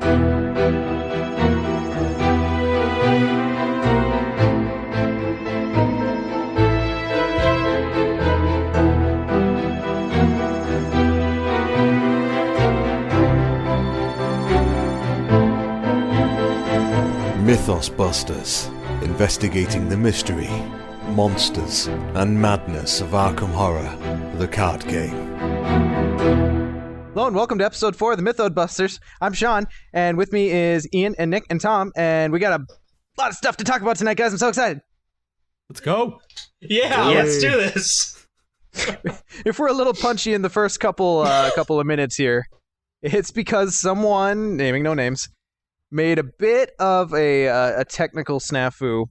Mythos Busters, investigating the mystery, monsters, and madness of Arkham Horror, the card game. Hello and welcome to episode 4 of the Mythos Busters. I'm Sean, and with me is Ian and Nick and Tom, and we got a lot of stuff to talk about tonight, guys. I'm so excited. Let's go. Yeah, let's do this. If we're a little punchy in the first couple of minutes here, it's because someone, naming no names, made a bit of a technical snafu,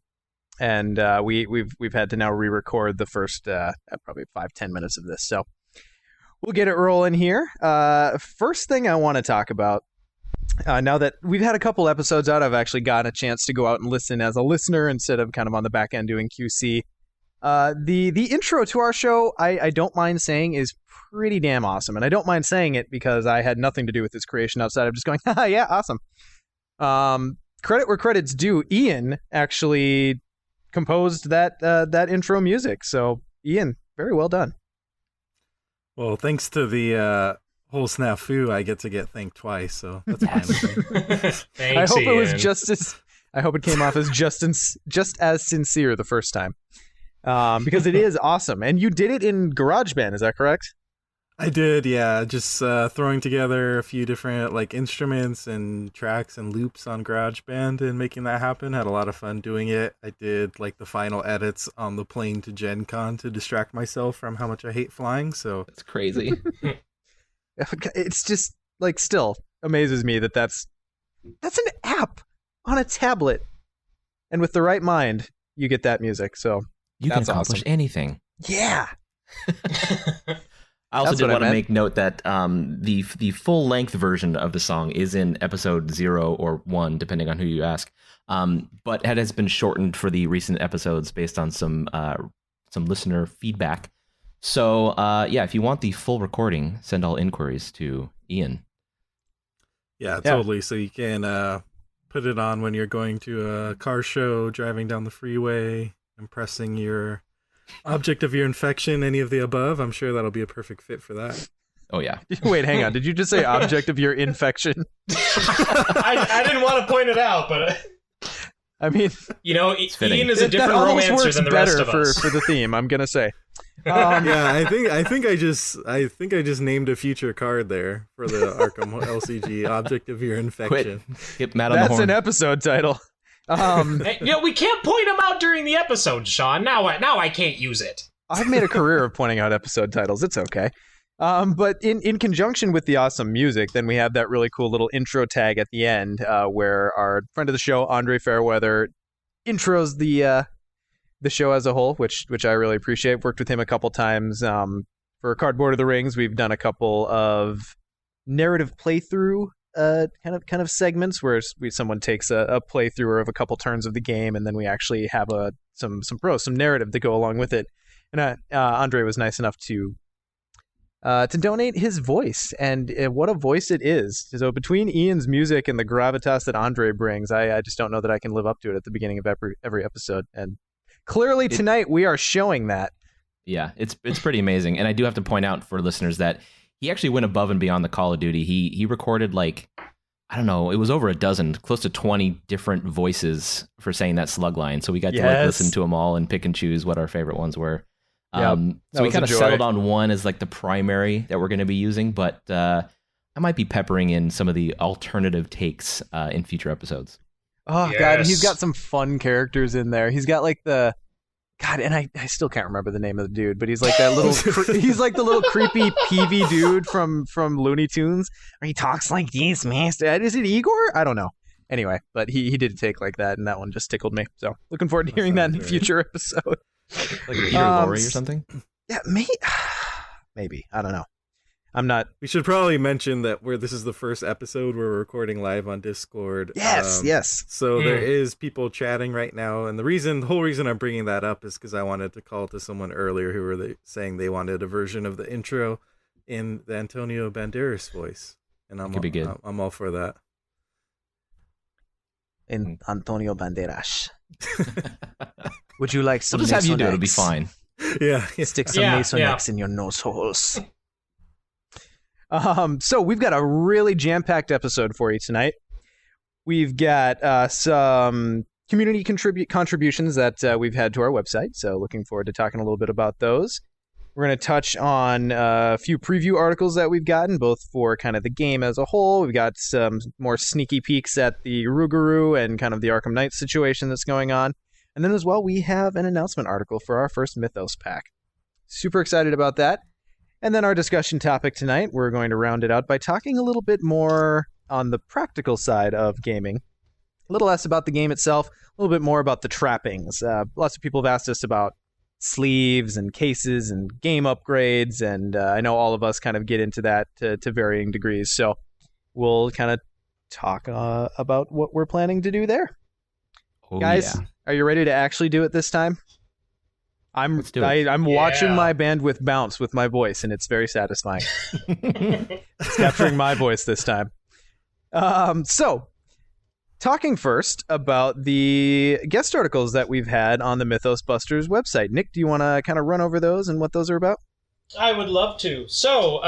and we've had to now re-record the first probably 5-10 minutes of this. So we'll get it rolling here. First thing I want to talk about, now that we've had a couple episodes out, I've actually gotten a chance to go out and listen as a listener instead of kind of on the back end doing QC. The intro to our show, I don't mind saying, is pretty damn awesome, and I don't mind saying it because I had nothing to do with its creation outside of just going, haha, yeah, awesome. Credit where credit's due. Ian actually composed that intro music. So, Ian, very well done. Well, thanks to the whole snafu, I get thanked twice, so that's fine. Thanks, I hope Ian. it was I hope it came off as just as sincere the first time, because it is awesome. And you did it in GarageBand, is that correct? I did, yeah. Just throwing together a few different instruments and tracks and loops on GarageBand and making that happen. Had a lot of fun doing it. I did the final edits on the plane to Gen Con to distract myself from how much I hate flying. So That's crazy. It's just still amazes me that's an app on a tablet, and with the right mind, you get that music. So You can that's accomplish awesome. anything. Yeah. I also That's did what I want to meant. make note that the full length version of the song is in episode 0 or 1, depending on who you ask. But it has been shortened for the recent episodes based on some listener feedback. So yeah, if you want the full recording, send all inquiries to Ian. yeah, totally. So you can put it on when you're going to a car show, driving down the freeway, impressing your object of your infection, any of the above. I'm sure that'll be a perfect fit for that. Oh yeah. Wait, hang on. Did you just say object of your infection? I didn't want to point it out, but I mean, fitting. Ian is a that different almost romancer works than the rest better of us. for the theme, I'm gonna say. Yeah, I think I just named a future card there for the Arkham LCG object of your infection. Get Matt on the That's horn. an episode title. Hey, we can't point him out during the episode, Sean. Now I can't use it. I've made a career of pointing out episode titles. It's okay. But in conjunction with the awesome music, then we have that really cool little intro tag at the end, where our friend of the show, Andre Fairweather, intros the show as a whole, which I really appreciate. I've worked with him a couple times for Cardboard of the Rings. We've done a couple of narrative playthrough kind of segments where someone takes a playthrough of a couple turns of the game, and then we actually have some narrative to go along with it. And Andre was nice enough to donate his voice, and what a voice it is. So between Ian's music and the gravitas that Andre brings, I just don't know that I can live up to it at the beginning of every episode. And clearly tonight we are showing that. Yeah, it's pretty amazing. And I do have to point out for listeners that he actually went above and beyond the Call of Duty. He recorded I don't know, it was over a dozen, close to 20 different voices for saying that slug line. So we got to listen to them all and pick and choose what our favorite ones were. So we kind of settled on one as the primary that we're going to be using, but I might be peppering in some of the alternative takes in future episodes. Oh, Yes. God, and he's got some fun characters in there. He's got and I still can't remember the name of the dude, but he's like that little, he's like the little creepy peevy dude from Looney Tunes, where he talks like this, master. Is it Igor? I don't know. Anyway, but he did a take like that, and that one just tickled me. So looking forward to hearing that in a future episode. Like Peter Lorre or something? Yeah, maybe. I don't know. I'm not. We should probably mention that this is the first episode where we're recording live on Discord. Yes. So there is people chatting right now, and the whole reason I'm bringing that up is because I wanted to call to someone earlier who were saying they wanted a version of the intro in the Antonio Banderas voice, and Could be good. I'm all for that. in Antonio Banderas. Would you like some We'll just have you do it. It'll be Masonex? fine. Yeah. Stick some Yeah, Masonex in your nose holes. So we've got a really jam-packed episode for you tonight. We've got some community contributions that we've had to our website, so looking forward to talking a little bit about those. We're going to touch on a few preview articles that we've gotten, both for kind of the game as a whole. We've got some more sneaky peeks at the Rougarou and kind of the Arkham Nights situation that's going on. And then as well, we have an announcement article for our first Mythos Pack. Super excited about that. And then our discussion topic tonight, we're going to round it out by talking a little bit more on the practical side of gaming. A little less about the game itself, a little bit more about the trappings. Lots of people have asked us about sleeves and cases and game upgrades, and I know all of us kind of get into that to varying degrees. So we'll kind of talk about what we're planning to do there. Oh, Guys, yeah. are you ready to actually do it this time? Let's do it. I'm watching Yeah. my bandwidth bounce with my voice, and it's very satisfying. It's capturing my voice this time. So, talking first about the guest articles that we've had on the Mythos Busters website. Nick, do you want to kind of run over those and what those are about? I would love to. So,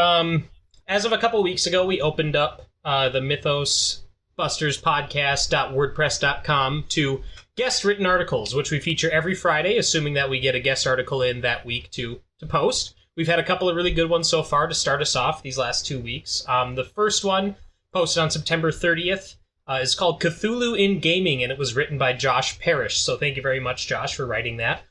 as of a couple weeks ago, we opened up the Mythos Busters podcast.wordpress.com to guest written articles, which we feature every Friday, assuming that we get a guest article in that week to post. We've had a couple of really good ones so far to start us off these last 2 weeks. The first one, posted on September 30th, is called Cthulhu in Gaming, and it was written by Josh Parrish. So thank you very much, Josh, for writing that.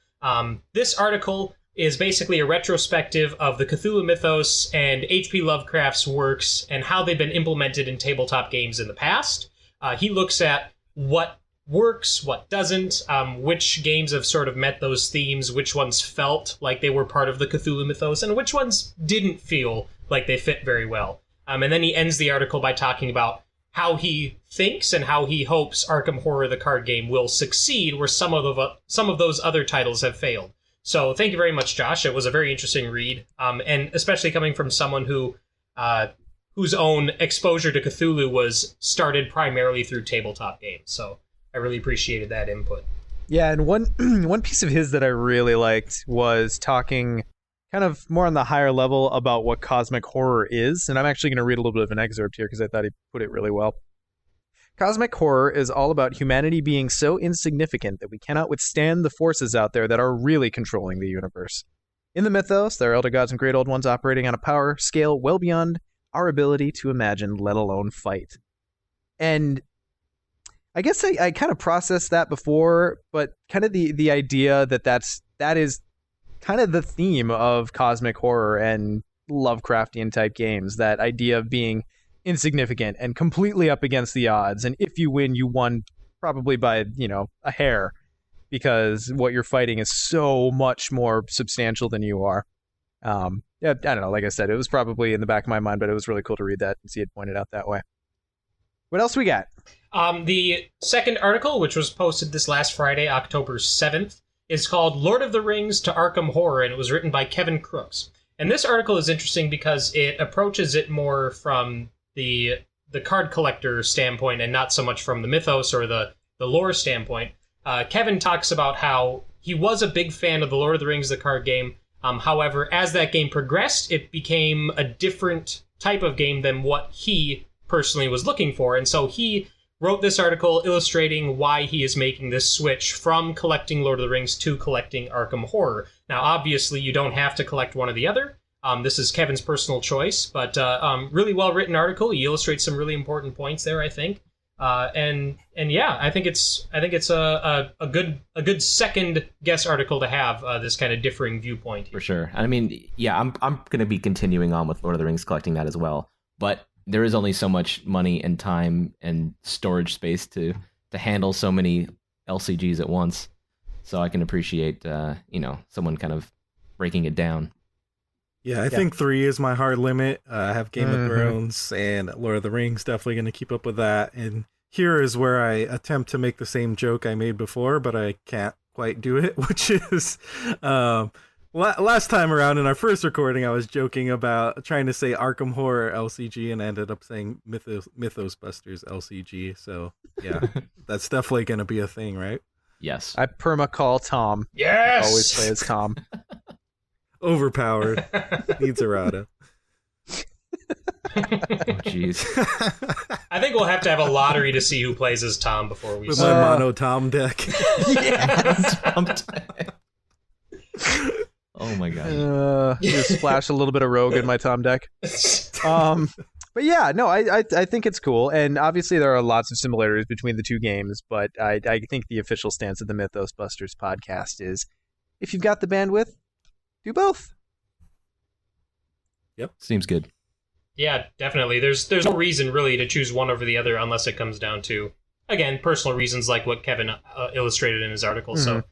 This article is basically a retrospective of the Cthulhu mythos and H.P. Lovecraft's works and how they've been implemented in tabletop games in the past. He looks at what works, what doesn't, which games have sort of met those themes, which ones felt like they were part of the Cthulhu mythos, and which ones didn't feel like they fit very well. And then he ends the article by talking about how he thinks and how he hopes Arkham Horror, the card game, will succeed where some of those other titles have failed. So thank you very much, Josh. It was a very interesting read, and especially coming from someone whose own exposure to Cthulhu was started primarily through tabletop games. So I really appreciated that input. Yeah, and one piece of his that I really liked was talking kind of more on the higher level about what cosmic horror is, and I'm actually going to read a little bit of an excerpt here because I thought he put it really well. Cosmic horror is all about humanity being so insignificant that we cannot withstand the forces out there that are really controlling the universe. In the mythos, there are elder gods and great old ones operating on a power scale well beyond our ability to imagine, let alone fight. And I guess I kind of processed that before, but kind of the idea that is kind of the theme of cosmic horror and Lovecraftian type games, that idea of being insignificant and completely up against the odds, and if you win, you won probably by, a hair, because what you're fighting is so much more substantial than you are. Yeah, I don't know, like I said, it was probably in the back of my mind, but it was really cool to read that and see it pointed out that way. What else we got? The second article, which was posted this last Friday, October 7th, is called Lord of the Rings to Arkham Horror, and it was written by Kevin Crooks. And this article is interesting because it approaches it more from the card collector standpoint and not so much from the mythos or the lore standpoint. Kevin talks about how he was a big fan of the Lord of the Rings, the card game. However, as that game progressed, it became a different type of game than what he personally was looking for. And so he wrote this article illustrating why he is making this switch from collecting Lord of the Rings to collecting Arkham Horror. Now, obviously, you don't have to collect one or the other. This is Kevin's personal choice, but really well-written article. He illustrates some really important points there, I think. And yeah, I think it's a good second guest article to have this kind of differing viewpoint here. For sure. I mean, yeah, I'm going to be continuing on with Lord of the Rings, collecting that as well. But there is only so much money and time and storage space to handle so many LCGs at once. So I can appreciate, someone kind of breaking it down. Yeah, I think 3 is my hard limit. I have Game of Thrones and Lord of the Rings, definitely going to keep up with that. And here is where I attempt to make the same joke I made before, but I can't quite do it, which is last time around in our first recording, I was joking about trying to say Arkham Horror LCG, and I ended up saying Mythos Busters LCG. So Yeah, that's definitely going to be a thing, right? Yes. I perma-call Tom. Yes! Always play as Tom. Overpowered. Needs errata. Oh, jeez. I think we'll have to have a lottery to see who plays as Tom before we With start. my mono Tom deck. Oh my god. Just splash a little bit of rogue in my Tom deck. But yeah, no, I think it's cool, and obviously there are lots of similarities between the two games, but I think the official stance of the Mythos Busters podcast is, if you've got the bandwidth, do both. Yep. Seems good. Yeah, definitely. There's no reason really to choose one over the other unless it comes down to, again, personal reasons like what Kevin illustrated in his article. Mm-hmm. So,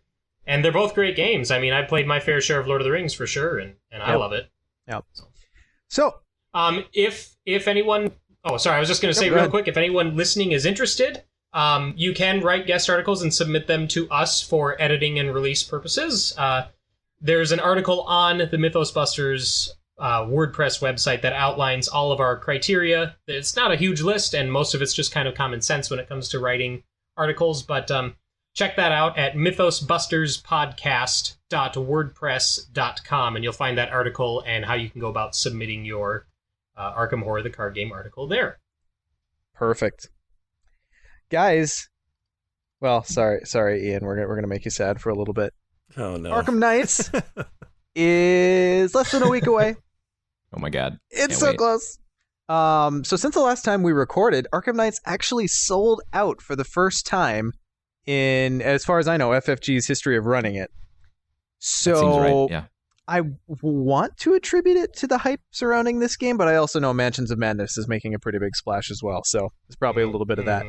and they're both great games. I mean, I played my fair share of Lord of the Rings for sure, and I love it. Yep. So, if anyone, I was just going to say real quick, if anyone listening is interested, you can write guest articles and submit them to us for editing and release purposes. There's an article on the Mythos Busters WordPress website that outlines all of our criteria. It's not a huge list, and most of it's just kind of common sense when it comes to writing articles, but check that out at mythosbusterspodcast.wordpress.com, and you'll find that article and how you can go about submitting your Arkham Horror the card game article there. perfect. Guys, well, sorry, Ian, we're gonna make you sad for a little bit. Oh, no. Arkham Nights is less than a week away. Oh my god. It's Can't so wait. close. So since the last time we recorded, Arkham Nights actually sold out for the first time in, as far as I know, FFG's history of running it. So That seems right. Yeah. I want to attribute it to the hype surrounding this game, but I also know Mansions of Madness is making a pretty big splash as well. So there's probably a little bit of that.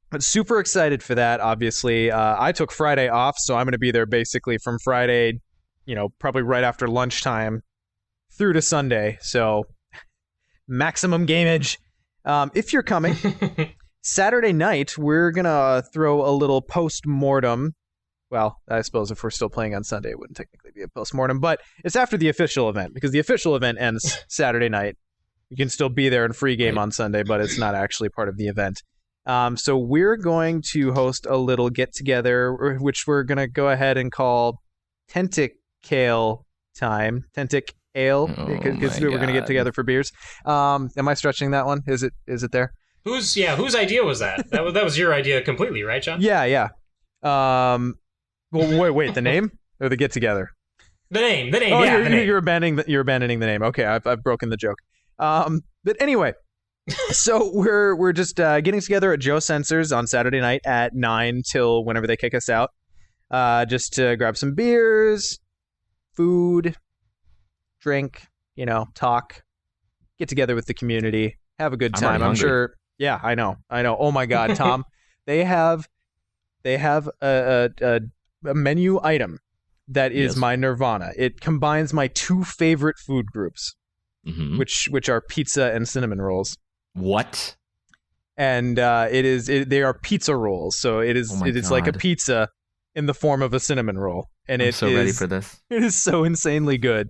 But super excited for that, obviously. I took Friday off, so I'm going to be there basically from Friday, probably right after lunchtime through to Sunday. So maximum gameage. If you're coming, Saturday night, we're going to throw a little post-mortem. Well, I suppose if we're still playing on Sunday, it wouldn't technically be a post-mortem, but it's after the official event, because the official event ends Saturday night. You can still be there in free game on Sunday, but it's not actually part of the event. So we're going to host a little get-together, which we're going to go ahead and call Tentic-Ale time. Tentic-Ale, because we're going to get together for beers. Am I stretching that one? Is it there? Whose idea was that? That was your idea completely, right, John? Yeah. Well, wait, the name or the get-together? The name. Oh, yeah, the name. You're abandoning the name. Okay, I've broken the joke. But anyway, so we're just getting together at Joe Sensors on Saturday night at 9 till whenever they kick us out, just to grab some beers, food, drink, talk, get together with the community, have a good time. I'm sure. Yeah, I know. Oh my God, Tom, they have a menu item that is my nirvana. It combines my two favorite food groups, which are pizza and cinnamon rolls. What? And they are pizza rolls. So it is like a pizza in the form of a cinnamon roll. And I'm so ready for this. It is so insanely good.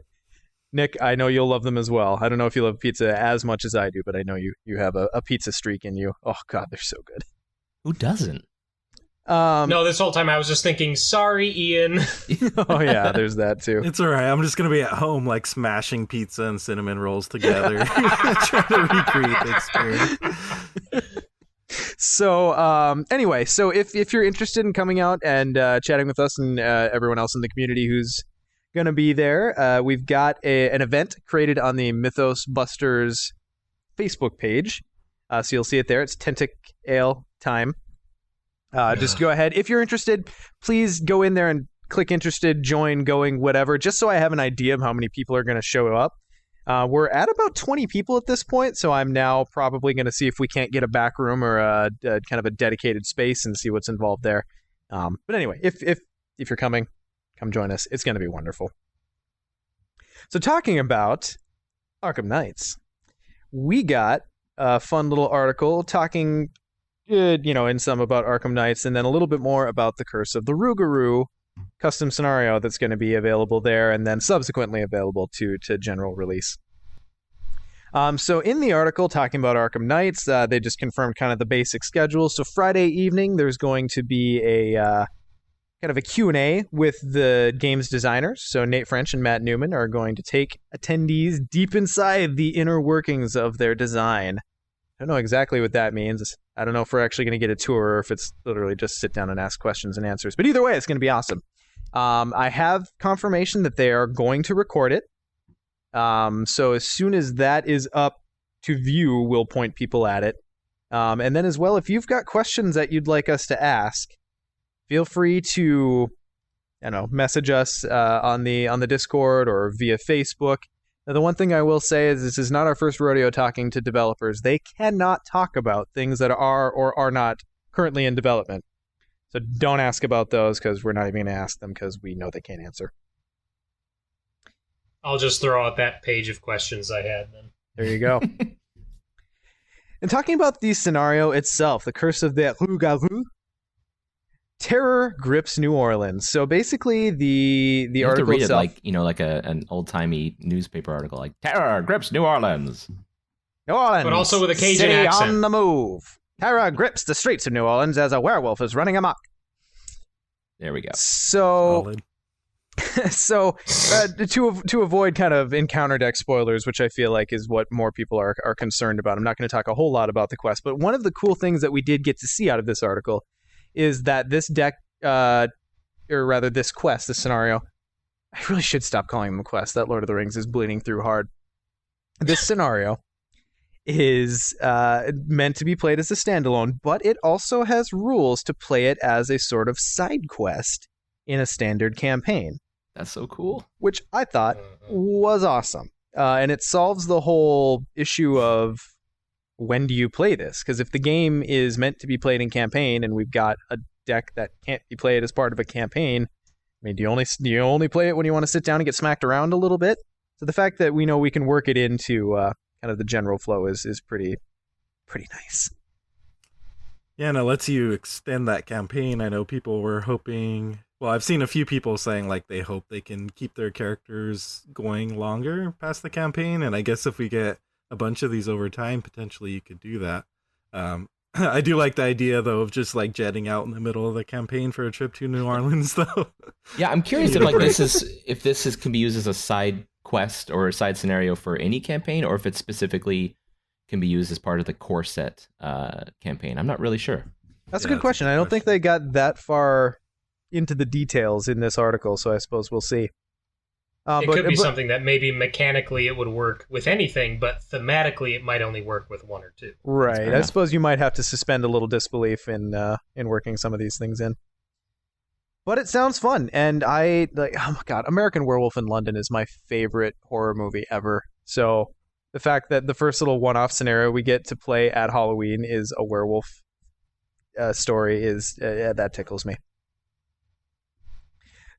Nick, I know you'll love them as well. I don't know if you love pizza as much as I do, but I know you have a pizza streak in you. Oh God, they're so good. Who doesn't? No, this whole time I was just thinking, sorry, Ian. Oh yeah, there's that too. It's all right. I'm just going to be at home like smashing pizza and cinnamon rolls together, trying to recreate the experience. So anyway, so if you're interested in coming out and chatting with us and everyone else in the community who's going to be there, we've got an event created on the Mythos Busters Facebook page. So you'll see it there. It's Tentic-Ale time. Just go ahead. If you're interested, please go in there and click interested, join, going, whatever, just so I have an idea of how many people are going to show up. We're at about 20 people at this point, so I'm now probably going to see if we can't get a back room or a kind of a dedicated space and see what's involved there. But anyway, if you're coming, come join us. It's going to be wonderful. So talking about Arkham Nights, we got a fun little article talking in some about Arkham Nights, and then a little bit more about the Curse of the Rougarou custom scenario that's going to be available there, and then subsequently available to general release. So in the article talking about Arkham Nights, they just confirmed kind of the basic schedule. So Friday evening, there's going to be a kind of a Q&A with the game's designers. So Nate French and Matt Newman are going to take attendees deep inside the inner workings of their design. I don't know exactly what that means. I don't know if we're actually going to get a tour or if it's literally just sit down and ask questions and answers. But either way, it's going to be awesome. I have confirmation that they are going to record it. So as soon as that is up to view, we'll point people at it. And then as well, if you've got questions that you'd like us to ask, feel free to, message us on the Discord or via Facebook. Now, the one thing I will say is this is not our first rodeo talking to developers. They cannot talk about things that are or are not currently in development. So don't ask about those because we're not even going to ask them because we know they can't answer. I'll just throw out that page of questions I had then. There you go. And talking about the scenario itself, the Curse of the Rue Garou, terror grips New Orleans. So basically, the You have to article read itself, it like an old timey newspaper article, like "Terror grips New Orleans." New Orleans, But also with a Cajun city accent. on the move. Terror grips the streets of New Orleans as a werewolf is running amok. There we go. So, Solid. to avoid kind of encounter deck spoilers, which I feel like is what more people are concerned about. I'm not going to talk a whole lot about the quest, but one of the cool things that we did get to see out of this article is that this deck, or rather this quest, this scenario, I really should stop calling them a quest. That Lord of the Rings is bleeding through hard. This scenario is meant to be played as a standalone, but it also has rules to play it as a sort of side quest in a standard campaign, That's so cool. which I thought was awesome. And it solves the whole issue of when do you play this? Because if the game is meant to be played in campaign and we've got a deck that can't be played as part of a campaign, I mean, do you only play it when you want to sit down and get smacked around a little bit? So the fact that we know we can work it into kind of the general flow is pretty nice. Yeah, and it lets you extend that campaign. I know people were hoping... Well, I've seen a few people saying like they hope they can keep their characters going longer past the campaign, and I guess if we get a bunch of these over time, potentially you could do that. I do like the idea, though, of just like jetting out in the middle of the campaign for a trip to New Orleans, though. Yeah, I'm curious if this can be used as a side quest or a side scenario for any campaign, or if it specifically can be used as part of the core set campaign. I'm not really sure. That's a good question. I don't think they got that far into the details in this article, so I suppose we'll see. It could be something that maybe mechanically it would work with anything, but thematically it might only work with one or two. Right. I suppose you might have to suspend a little disbelief in working some of these things in. But it sounds fun, and oh my god, American Werewolf in London is my favorite horror movie ever. So the fact that the first little one-off scenario we get to play at Halloween is a werewolf story that tickles me.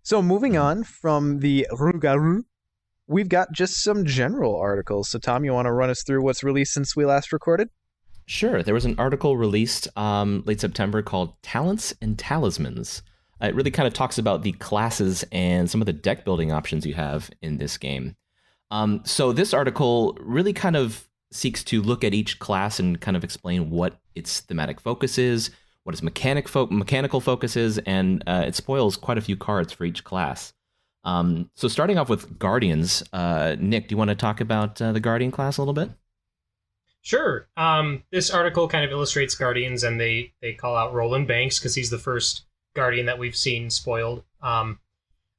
So moving on from the Rue Garou, we've got just some general articles. So Tom, you want to run us through what's released since we last recorded? Sure. There was an article released late September called Talents and Talismans. It really kind of talks about the classes and some of the deck building options you have in this game. So this article really kind of seeks to look at each class and kind of explain what its thematic focus is, what its mechanical focus is, and it spoils quite a few cards for each class. So starting off with Guardians, Nick, do you want to talk about the Guardian class a little bit? Sure. This article kind of illustrates Guardians, and they call out Roland Banks because he's the first Guardian that we've seen spoiled.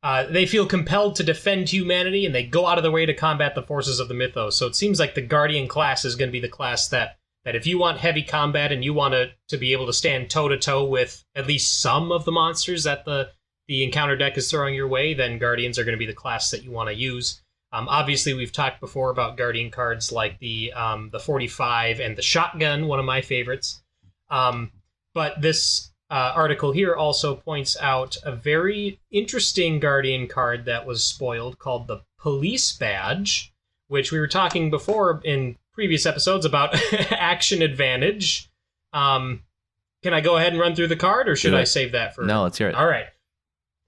They feel compelled to defend humanity, and they go out of their way to combat the forces of the Mythos. So it seems like the Guardian class is going to be the class that if you want heavy combat and you want to be able to stand toe-to-toe with at least some of the monsters that the encounter deck is throwing your way, then Guardians are going to be the class that you want to use. Obviously, we've talked before about Guardian cards like the 45 and the Shotgun, one of my favorites. But this article here also points out a very interesting Guardian card that was spoiled called the Police Badge, which we were talking before in previous episodes about action advantage. Can I go ahead and run through the card, or should I save that for... No, let's hear it. All right.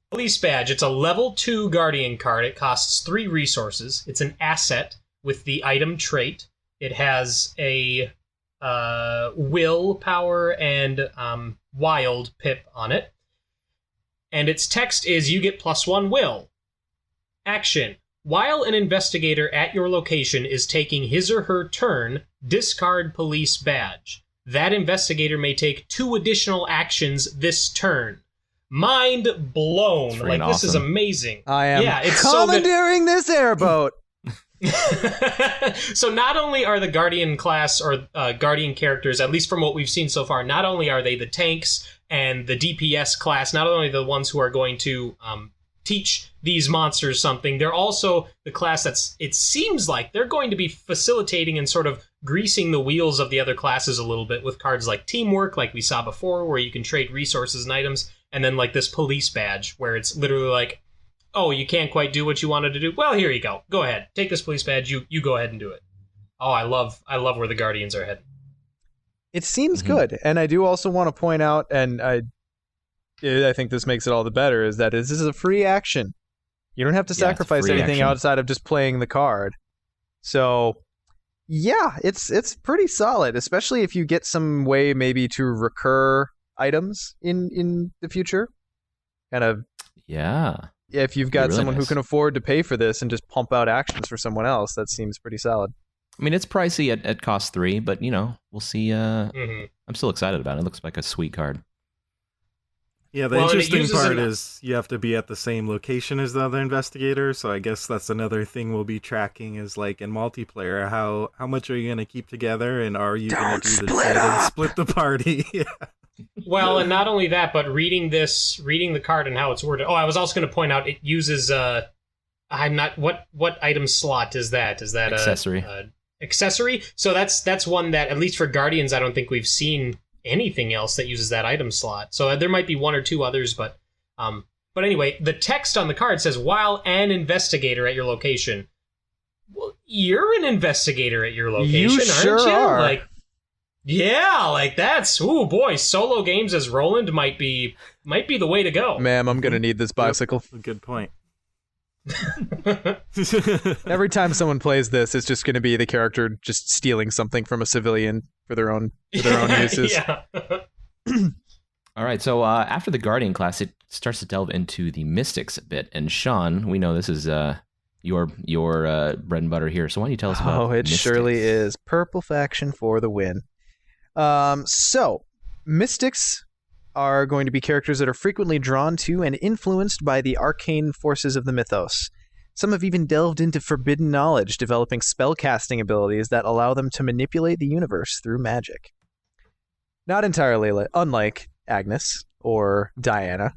Police Badge. It's a level 2 Guardian card. It costs 3 resources. It's an asset with the item trait. It has a will, power, and wild pip on it. And its text is, you get +1 will. Action. While an investigator at your location is taking his or her turn, discard police badge. That investigator may take 2 additional actions this turn. Mind blown. Like, awesome. This is amazing. I am it's commandeering this airboat. So not only are the Guardian class or Guardian characters, at least from what we've seen so far, not only are they the tanks and the DPS class, not only the ones who are going to teach these monsters something, they're also the class that's, it seems like they're going to be facilitating and sort of greasing the wheels of the other classes a little bit with cards like Teamwork, like we saw before, where you can trade resources and items, and then like this police badge, where it's literally like, oh, you can't quite do what you wanted to do? Well, here you go. Go ahead. Take this police badge. You go ahead and do it. Oh, I love where the Guardians are heading. It seems good. And I do also want to point out, and I think this makes it all the better, is that this is a free action. You don't have to sacrifice anything outside of just playing the card. So, yeah, it's pretty solid, especially if you get some way maybe to recur items in the future. Kind of. Yeah. If you've got really someone who nice. can afford to pay for this and just pump out actions for someone else, that seems pretty solid. I mean, it's pricey at cost 3, but, we'll see. I'm still excited about it. It looks like a sweet card. Yeah, the interesting part is you have to be at the same location as the other investigator, so I guess that's another thing we'll be tracking is, like, in multiplayer, how much are you going to keep together, and are you going to do the dead and split the party? Well, and not only that, but reading the card and how it's worded. Oh, I was also going to point out it uses what item slot is that? Is that accessory? Accessory. So that's one that, at least for Guardians, I don't think we've seen anything else that uses that item slot. So there might be 1 or 2 others, but anyway, the text on the card says, "While an investigator at your location." Well, you're an investigator at your location, You aren't sure you? are. Like, yeah, like that's, ooh boy, solo games as Roland might be the way to go. Ma'am, I'm going to need this bicycle. Good point. Every time someone plays this, it's just going to be the character just stealing something from a civilian for their own uses. Yeah. All right, so after the Guardian class, it starts to delve into the Mystics a bit. And Sean, we know this is your bread and butter here. So why don't you tell us about it Mystics? surely is. Purple faction for the win. So, Mystics are going to be characters that are frequently drawn to and influenced by the arcane forces of the mythos. Some have even delved into forbidden knowledge, developing spellcasting abilities that allow them to manipulate the universe through magic. Not entirely unlike Agnes, or Diana,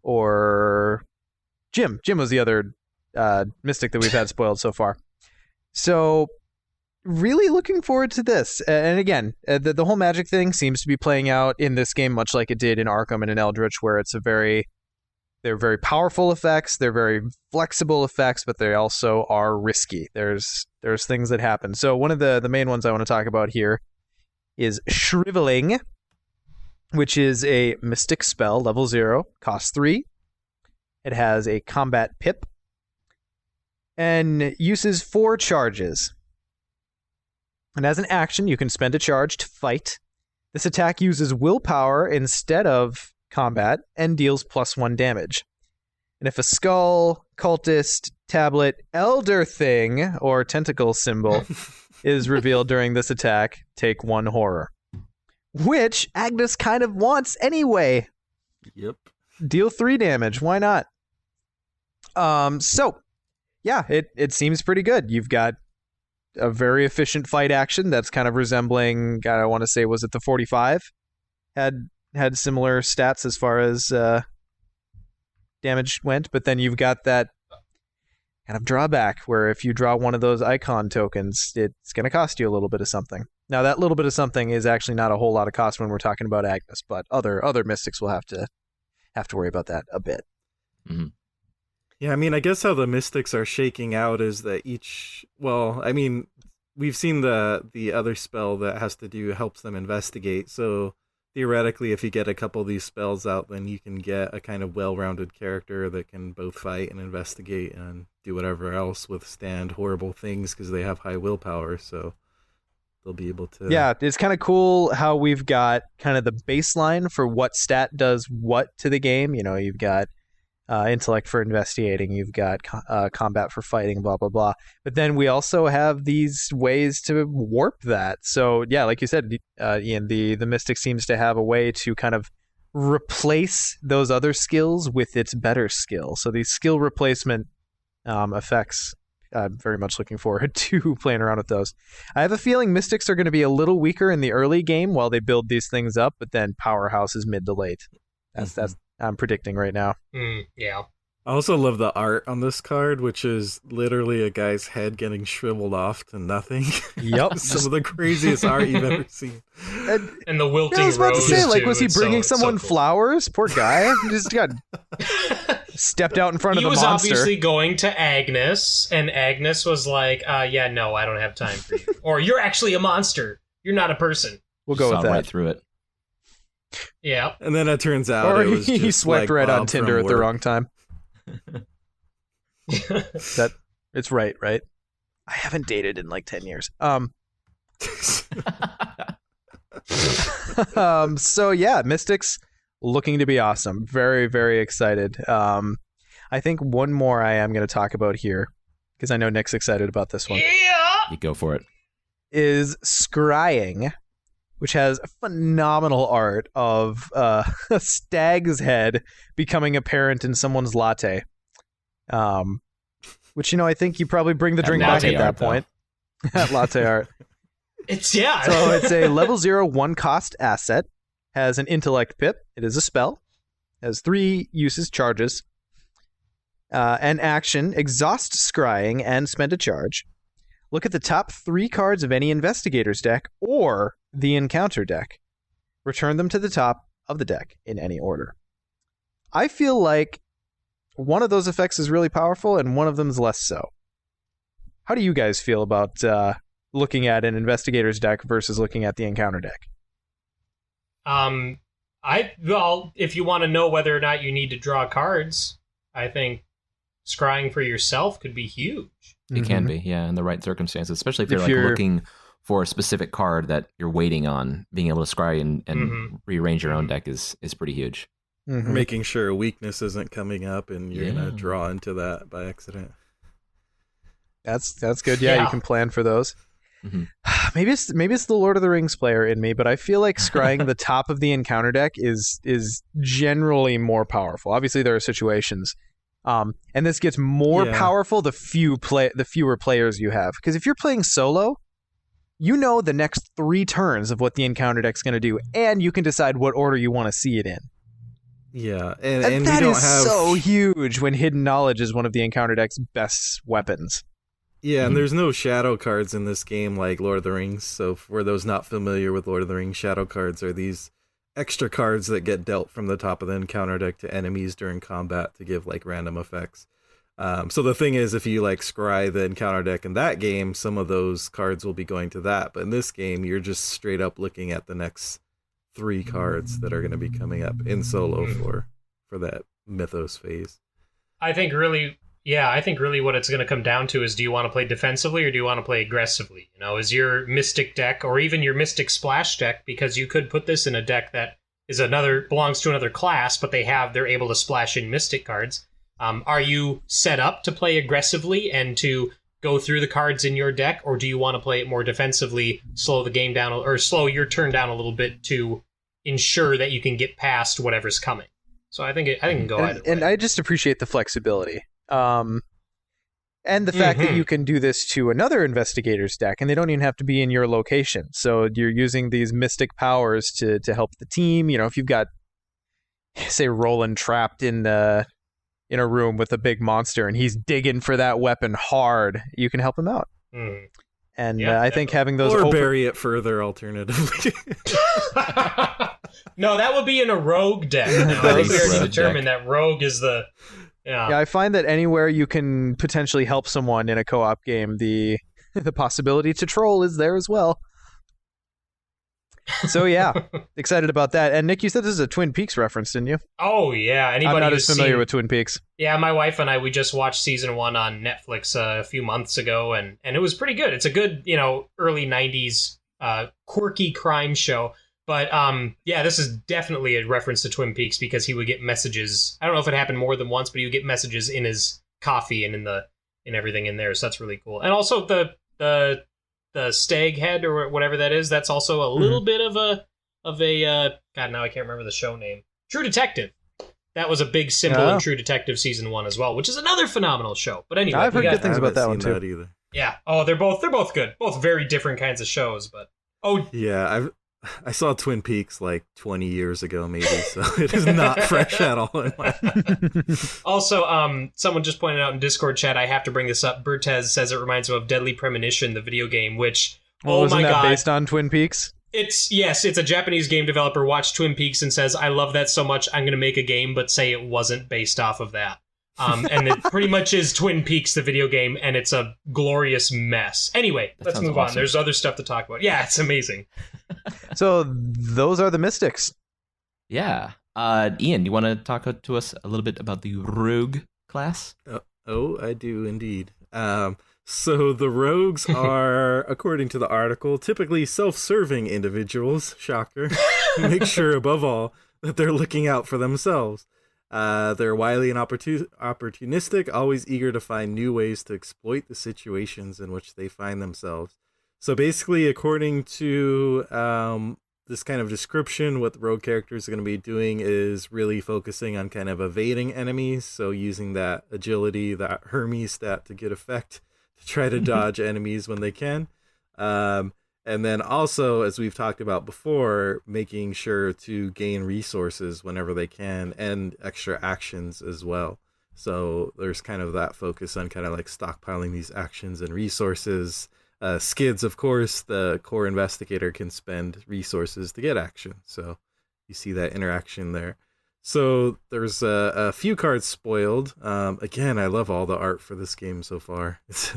or Jim. Jim was the other mystic that we've had spoiled so far. So, really looking forward to this. And again, the whole magic thing seems to be playing out in this game much like it did in Arkham and in Eldritch, where they're very powerful effects, they're very flexible effects, but they also are risky. There's things that happen. So one of the main ones I want to talk about here is Shriveling, which is a mystic spell, level 0, costs 3. It has a combat pip, and uses 4 charges. And as an action, you can spend a charge to fight. This attack uses willpower instead of combat and deals +1 damage. And if a skull, cultist, tablet, elder thing, or tentacle symbol is revealed during this attack, take 1 horror. Which Agnes kind of wants anyway. Yep. Deal 3 damage. Why not? So, yeah, it seems pretty good. You've got a very efficient fight action that's kind of resembling, I want to say, was it the 45? Had similar stats as far as damage went, but then you've got that kind of drawback where if you draw one of those icon tokens, it's going to cost you a little bit of something. Now, that little bit of something is actually not a whole lot of cost when we're talking about Agnes, but other mystics will have to worry about that a bit. Mm-hmm. Yeah, I mean, I guess how the mystics are shaking out is that we've seen the other spell that has to do helps them investigate. So theoretically, if you get a couple of these spells out, then you can get a kind of well-rounded character that can both fight and investigate and do whatever else, withstand horrible things because they have high willpower. So they'll be able to. Yeah, it's kind of cool how we've got kind of the baseline for what stat does what to the game. You know, you've got intellect for investigating, you've got combat for fighting, blah, blah, blah. But then we also have these ways to warp that. So, yeah, like you said, Ian, the Mystic seems to have a way to kind of replace those other skills with its better skill. So these skill replacement effects, I'm very much looking forward to playing around with those. I have a feeling Mystics are going to be a little weaker in the early game while they build these things up, but then Powerhouse is mid to late. That's I'm predicting right now. Yeah. I also love the art on this card, which is literally a guy's head getting shriveled off to nothing. Yep. Some of the craziest art you've ever seen. And the wilting I was about to rose, say, like, too. was he It's bringing so someone cool. flowers? Poor guy. He just got stepped out in front of He the was monster. obviously going to Agnes, and Agnes was like, yeah, no, I don't have time for you. Or, you're actually a monster. You're not a person. We'll go Saw with that. right through it. Yeah. And then it turns out Or it was he just swiped like right on Bob Tinder from at the work. wrong time. It's right? I haven't dated in like 10 years. So yeah, Mystics looking to be awesome. Very, very excited. I think one more I am going to talk about here, because I know Nick's excited about this one, Yeah. You go for it. is Scrying, which has phenomenal art of a stag's head becoming apparent in someone's latte. Which, I think you probably bring the That drink back latte at that art, though. point. That latte art. It's, yeah. So it's a level 0 1 cost asset, has an intellect pip, it is a spell, has 3 uses, charges, an action, exhaust Scrying and spend a charge. Look at the top 3 cards of any investigator's deck or the encounter deck. Return them to the top of the deck in any order. I feel like one of those effects is really powerful and one of them is less so. How do you guys feel about looking at an investigator's deck versus looking at the encounter deck? Well, if you want to know whether or not you need to draw cards, I think scrying for yourself could be huge. It can be, yeah, in the right circumstances, especially if you're looking for a specific card that you're waiting on. Being able to scry and rearrange your own deck is pretty huge. Mm-hmm. Making sure a weakness isn't coming up and you're gonna draw into that by accident. That's good. Yeah, you can plan for those. Mm-hmm. Maybe it's the Lord of the Rings player in me, but I feel like scrying the top of the encounter deck is generally more powerful. Obviously, there are situations, and this gets more powerful the fewer players you have. Because if you're playing solo, you know the next 3 turns of what the encounter deck's going to do, and you can decide what order you want to see it in. Yeah, And and that we don't is have so huge when hidden knowledge is one of the encounter deck's best weapons. Yeah, and there's no shadow cards in this game like Lord of the Rings. So for those not familiar with Lord of the Rings, shadow cards are these extra cards that get dealt from the top of the encounter deck to enemies during combat to give like random effects. So the thing is, if you like scry the encounter deck in that game, some of those cards will be going to that. But in this game, you're just straight up looking at the next 3 cards that are going to be coming up in solo for that Mythos phase. I think really what it's going to come down to is, do you want to play defensively or do you want to play aggressively? Is your Mystic deck or even your Mystic Splash deck, because you could put this in a deck that is belongs to another class, but they're able to splash in Mystic cards. Are you set up to play aggressively and to go through the cards in your deck, or do you want to play it more defensively, slow the game down, or slow your turn down a little bit to ensure that you can get past whatever's coming? So I think it can go either way. And I just appreciate the flexibility. And the fact that you can do this to another investigator's deck, and they don't even have to be in your location. So you're using these mystic powers to help the team. If you've got, say, Roland trapped in a room with a big monster, and he's digging for that weapon hard, you can help him out. And I think having those bury it further, alternatively. No, that would be in a rogue deck. No, I think we already determined that rogue is the... Yeah, I find that anywhere you can potentially help someone in a co-op game, the possibility to troll is there as well. So yeah, excited about that. And Nick, you said this is a Twin Peaks reference, didn't you? Oh yeah, anybody I'm not who's as familiar seen... with Twin Peaks. Yeah, my wife and I, we just watched season 1 on Netflix a few months ago, and it was pretty good. It's a good, early 90s quirky crime show. But yeah, this is definitely a reference to Twin Peaks because he would get messages. I don't know if it happened more than once, but he would get messages in his coffee and in everything in there. So that's really cool. And also the stag head or whatever that is. That's also a little bit of a God. Now I can't remember the show name. True Detective. That was a big symbol in True Detective season 1 as well, which is another phenomenal show. But anyway, I've heard good things about that one too. Either. Yeah. Oh, they're both good. Both very different kinds of shows, but yeah, I saw Twin Peaks like 20 years ago, maybe, so it is not fresh at all in my Also, someone just pointed out in Discord chat, I have to bring this up. Bertez says it reminds him of Deadly Premonition, the video game, which, wasn't my that God. based on Twin Peaks? It's a Japanese game developer watched Twin Peaks and says, I love that so much, I'm going to make a game, but say it wasn't based off of that. And it pretty much is Twin Peaks, the video game, and it's a glorious mess. Anyway, let's move on. There's other stuff to talk about. Yeah, it's amazing. So those are the Mystics. Yeah. Ian, you want to talk to us a little bit about the Rogue class? Oh, I do indeed. So the rogues are, according to the article, typically self-serving individuals, shocker, who make sure above all that they're looking out for themselves. They're wily and opportunistic, always eager to find new ways to exploit the situations in which they find themselves. So basically, according to this kind of description, what the rogue characters are going to be doing is really focusing on kind of evading enemies, so using that agility, that Hermes stat to get effect, to try to dodge enemies when they can. And then also, as we've talked about before, making sure to gain resources whenever they can and extra actions as well. So there's kind of that focus on kind of like stockpiling these actions and resources. Skids, of course, the core investigator can spend resources to get action. So you see that interaction there. So there's a few cards spoiled. Again, I love all the art for this game so far. It's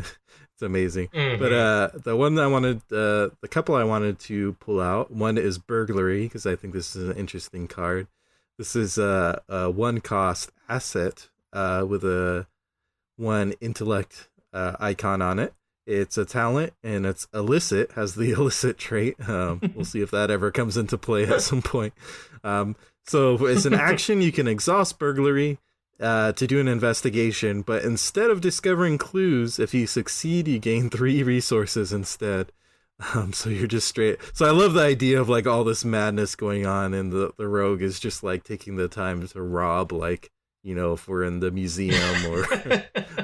amazing. Mm-hmm. But the one I wanted, the couple I wanted to pull out, one is Burglary, because I think this is an interesting card. This is a 1-cost asset with a 1 intellect icon on it. It's a talent, and it's illicit, has the illicit trait. We'll see if that ever comes into play at some point. So as an action, you can exhaust Burglary to do an investigation, but instead of discovering clues, if you succeed, you gain 3 resources instead. So you're just straight. So I love the idea of like all this madness going on, and the rogue is just like taking the time to rob, like, you know, if we're in the museum or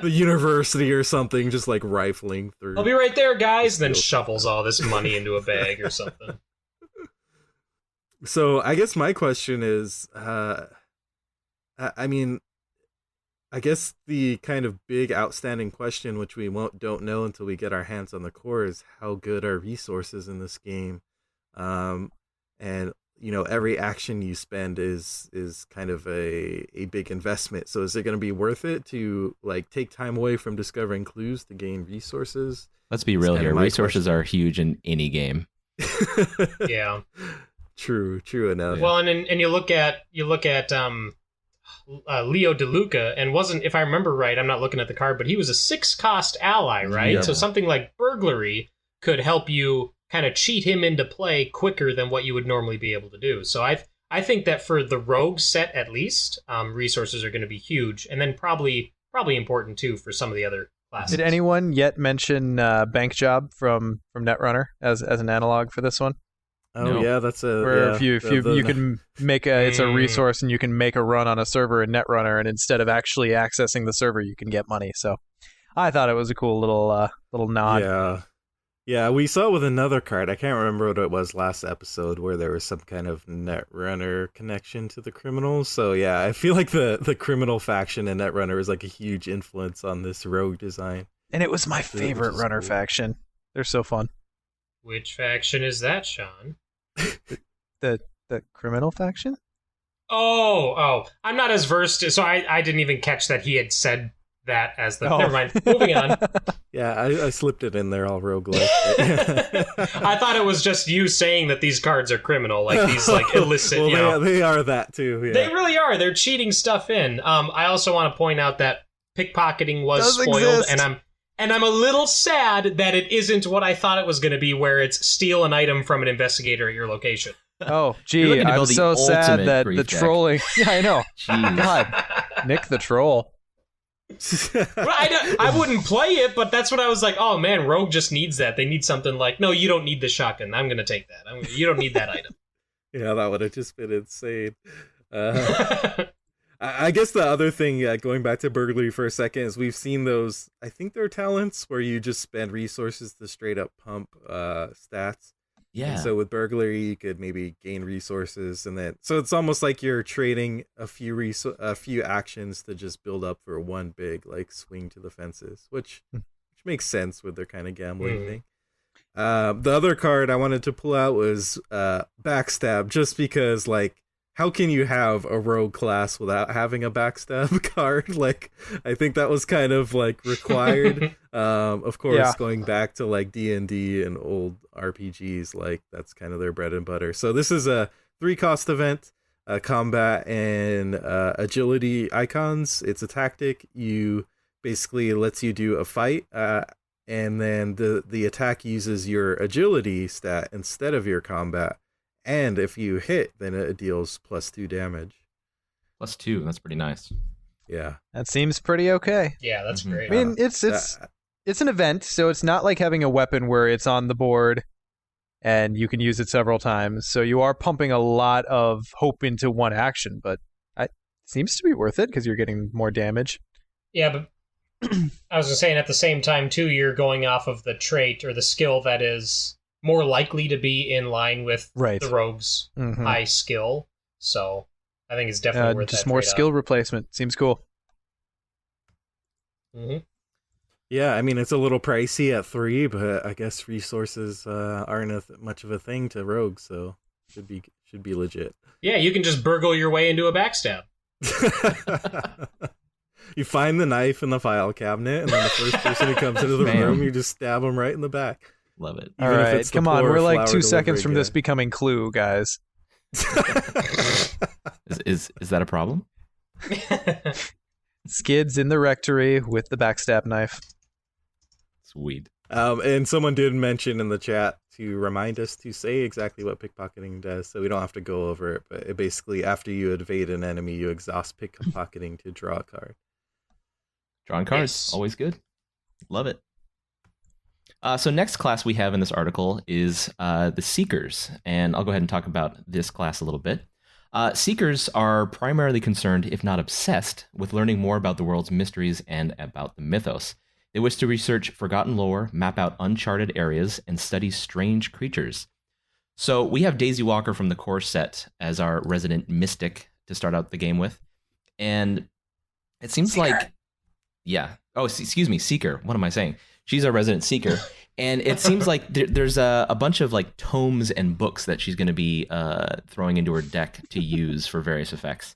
the university or something, just like rifling through. I'll be right there, guys. Then shovels all this money into a bag or something. So I guess my question is, I guess the kind of big outstanding question, which we don't know until we get our hands on the core, is how good are resources in this game? And you know, every action you spend is kind of a big investment. So is it going to be worth it to like take time away from discovering clues to gain resources? Let's be real here. Resources are huge in any game. Yeah. True enough. Well, and you look at Leo DeLuca, and wasn't, if I remember right, I'm not looking at the card, but he was a 6-cost ally, right? Yeah. So something like Burglary could help you kind of cheat him into play quicker than what you would normally be able to do. So I think that for the rogue set at least, resources are going to be huge, and then probably important too for some of the other classes. Did anyone yet mention Bank Job from Netrunner as an analog for this one? Oh no. Yeah, that's a where if you can make it's a resource and you can make a run on a server in Netrunner, and instead of actually accessing the server, you can get money. So I thought it was a cool little nod. Yeah, we saw it with another card. I can't remember what it was last episode, where there was some kind of Netrunner connection to the criminals. So yeah, I feel like the criminal faction in Netrunner is like a huge influence on this rogue design. And it was my favorite runner faction. They're so fun. Which faction is that, Sean? The criminal faction? Oh, I'm not as versed, so I didn't even catch that he had said that as the... Oh. Never mind. Moving on. Yeah, I slipped it in there all roguelike. I thought it was just you saying that these cards are criminal, like these like illicit... Well, they are that too. Yeah. They really are. They're cheating stuff in. I also want to point out that pickpocketing was spoiled, exist. and And I'm a little sad that it isn't what I thought it was going to be, where it's steal an item from an investigator at your location. Oh, You're gee, looking to I'm build the so sad ultimate that grief the deck. trolling. Yeah, I know. Jeez. God, Nick the troll. Well, I wouldn't play it, but that's what I was like, oh man, Rogue just needs that. They need something like, no, you don't need the shotgun. I'm going to take that. You don't need that item. Yeah, that would have just been insane. I guess the other thing, going back to burglary for a second, is we've seen those, I think they're talents, where you just spend resources to straight up pump stats. Yeah. And so with burglary, you could maybe gain resources, and then so it's almost like you're trading a few actions to just build up for one big like swing to the fences, which makes sense with their kind of gambling thing. The other card I wanted to pull out was backstab, just because like, how can you have a rogue class without having a backstab card? Like, I think that was kind of like required. Of course, going back to like D&D and old RPGs, like that's kind of their bread and butter. So this is a 3-cost event, combat and agility icons. It's a tactic. You basically lets you do a fight, and then the attack uses your agility stat instead of your combat. And if you hit, then it deals +2 damage. +2, that's pretty nice. Yeah. That seems pretty okay. Yeah, that's great. I mean, it's an event, so it's not like having a weapon where it's on the board and you can use it several times. So you are pumping a lot of hope into one action, but it seems to be worth it because you're getting more damage. Yeah, but I was just saying at the same time, too, you're going off of the trait or the skill that is more likely to be in line with the rogue's high skill. So I think it's definitely worth just that more trade-off. skill replacement. Seems cool. Yeah, I mean, it's a little pricey at 3, but I guess resources aren't much of a thing to rogues, so should be legit. Yeah, you can just burgle your way into a backstab. You find the knife in the file cabinet, and then the first person who comes into the room, you just stab them right in the back. Love it. All right, come on. We're like 2 seconds from this becoming Clue, guys. Is that a problem? Skids in the rectory with the backstab knife. Sweet. And someone did mention in the chat to remind us to say exactly what pickpocketing does, so we don't have to go over it. But it basically, after you evade an enemy, you exhaust pickpocketing to draw a card. Drawing cards, always good. Love it. So next class we have in this article is the Seekers, and I'll go ahead and talk about this class a little bit. Seekers are primarily concerned, if not obsessed, with learning more about the world's mysteries and about the mythos. They wish to research forgotten lore, map out uncharted areas, and study strange creatures. So we have Daisy Walker from the core set as our resident mystic to start out the game with. And it seems like... Yeah. Oh, excuse me, Seeker. What am I saying? She's our resident Seeker. And it seems like there's a bunch of like tomes and books that she's going to be throwing into her deck to use for various effects.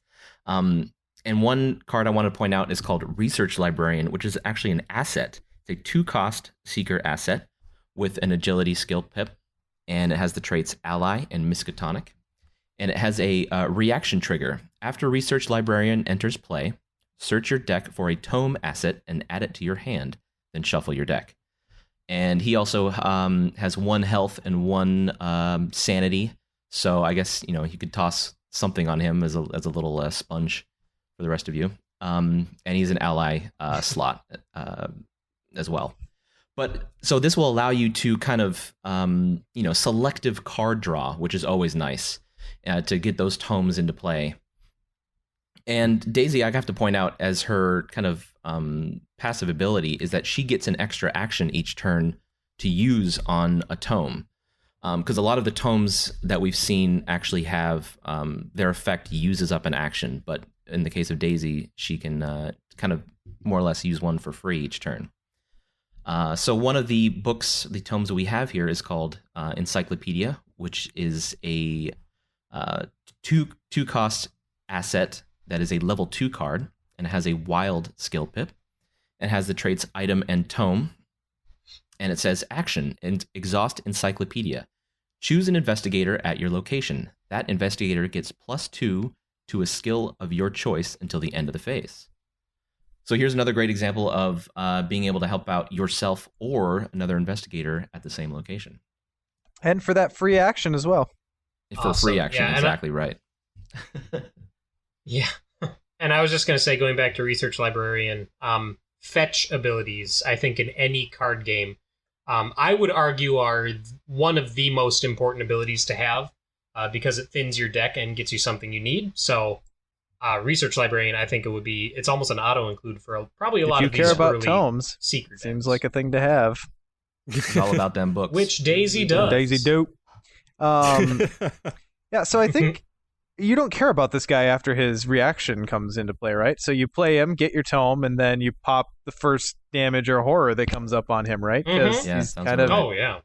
And one card I want to point out is called Research Librarian, which is actually an asset. It's a 2-cost Seeker asset with an agility skill pip. And it has the traits Ally and Miskatonic. And it has a reaction trigger. After Research Librarian enters play, search your deck for a tome asset and add it to your hand, then shuffle your deck. And he also has 1 health and 1 sanity. So I guess, you could toss something on him as a little sponge for the rest of you. And he's an ally slot as well. But so this will allow you to kind of, selective card draw, which is always nice to get those tomes into play. And Daisy, I have to point out, as her kind of passive ability, is that she gets an extra action each turn to use on a tome. Because a lot of the tomes that we've seen actually have their effect uses up an action. But in the case of Daisy, she can kind of more or less use one for free each turn. So one of the books, the tomes that we have here is called Encyclopedia, which is a 2-cost asset that is a level 2 card and has a wild skill pip and has the traits item and tome. And it says action and exhaust encyclopedia. Choose an investigator at your location. That investigator gets +2 to a skill of your choice until the end of the phase. So here's another great example of being able to help out yourself or another investigator at the same location. And for that free action as well. For Awesome. free action, Yeah, exactly right. Yeah. And I was just going to say, going back to Research Librarian, fetch abilities, I think in any card game, I would argue are one of the most important abilities to have because it thins your deck and gets you something you need. So Research Librarian, I think it's almost an auto-include for probably a lot of these If you care about early tomes, secret seems decks. like a thing to have. It's all about them books. Which Daisy does. Daisy dope. Yeah, so I think you don't care about this guy after his reaction comes into play, right? So you play him, get your tome, and then you pop the first damage or horror that comes up on him, right? Because Yeah, he's sounds kind about of. right. Oh, yeah.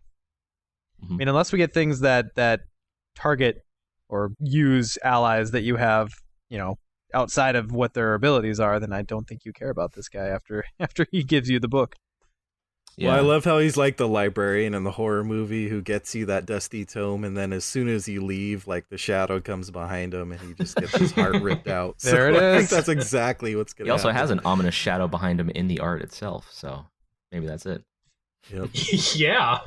I mean, unless we get things that target or use allies that you have, outside of what their abilities are, then I don't think you care about this guy after he gives you the book. Yeah. Well, I love how he's like the librarian in the horror movie who gets you that dusty tome, and then as soon as you leave, like the shadow comes behind him, and he just gets his heart ripped out. There it I think is. that's exactly what's going He to also happen. has an ominous shadow behind him in the art itself, so maybe that's it. Yep. Yeah.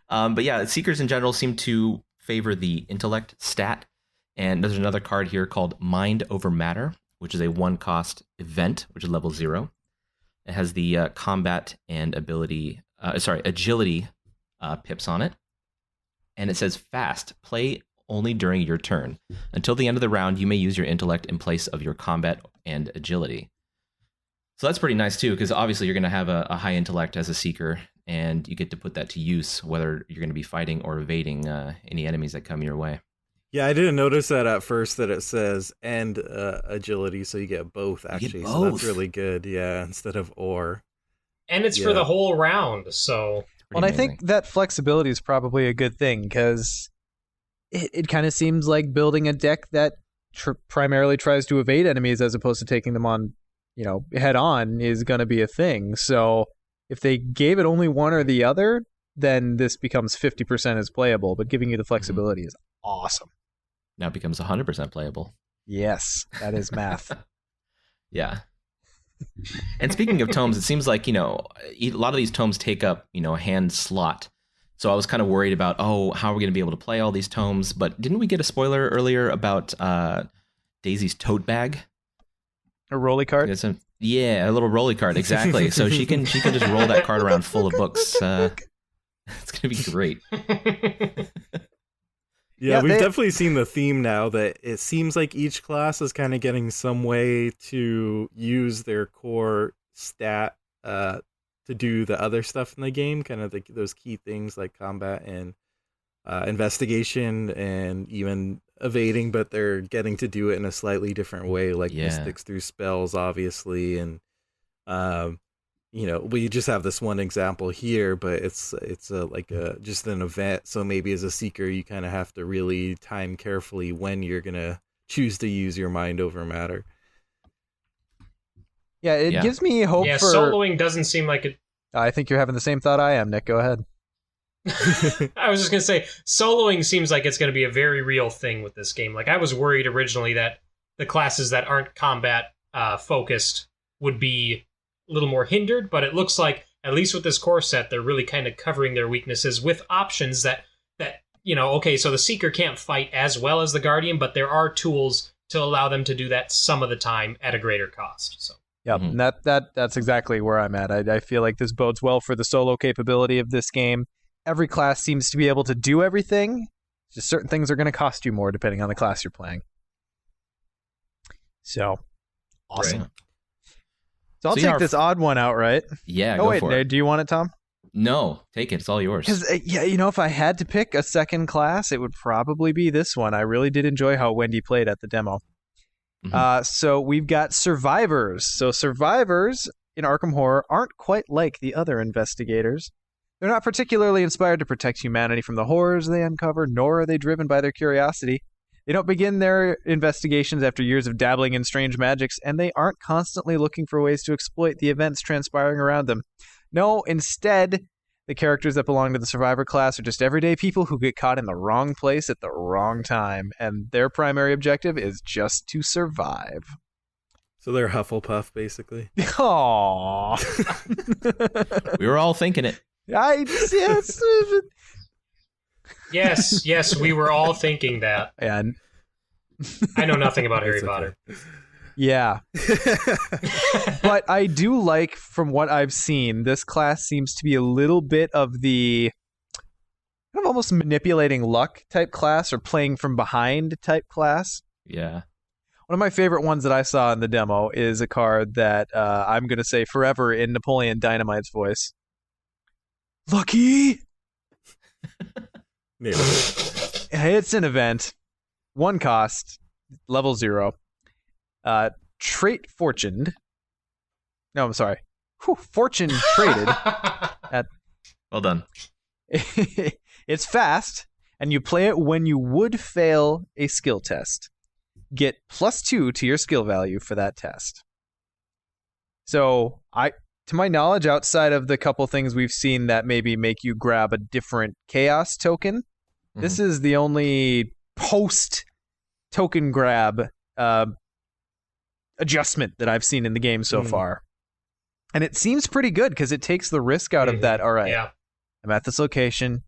But yeah, Seekers in general seem to favor the intellect stat. And there's another card here called Mind Over Matter, which is a 1-cost event, which is level 0. It has the combat and agility pips on it. And it says fast, play only during your turn. Until the end of the round, you may use your intellect in place of your combat and agility. So that's pretty nice too, because obviously you're going to have a high intellect as a seeker, and you get to put that to use, whether you're going to be fighting or evading any enemies that come your way. Yeah, I didn't notice that at first that it says and agility, so you get both You actually. get So that's both. really good. Yeah, instead of or. And it's for Yeah. the whole round, so... Pretty Well, I amazing. think that flexibility is probably a good thing because it kind of seems like building a deck that primarily tries to evade enemies as opposed to taking them on, head on is going to be a thing. So if they gave it only one or the other, then this becomes 50% as playable. But giving you the flexibility is awesome. Now it becomes 100% playable. Yes, that is math. Yeah. And speaking of tomes, it seems like, a lot of these tomes take up, a hand slot. So I was kind of worried about, how are we going to be able to play all these tomes? But didn't we get a spoiler earlier about Daisy's tote bag? A rolly card? A little rolly card, exactly. So she can just roll that card around full of books. It's going to be great. Yeah, Yeah, we've they- definitely seen the theme now that it seems like each class is kind of getting some way to use their core stat to do the other stuff in the game, kind of those key things like combat and investigation and even evading, but they're getting to do it in a slightly different way, like Yeah. mystics through spells, obviously, and we just have this one example here, but it's just an event. So maybe as a seeker, you kind of have to really time carefully when you're gonna choose to use your mind over matter. Yeah, it Yeah. gives me hope Yeah, for... soloing doesn't seem like it... I think you're having the same thought I am, Nick. Go ahead. I was just going to say, soloing seems like it's going to be a very real thing with this game. Like, I was worried originally that the classes that aren't combat focused would be a little more hindered, but it looks like, at least with this core set, they're really kind of covering their weaknesses with options that okay, so the Seeker can't fight as well as the Guardian, but there are tools to allow them to do that some of the time at a greater cost. So. Yep, Mhm. and that's exactly where I'm at. I feel like this bodes well for the solo capability of this game. Every class seems to be able to do everything. Just certain things are going to cost you more depending on the class you're playing. So, awesome. Right. So I'll So, yeah, take our- this odd one out, right? Yeah, Oh, go wait, for it. do you want it, Tom? No, take it. It's all yours. Because, if I had to pick a second class, it would probably be this one. I really did enjoy how Wendy played at the demo. Mhm. So we've got survivors. So survivors in Arkham Horror aren't quite like the other investigators. They're not particularly inspired to protect humanity from the horrors they uncover, nor are they driven by their curiosity. They don't begin their investigations after years of dabbling in strange magics, and they aren't constantly looking for ways to exploit the events transpiring around them. No, instead, the characters that belong to the survivor class are just everyday people who get caught in the wrong place at the wrong time, and their primary objective is just to survive. So they're Hufflepuff, basically. Aww. We were all thinking it. Yes. Yes, we were all thinking that. And I know nothing about Harry It's okay. Potter. yeah. But I do like, from what I've seen, this class seems to be a little bit of the kind of almost manipulating luck type class, or playing from behind type class. Yeah. One of my favorite ones that I saw in the demo is a card that I'm going to say forever in Napoleon Dynamite's voice. Lucky! Maybe. It's an event. 1 cost. Level 0. Trait fortuned. No, I'm sorry. Fortune traded. Well done. It's fast, and you play it when you would fail a skill test. Get +2 to your skill value for that test. So, to my knowledge, outside of the couple things we've seen that maybe make you grab a different chaos token, this is the only post-token grab adjustment that I've seen in the game so far. And it seems pretty good, because it takes the risk out of that. All right, Yeah. I'm at this location.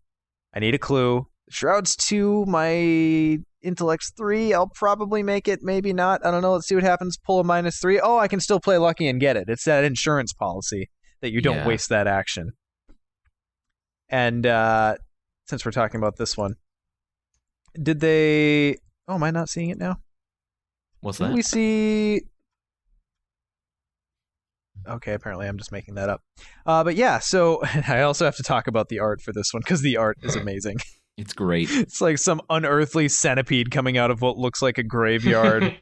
I need a clue. Shroud's 2, my intellect's 3. I'll probably make it, maybe not. I don't know. Let's see what happens. Pull a -3. Oh, I can still play lucky and get it. It's that insurance policy that you don't waste that action. And since we're talking about this one, did they... Oh, am I not seeing it now? What's Did that? we see... Okay, apparently I'm just making that up. But yeah, so I also have to talk about the art for this one, because the art is amazing. It's great. It's like some unearthly centipede coming out of what looks like a graveyard,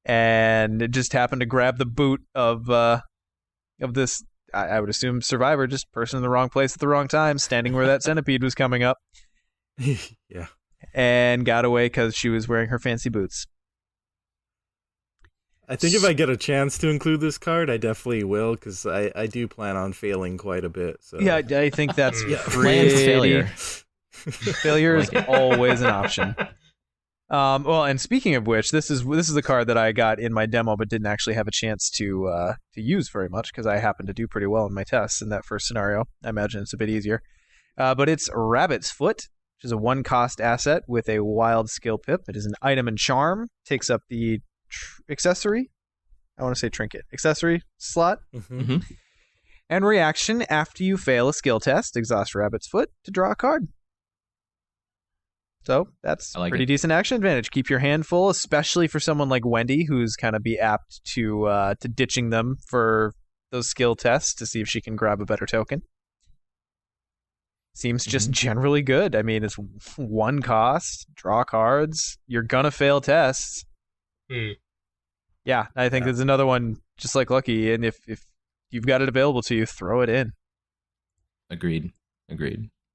and it just happened to grab the boot of this, I would assume, survivor, just person in the wrong place at the wrong time, standing where that centipede was coming up. Yeah. And got away because she was wearing her fancy boots. I think if I get a chance to include this card, I definitely will, because I do plan on failing quite a bit. So. Yeah, I think that's Planned pretty... failure. Failure is always an option. Well, and speaking of which, this is a card that I got in my demo, but didn't actually have a chance to use very much, because I happened to do pretty well in my tests in that first scenario. I imagine it's a bit easier. But it's Rabbit's Foot, which is a 1-cost asset with a wild skill pip. It is an item and charm. Takes up the accessory. I want to say trinket. Accessory slot. Mm-hmm. And reaction: after you fail a skill test, exhaust Rabbit's Foot to draw a card. So that's pretty decent action advantage. Keep your hand full, especially for someone like Wendy, who's kind of be apt to ditching them for those skill tests to see if she can grab a better token. Seems just generally good. I mean, it's 1 cost, draw cards. You're gonna fail tests. Yeah, I think there's another one just like Lucky, and if you've got it available to you, throw it in. Agreed.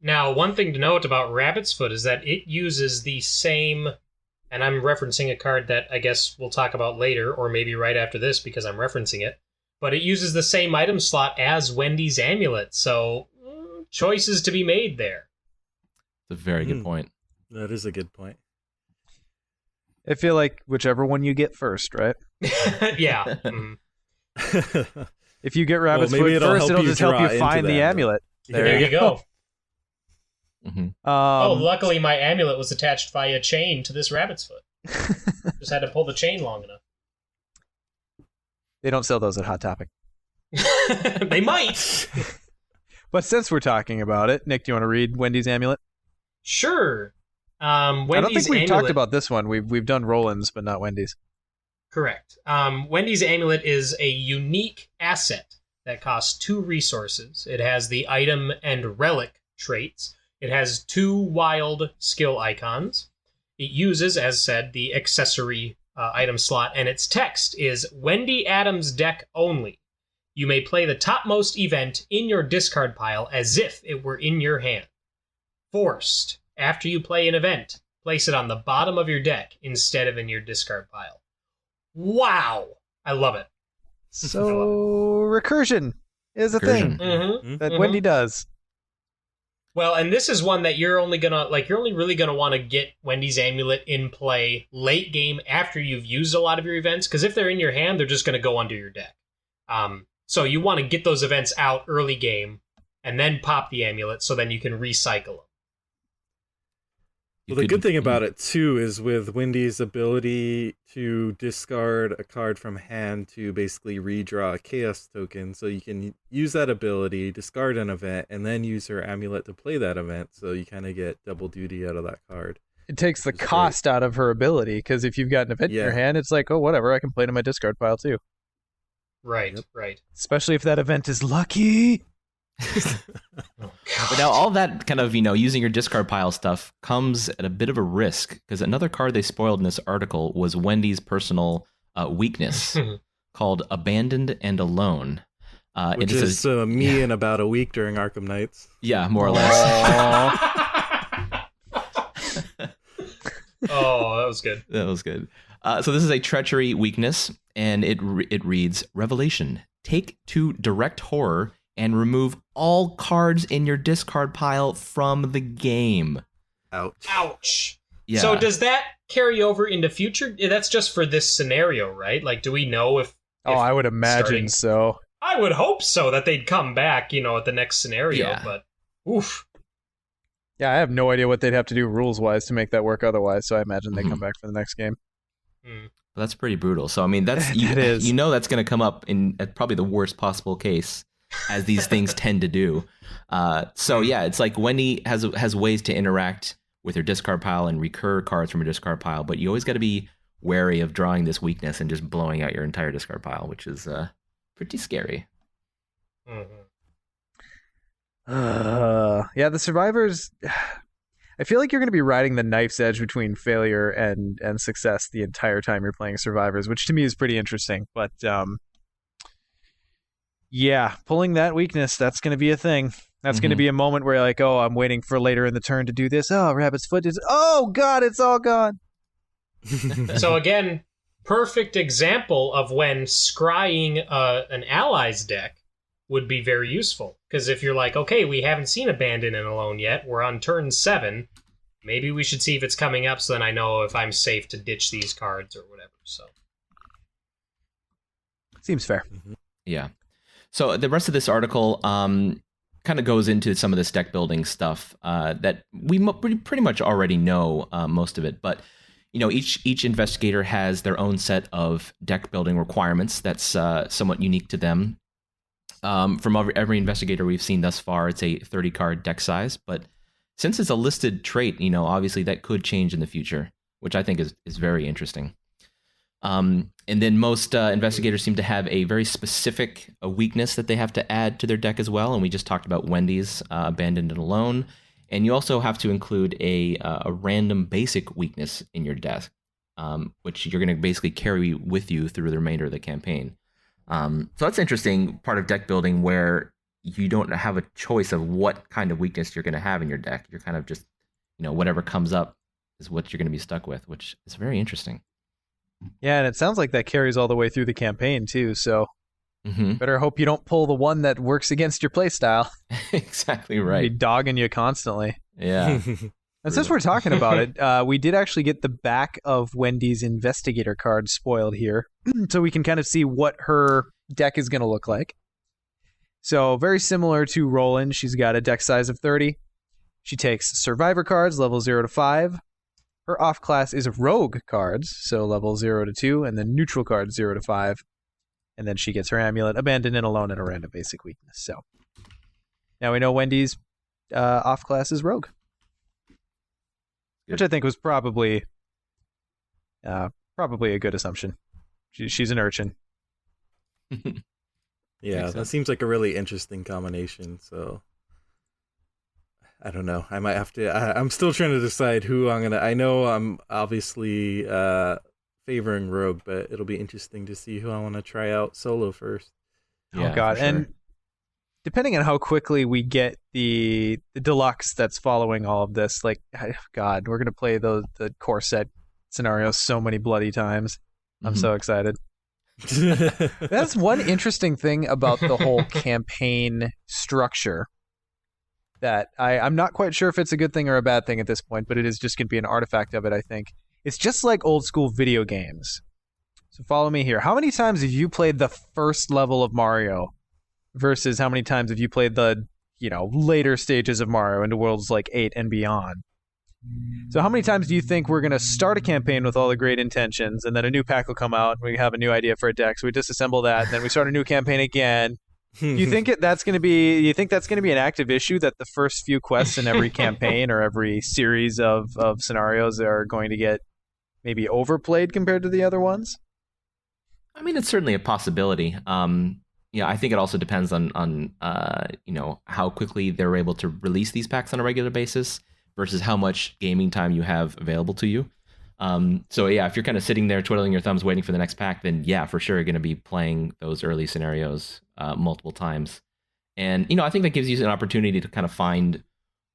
Now, one thing to note about Rabbit's Foot is that it uses the same, and I'm referencing a card that I guess we'll talk about later, or maybe right after this because I'm referencing it, but it uses the same item slot as Wendy's Amulet, so choices to be made there. It's a very good point. That is a good point. I feel like whichever one you get first, right? Yeah. If you get Rabbit's maybe Foot it'll first, help it'll you just help you draw into find the that. amulet. There you go. Mm-hmm. Luckily my amulet was attached via chain to this Rabbit's Foot. Just had to pull the chain long enough. They don't sell those at Hot Topic. They might. But since we're talking about it, Nick, do you want to read Wendy's amulet? Sure. I don't think we've talked about this one. We've done Roland's, but not Wendy's. Correct. Wendy's Amulet is a unique asset that costs 2 resources. It has the item and relic traits. It has 2 wild skill icons. It uses, as said, the accessory item slot, and its text is Wendy Adams deck only. You may play the topmost event in your discard pile as if it were in your hand. Forced. After you play an event, place it on the bottom of your deck instead of in your discard pile. Wow! I love it. So recursion is a thing that Wendy does. Well, and this is one that you're only really gonna want to get Wendy's Amulet in play late game after you've used a lot of your events, because if they're in your hand, they're just gonna go under your deck. So you want to get those events out early game, and then pop the amulet, so then you can recycle them. Well, the good thing about it, too, is with Wendy's ability to discard a card from hand to basically redraw a chaos token, so you can use that ability, discard an event, and then use her amulet to play that event, so you kind of get double duty out of that card. It takes the cost out of her ability, because if you've got an event in your hand, it's like, oh, whatever, I can play to my discard pile, too. Right, right. Especially if that event is lucky. But now all that kind of, using your discard pile stuff comes at a bit of a risk, because another card they spoiled in this article was Wendy's personal weakness called Abandoned and Alone. Which is me in about a week during Arkham Nights. Yeah, more or less. Oh, that was good. That was good. So this is a treachery weakness, and it reads, Revelation. Take 2 direct horror and remove all cards in your discard pile from the game. Ouch. Yeah. So does that carry over into future? That's just for this scenario, right? Like, do we know if I would imagine so. I would hope so, that they'd come back, at the next scenario, but oof. Yeah, I have no idea what they'd have to do rules-wise to make that work otherwise, so I imagine they come back for the next game. Well, that's pretty brutal. So, I mean, that's That is. That's going to come up in probably the worst possible case, as these things tend to do. So, yeah, it's like Wendy has ways to interact with her discard pile and recur cards from her discard pile, but you always got to be wary of drawing this weakness and just blowing out your entire discard pile, which is pretty scary. Yeah, the survivors. I feel like you're going to be riding the knife's edge between failure and success the entire time you're playing survivors, which to me is pretty interesting. But yeah, pulling that weakness, that's going to be a thing. That's going to be a moment where you're like, oh, I'm waiting for later in the turn to do this. Oh, rabbit's foot is. Oh God, it's all gone. So again, perfect example of when scrying an ally's deck would be very useful. Because if you're like, okay, we haven't seen Abandon and Alone yet, we're on turn 7, maybe we should see if it's coming up so then I know if I'm safe to ditch these cards or whatever. So Seems fair. Yeah. So the rest of this article kind of goes into some of this deck building stuff that we pretty much already know most of it. But each investigator has their own set of deck building requirements that's somewhat unique to them. From every investigator we've seen thus far, it's a 30-card deck size. But since it's a listed trait, obviously that could change in the future, which I think is very interesting. And then most investigators seem to have a very specific weakness that they have to add to their deck as well. And we just talked about Wendy's Abandoned and Alone. And you also have to include a random basic weakness in your deck, which you're going to basically carry with you through the remainder of the campaign. So that's an interesting part of deck building where you don't have a choice of what kind of weakness you're going to have in your deck. You're kind of just, whatever comes up is what you're going to be stuck with, which is very interesting. Yeah, and it sounds like that carries all the way through the campaign too, so better hope you don't pull the one that works against your playstyle. Exactly right. Be dogging you constantly. Yeah. And since we're talking about it, we did actually get the back of Wendy's investigator card spoiled here, so we can kind of see what her deck is going to look like. So very similar to Roland, she's got a deck size of 30. She takes survivor cards, level 0 to 5. Her off class is rogue cards, so level 0 to 2, and then neutral cards 0 to 5. And then she gets her amulet, Abandoned and Alone, and a random basic weakness. So now we know Wendy's off class is rogue. Which I think was probably a good assumption. She's an urchin. Yeah, that seems like a really interesting combination. So I don't know. I might have to. I'm still trying to decide who I'm gonna. I know I'm obviously favoring Rogue, but it'll be interesting to see who I want to try out solo first. Yeah, oh God! Sure. And depending on how quickly we get the deluxe that's following all of this, like, God, we're going to play the core set scenarios so many bloody times. I'm so excited. That's one interesting thing about the whole campaign structure that I'm not quite sure if it's a good thing or a bad thing at this point, but it is just going to be an artifact of it, I think. It's just like old school video games. So follow me here. How many times have you played the first level of Mario versus how many times have you played the, later stages of Mario into worlds like 8 and beyond? So how many times do you think we're going to start a campaign with all the great intentions, and then a new pack will come out, and we have a new idea for a deck, so we disassemble that, and then we start a new campaign again? Do you think that's going to be an active issue, that the first few quests in every campaign or every series of scenarios are going to get maybe overplayed compared to the other ones? I mean, it's certainly a possibility. I think it also depends on how quickly they're able to release these packs on a regular basis versus how much gaming time you have available to you. If you're kind of sitting there twiddling your thumbs waiting for the next pack, then yeah, for sure you're going to be playing those early scenarios multiple times. And, I think that gives you an opportunity to kind of find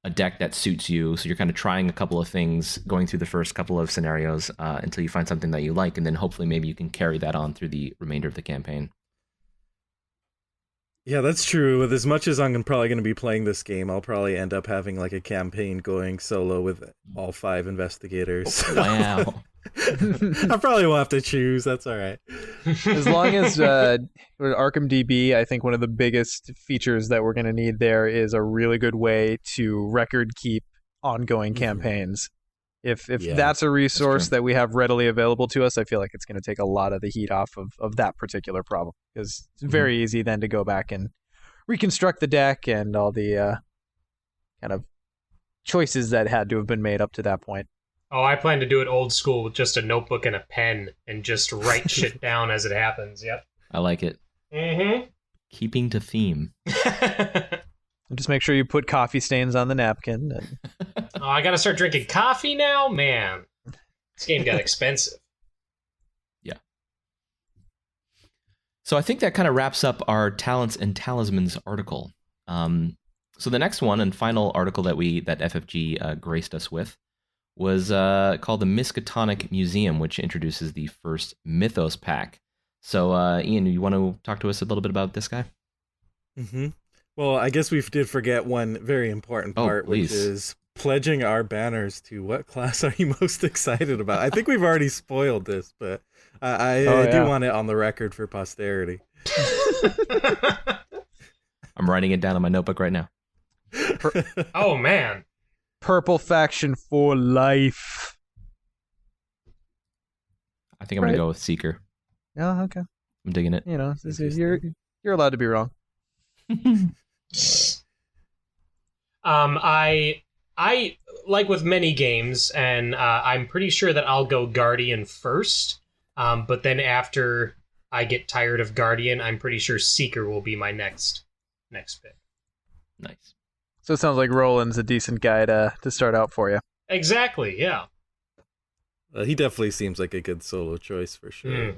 a deck that suits you. So you're kind of trying a couple of things, going through the first couple of scenarios until you find something that you like. And then hopefully maybe you can carry that on through the remainder of the campaign. Yeah, that's true. With as much as I'm probably going to be playing this game, I'll probably end up having like a campaign going solo with all 5 investigators. Wow. I probably will have to choose. That's all right. As long as Arkham DB, I think one of the biggest features that we're going to need there is a really good way to record keep ongoing campaigns. If that's a resource that we have readily available to us, I feel like it's going to take a lot of the heat off of that particular problem, because it's very easy then to go back and reconstruct the deck and all the kind of choices that had to have been made up to that point. Oh, I plan to do it old school with just a notebook and a pen and just write shit down as it happens. Yep. I like it. Mm-hmm. Keeping to theme. And just make sure you put coffee stains on the napkin. Oh, I gotta start drinking coffee now? Man, this game got expensive. Yeah. So I think that kind of wraps up our Talents and Talismans article. So the next one and final article that FFG graced us with was called the Miskatonic Museum, which introduces the first Mythos Pack. So, Ian, you want to talk to us a little bit about this guy? Mm-hmm. Well, I guess we did forget one very important part, which is pledging our banners to what class are you most excited about. I think we've already spoiled this, but I do want it on the record for posterity. I'm writing it down in my notebook right now. Oh, man. Purple faction for life. I think I'm going to go with Seeker. Oh, okay. I'm digging it. You're allowed to be wrong. I like with many games, and I'm pretty sure that I'll go Guardian first. But then after I get tired of Guardian, I'm pretty sure Seeker will be my next pick. Nice. So it sounds like Roland's a decent guy to start out for you. Exactly, yeah. He definitely seems like a good solo choice for sure.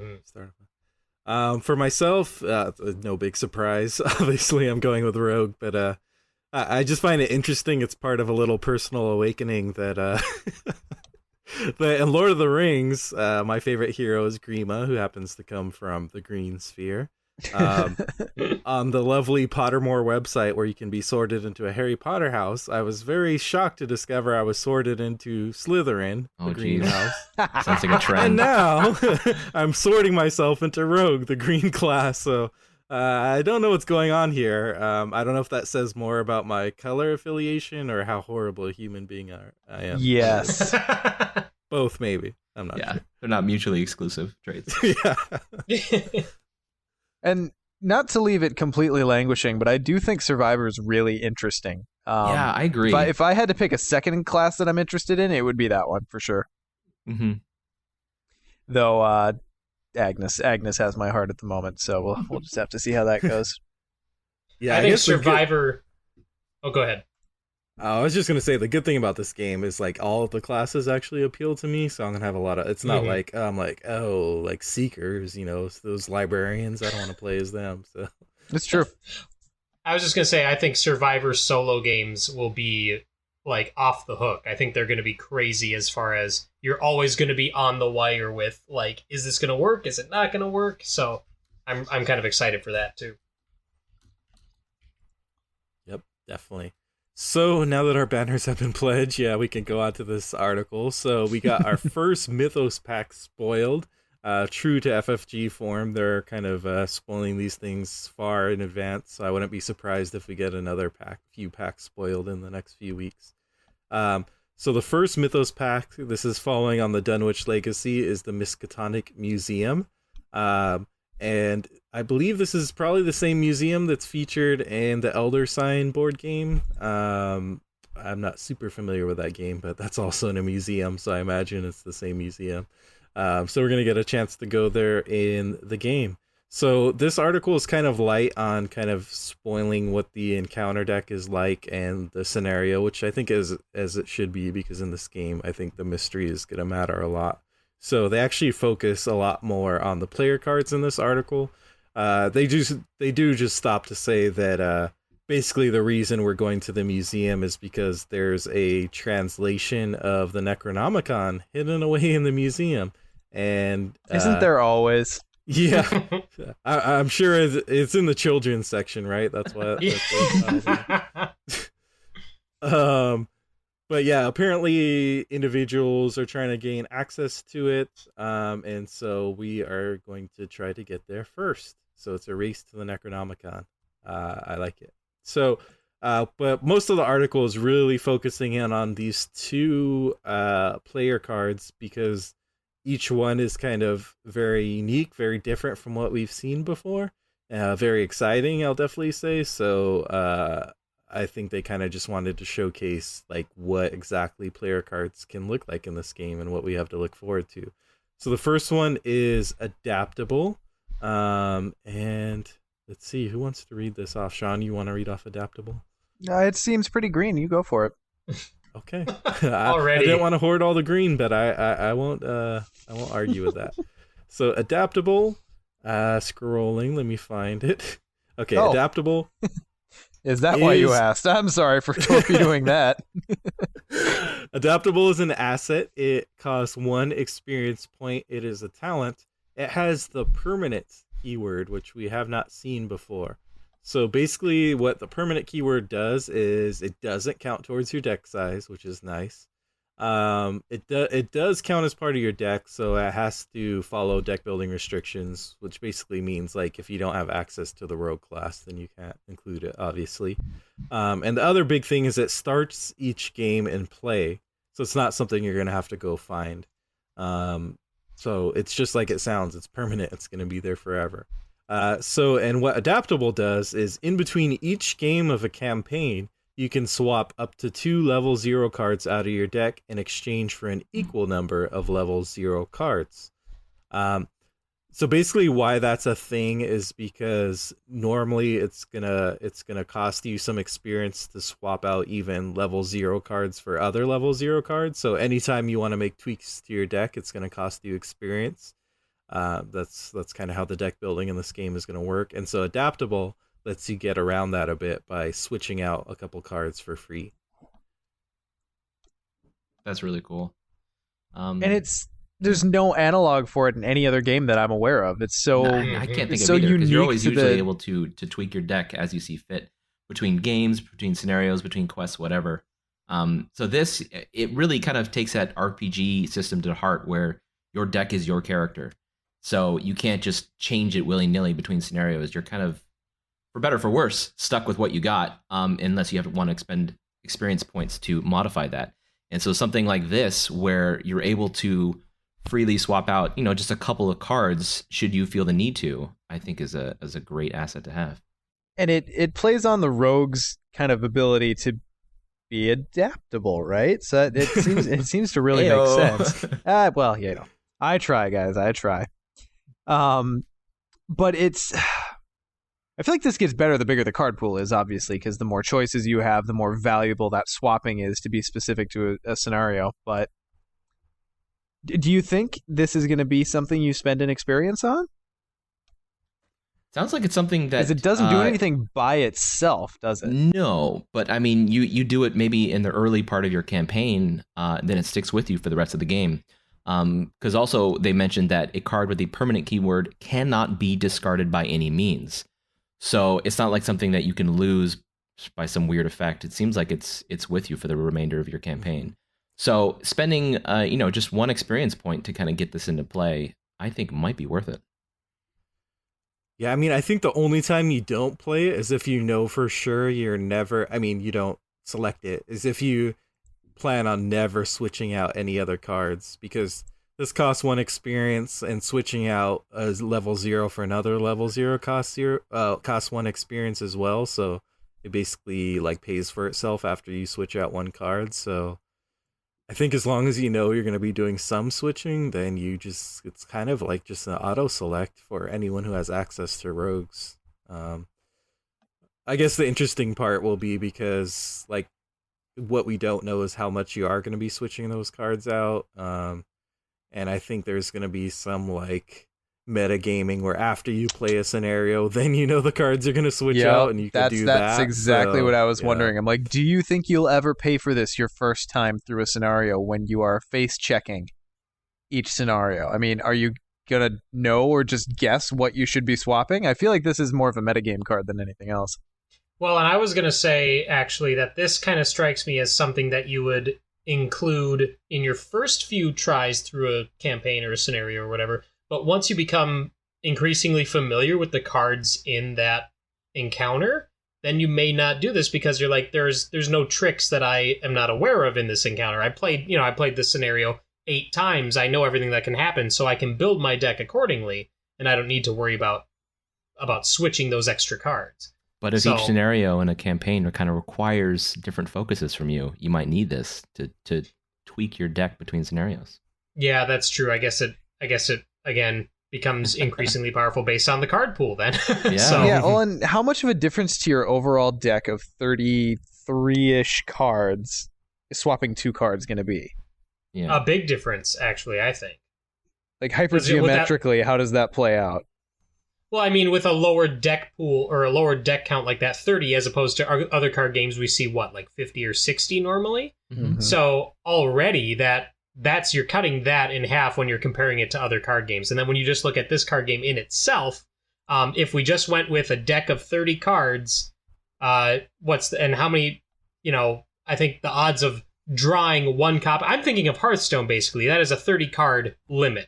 Mm-hmm. For myself, no big surprise. Obviously, I'm going with Rogue, but I just find it interesting. It's part of a little personal awakening that in Lord of the Rings, my favorite hero is Grima, who happens to come from the Green Sphere. On the lovely Pottermore website, where you can be sorted into a Harry Potter house, I was very shocked to discover I was sorted into Slytherin, the Green House. Sounds like a trend. And now I'm sorting myself into Rogue, the Green class. So I don't know what's going on here. I don't know if that says more about my color affiliation or how horrible a human being I am. Yes. Both, maybe. I'm not sure. They're not mutually exclusive traits. Yeah. And not to leave it completely languishing, but I do think Survivor is really interesting. Yeah, I agree. If I had to pick a second class that I'm interested in, it would be that one for sure. Mm-hmm. Though Agnes has my heart at the moment, so we'll just have to see how that goes. Yeah, I think Survivor. Oh, go ahead. I was just gonna say the good thing about this game is like all of the classes actually appeal to me, so I'm gonna have a lot of. It's not like I'm like like Seekers, those librarians. I don't want to play as them. So it's true. I was just gonna say I think Survivor solo games will be like off the hook. I think they're gonna be crazy as far as you're always gonna be on the wire with like, is this gonna work? Is it not gonna work? So I'm kind of excited for that too. Yep, definitely. So now that our banners have been pledged, yeah, we can go on to this article. So we got our first Mythos pack spoiled. True to FFG form, they're kind of spoiling these things far in advance. So I wouldn't be surprised if we get another few packs spoiled in the next few weeks. So the first Mythos pack, this is following on the Dunwich Legacy, is the Miskatonic Museum. And I believe this is probably the same museum that's featured in the Elder Sign board game. I'm not super familiar with that game, but that's also in a museum, so I imagine it's the same museum. So we're going to get a chance to go there in the game. So this article is kind of light on kind of spoiling what the encounter deck is like and the scenario, which I think is as it should be, because in this game, I think the mystery is going to matter a lot. So they actually focus a lot more on the player cards in this article. They do just stop to say that basically the reason we're going to the museum is because there's a translation of the Necronomicon hidden away in the museum. And isn't there always? Yeah, I'm sure it's in the children's section, right? That's what. But yeah, apparently individuals are trying to gain access to it, and so we are going to try to get there first. So it's a race to the Necronomicon. I like it. So, but most of the article is really focusing in on these two player cards, because each one is kind of very unique, very different from what we've seen before. Very exciting, I'll definitely say. So I think they kind of just wanted to showcase like what exactly player cards can look like in this game and what we have to look forward to. So the first one is Adaptable. And let's see, who wants to read this off? Sean, you want to read off Adaptable? It seems pretty green. You go for it. Okay. Already. I didn't want to hoard all the green, but I won't argue with that. So Adaptable, scrolling, let me find it. Okay, Oh. Adaptable. Is that why you asked? I'm sorry for torpedoing that. Adaptable is an asset. It costs 1 experience point. It is a talent. It has the permanent keyword, which we have not seen before. So basically what the permanent keyword does is it doesn't count towards your deck size, which is nice. It does count as part of your deck, so it has to follow deck building restrictions, which basically means like if you don't have access to the rogue class, then you can't include it, obviously. And the other big thing is it starts each game in play, so it's not something you're gonna have to go find. So it's just like it sounds. It's permanent. It's gonna be there forever. And what Adaptable does is in between each game of a campaign, you can swap up to 2 level 0 cards out of your deck in exchange for an equal number of level 0 cards. So basically why that's a thing is because normally it's gonna cost you some experience to swap out even level 0 cards for other level 0 cards. So anytime you want to make tweaks to your deck, it's gonna cost you experience. That's kind of how the deck building in this game is going to work. And so Adaptable lets you get around that a bit by switching out a couple cards for free. That's really cool. And there's no analog for it in any other game that I'm aware of. It's so I can't think it's of so either, because you're unique always to usually the- able to tweak your deck as you see fit between games, between scenarios, between quests, whatever. So it really kind of takes that RPG system to heart, where your deck is your character. So you can't just change it willy-nilly between scenarios. You're kind of, for better or for worse, stuck with what you got, unless you want to expend experience points to modify that. And so something like this, where you're able to freely swap out, just a couple of cards, should you feel the need to, I think is a great asset to have. And it plays on the rogue's kind of ability to be adaptable, right? So it seems to really make Ayo. sense. Well, I try, guys. I try. But I feel like this gets better the bigger the card pool is, obviously, because the more choices you have, the more valuable that swapping is to be specific to a scenario. But do you think this is going to be something you spend an experience on? Sounds like it's something that... Because it doesn't do anything by itself, does it? No, but I mean, you do it maybe in the early part of your campaign, then it sticks with you for the rest of the game. Because also they mentioned that a card with a permanent keyword cannot be discarded by any means. So it's not like something that you can lose by some weird effect, it seems like it's with you for the remainder of your campaign. So spending just one experience point to kind of get this into play, I think might be worth it. Yeah, I mean, I think the only time you don't play it is if you know for sure you don't select it, is if you plan on never switching out any other cards, because this costs 1 experience, and switching out a level 0 for another level 0 costs 1 experience as well, so it basically like pays for itself after you switch out 1 card. So I think as long as you know you're going to be doing some switching, then it's kind of like just an auto select for anyone who has access to rogues. I guess the interesting part will be, because like what we don't know is how much you are going to be switching those cards out. And I think there's going to be some like metagaming where after you play a scenario, then the cards are going to switch out, and you can do that. That's exactly what I was wondering. I'm like, do you think you'll ever pay for this your first time through a scenario when you are face checking each scenario? I mean, are you going to know or just guess what you should be swapping? I feel like this is more of a metagame card than anything else. Well, and I was going to say, actually, that this kind of strikes me as something that you would include in your first few tries through a campaign or a scenario or whatever. But once you become increasingly familiar with the cards in that encounter, then you may not do this, because you're like, there's no tricks that I am not aware of in this encounter. I played this scenario 8 times. I know everything that can happen, so I can build my deck accordingly, and I don't need to worry about switching those extra cards. But if each scenario in a campaign kind of requires different focuses from you, you might need this to tweak your deck between scenarios. Yeah, that's true. I guess it again becomes increasingly powerful based on the card pool then. Yeah. Yeah, well, and how much of a difference to your overall deck of 33-ish cards is swapping 2 cards going to be? Yeah. A big difference, actually, I think. Like hypergeometrically, how does that play out? Well, I mean, with a lower deck pool or a lower deck count like that, 30, as opposed to other card games, we see like 50 or 60 normally. Mm-hmm. So already that's you're cutting that in half when you're comparing it to other card games. And then when you just look at this card game in itself, if we just went with a deck of 30 cards, and how many? I think the odds of drawing 1 copy. I'm thinking of Hearthstone basically. That is a 30 card limit.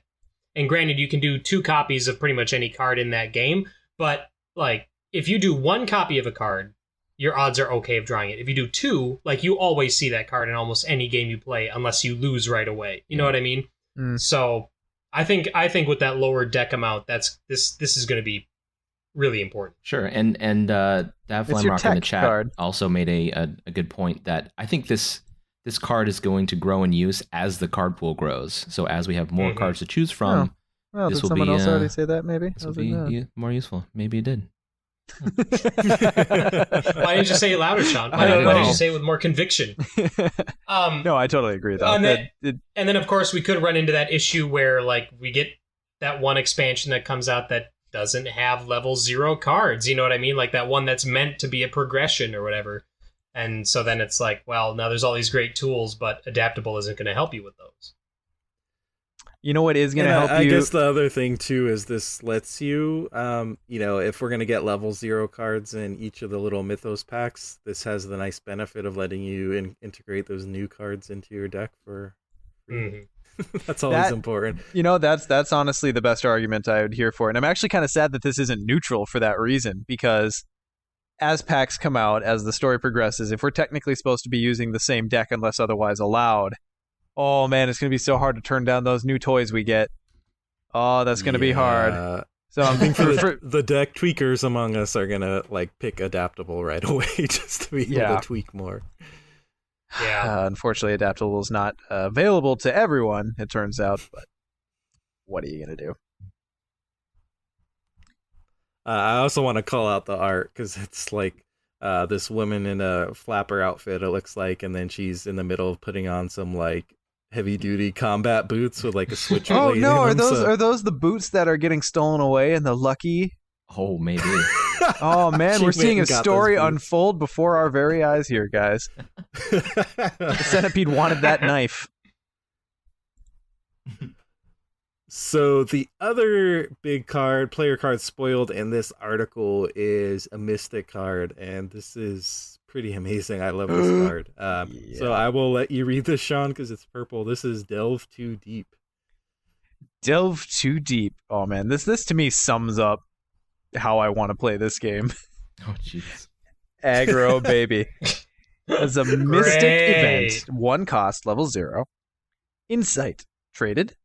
And granted, you can do 2 copies of pretty much any card in that game, but like if you do 1 copy of a card, your odds are okay of drawing it. If you do 2, like you always see that card in almost any game you play, unless you lose right away. You know what I mean? Mm. So I think with that lower deck amount, this is going to be really important. Sure, and that Flamrock in the chat card also made a good point that I think this card is going to grow in use as the card pool grows. So as we have more cards to choose from, well, this did will someone be else already say that? Maybe this will be more useful. Maybe it did. Why didn't you say it louder, Sean? Why didn't you say it with more conviction? No, I totally agree, though. And then, of course, we could run into that issue where, like, we get that one expansion that comes out that doesn't have level 0 cards. You know what I mean? Like that one that's meant to be a progression or whatever. And so then it's like, well, now there's all these great tools, but Adaptable isn't going to help you with those. You know what is going to help you? I guess the other thing, too, is this lets you, if we're going to get level 0 cards in each of the little Mythos packs, this has the nice benefit of letting you integrate those new cards into your deck for free. Mm-hmm. That's always important. That's honestly the best argument I would hear for it. And I'm actually kind of sad that this isn't neutral for that reason, because as packs come out, as the story progresses, if we're technically supposed to be using the same deck unless otherwise allowed, oh man, it's going to be so hard to turn down those new toys we get. Oh, that's going to be hard. So I'm thinking for the deck tweakers among us are going to pick Adaptable right away just to be able to tweak more. Yeah. Unfortunately, Adaptable is not available to everyone, it turns out, but what are you going to do? I also want to call out the art, because it's this woman in a flapper outfit, it looks like, and then she's in the middle of putting on some heavy duty combat boots with a switchblade. Oh no, are those the boots that are getting stolen away in the Lucky? Oh, maybe. Oh man, we're seeing a story unfold before our very eyes here, guys. The Centipede wanted that knife. So the other big player card spoiled in this article is a Mystic card, and this is pretty amazing. I love this card. So Yeah. I will let you read this, Sean, because it's purple. This is Delve Too Deep. Delve Too Deep. Oh man, this to me sums up how I want to play this game. Oh, jeez. Aggro, baby. As a mystic event, 1 cost, level 0. Insight, traded.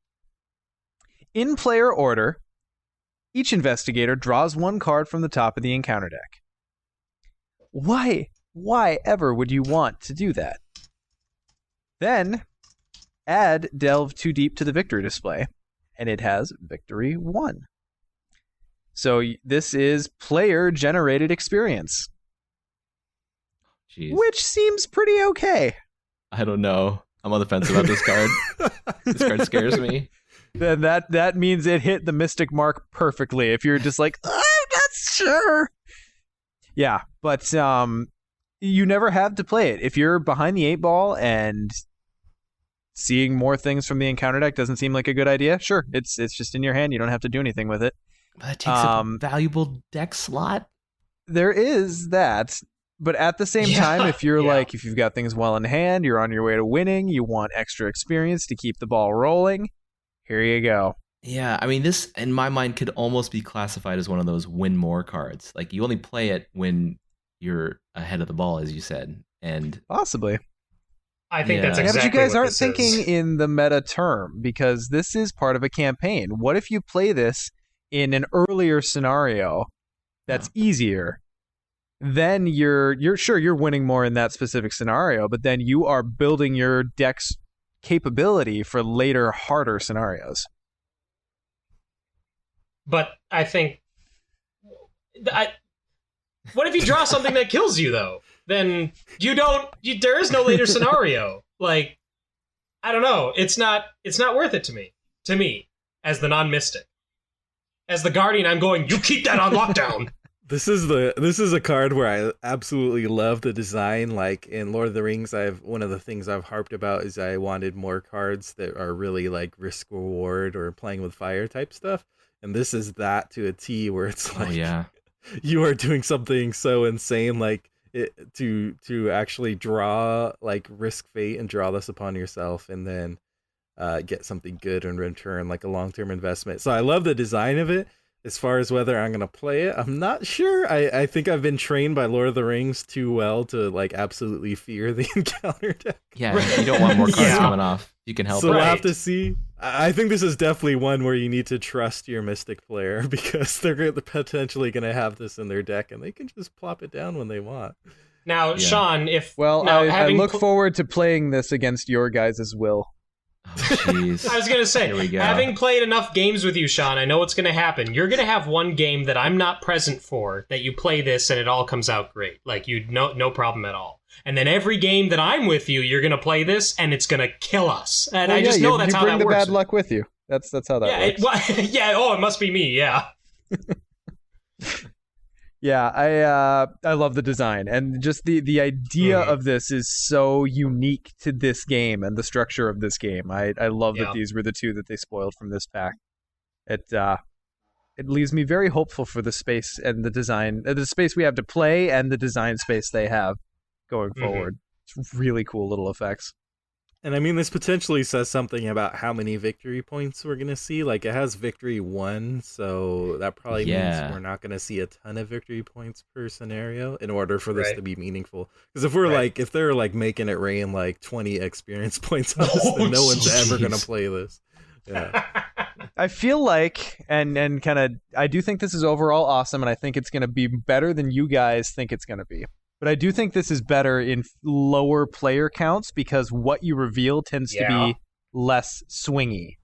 In player order, each investigator draws 1 card from the top of the encounter deck. Why ever would you want to do that? Then, add Delve Too Deep to the victory display, and it has victory 1. So this is player-generated experience. Jeez. Which seems pretty okay. I don't know. I'm on the fence about this card. This card scares me. Then that means it hit the mystic mark perfectly. If you're just like, I'm not sure. Yeah, but you never have to play it. If you're behind the 8 ball and seeing more things from the encounter deck doesn't seem like a good idea, sure, it's just in your hand. You don't have to do anything with it. But that takes a valuable deck slot. There is that. But at the same time, if you're like, if you've got things well in hand, you're on your way to winning, you want extra experience to keep the ball rolling, here you go. Yeah, I mean, this, in my mind, could almost be classified as one of those win more cards. Like, you only play it when you're ahead of the ball, as you said. And possibly. I think that's exactly but you guys what aren't this thinking is. in the meta term, because this is part of a campaign. What if you play this in an earlier scenario that's easier? Then you're sure you're winning more in that specific scenario, but then you are building your deck's capability for later, harder scenarios. But I think... what if you draw something that kills you, though? Then there is no later scenario. Like, I don't know. It's not worth it to me. To me, as the non-mystic. As the Guardian, I'm going, you keep that on lockdown! This is a card where I absolutely love the design. Like in Lord of the Rings, one of the things I've harped about is I wanted more cards that are really like risk reward or playing with fire type stuff. And this is that to a T, where it's like, you are doing something so insane, like to actually draw, like risk fate and draw this upon yourself, and then get something good in return, like a long-term investment. So I love the design of it. As far as whether I'm going to play it, I'm not sure. I think I've been trained by Lord of the Rings too well to like absolutely fear the encounter deck. Yeah, you don't want more cards coming off. You can help. So we'll have to see. I think this is definitely one where you need to trust your Mystic player, because they're potentially going to have this in their deck, and they can just plop it down when they want. Now, Sean, I look forward to playing this against your guys' will. Oh, jeez. I was going to say, having played enough games with you, Sean, I know what's going to happen. You're going to have one game that I'm not present for, that you play this and it all comes out great. Like, no problem at all. And then every game that I'm with you, you're going to play this and it's going to kill us. And I just know that's how that works. You bring the bad luck with you. That's how that works. It must be me, yeah. Yeah, I love the design, and just the idea of this is so unique to this game and the structure of this game. I love that these were the two that they spoiled from this pack. It leaves me very hopeful for the space and the design, the space we have to play, and the design space they have going forward. It's really cool little effects. And I mean, this potentially says something about how many victory points we're going to see. Like, it has victory 1, so that probably means we're not going to see a ton of victory points per scenario in order for this to be meaningful. Because if if they're like making it rain like 20 experience points on us, then no one's ever going to play this. Yeah. I feel like, and kind of, I do think this is overall awesome, and I think it's going to be better than you guys think it's going to be. But I do think this is better in lower player counts, because what you reveal tends to be less swingy.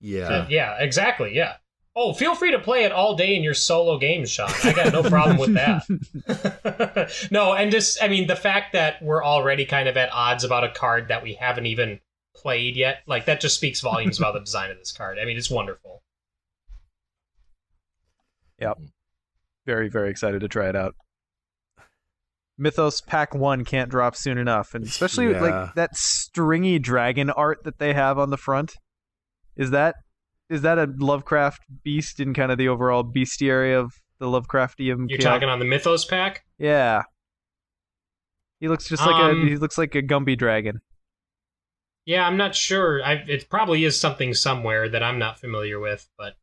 Yeah. Yeah, exactly, yeah. Oh, feel free to play it all day in your solo games, Sean. I got no problem with that. No, and just, I mean, the fact that we're already kind of at odds about a card that we haven't even played yet, like, that just speaks volumes about the design of this card. I mean, it's wonderful. Yep. Very, very excited to try it out. Mythos Pack 1 can't drop soon enough, and especially like that stringy dragon art that they have on the front Is that a Lovecraft beast in kind of the overall bestiary of the Lovecraftian? You're talking on the Mythos Pack? Yeah. He looks just like a Gumby dragon. Yeah, I'm not sure. It probably is something somewhere that I'm not familiar with, but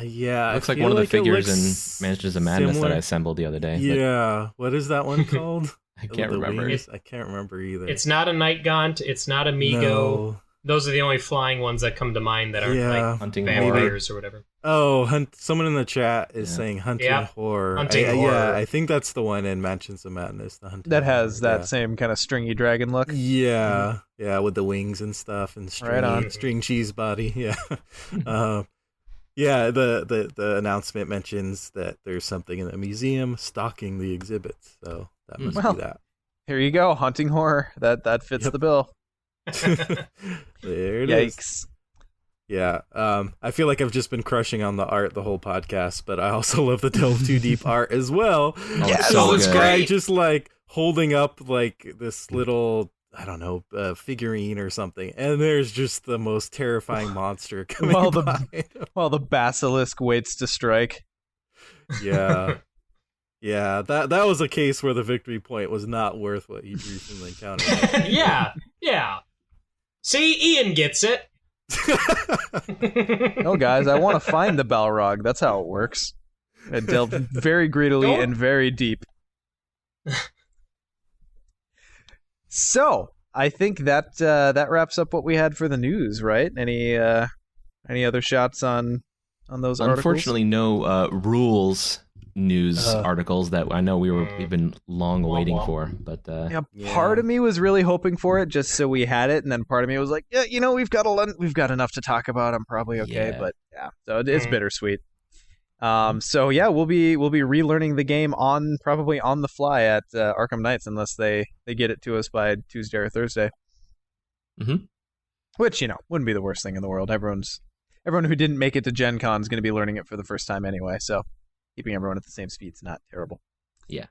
Yeah, It looks like one of the figures in Mansions of Madness that I assembled the other day. Yeah, what is that one called? I can't remember. I can't remember either. it's not a Night Gaunt. It's not a Migo. No. Those are the only flying ones that come to mind that aren't like Hunting vampires or whatever. Oh, someone in the chat is saying Hunting Horror. Hunting Horror. Yeah, I think that's the one in Mansions of Madness. The Hunting That has Horror, that same kind of stringy dragon look. Yeah, yeah, with the wings and stuff and string cheese body. Yeah, yeah. The announcement mentions that there's something in the museum stocking the exhibits, so that must be that. Here you go, Hunting Horror. That fits the bill. There it is. Yikes. Yeah, I feel like I've just been crushing on the art the whole podcast, but I also love the Delve Too Deep art as well. Yes, so this good. guy just like holding up like this little, I don't know, figurine or something, and there's just the most terrifying monster coming by. While the basilisk waits to strike. Yeah. Yeah, that was a case where the victory point was not worth what you recently encountered. Yeah. See, Ian gets it. No, guys, I want to find the Balrog. That's how it works. I delved very greedily and very deep. So, I think that wraps up what we had for the news, right? Any other shots on those articles? Unfortunately, no rules news articles that I know we've been long waiting for, but part of me was really hoping for it just so we had it, and then part of me was like, yeah, we've got enough to talk about. I'm probably okay, but yeah, so it's bittersweet. So yeah, we'll be relearning the game probably on the fly at Arkham Nights unless they get it to us by Tuesday or Thursday. Mm-hmm. Which wouldn't be the worst thing in the world. Everyone who didn't make it to Gen Con is going to be learning it for the first time anyway, so keeping everyone at the same speed is not terrible. Yeah.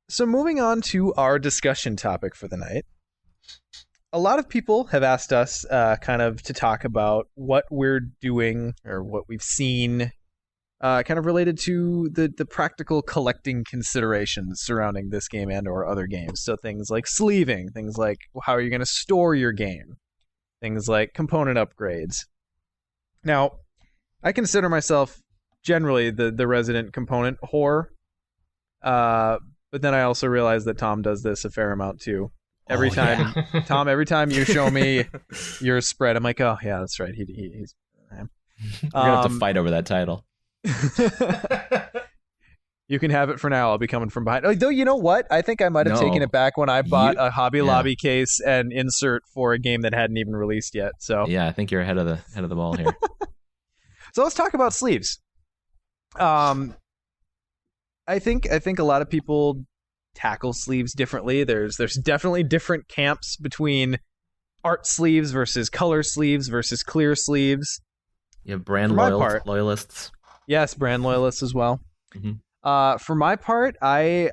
So moving on to our discussion topic for the night. A lot of people have asked us kind of to talk about what we're doing or what we've seen kind of related to the practical collecting considerations surrounding this game and or other games. So things like sleeving, things like how are you going to store your game, things like component upgrades. Now, I consider myself generally the resident component whore, but then I also realize that Tom does this a fair amount too. Tom, every time you show me your spread, I'm like, oh yeah, that's right. He's. We're gonna have to fight over that title. You can have it for now. I'll be coming from behind. Though you know what? I think I might have taken it back when I bought a Hobby Lobby case and insert for a game that hadn't even released yet. So yeah, I think you're ahead of the ball here. So let's talk about sleeves. I think a lot of people tackle sleeves differently. There's definitely different camps between art sleeves versus color sleeves versus clear sleeves. You have brand loyalists. Yes, brand loyalists as well. Mm-hmm. For my part, I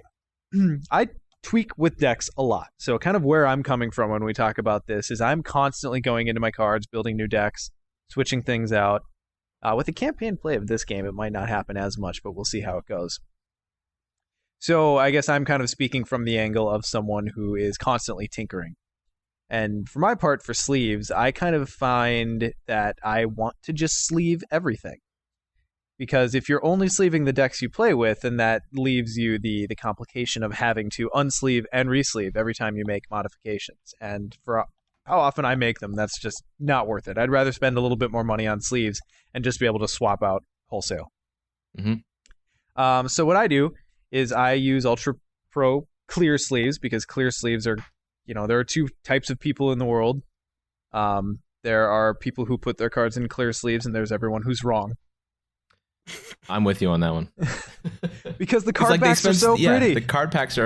tweak with decks a lot. So kind of where I'm coming from when we talk about this is I'm constantly going into my cards, building new decks, switching things out. With the campaign play of this game, it might not happen as much, but we'll see how it goes. So I guess I'm kind of speaking from the angle of someone who is constantly tinkering. And for my part, for sleeves, I kind of find that I want to just sleeve everything. Because if you're only sleeving the decks you play with, then that leaves you the complication of having to unsleeve and resleeve every time you make modifications. And for how often I make them, that's just not worth it. I'd rather spend a little bit more money on sleeves and just be able to swap out wholesale. Mm-hmm. So what I do is I use Ultra Pro clear sleeves because clear sleeves are, there are two types of people in the world. There are people who put their cards in clear sleeves, and there's everyone who's wrong. I'm with you on that one. Because the card backs are so pretty. The card backs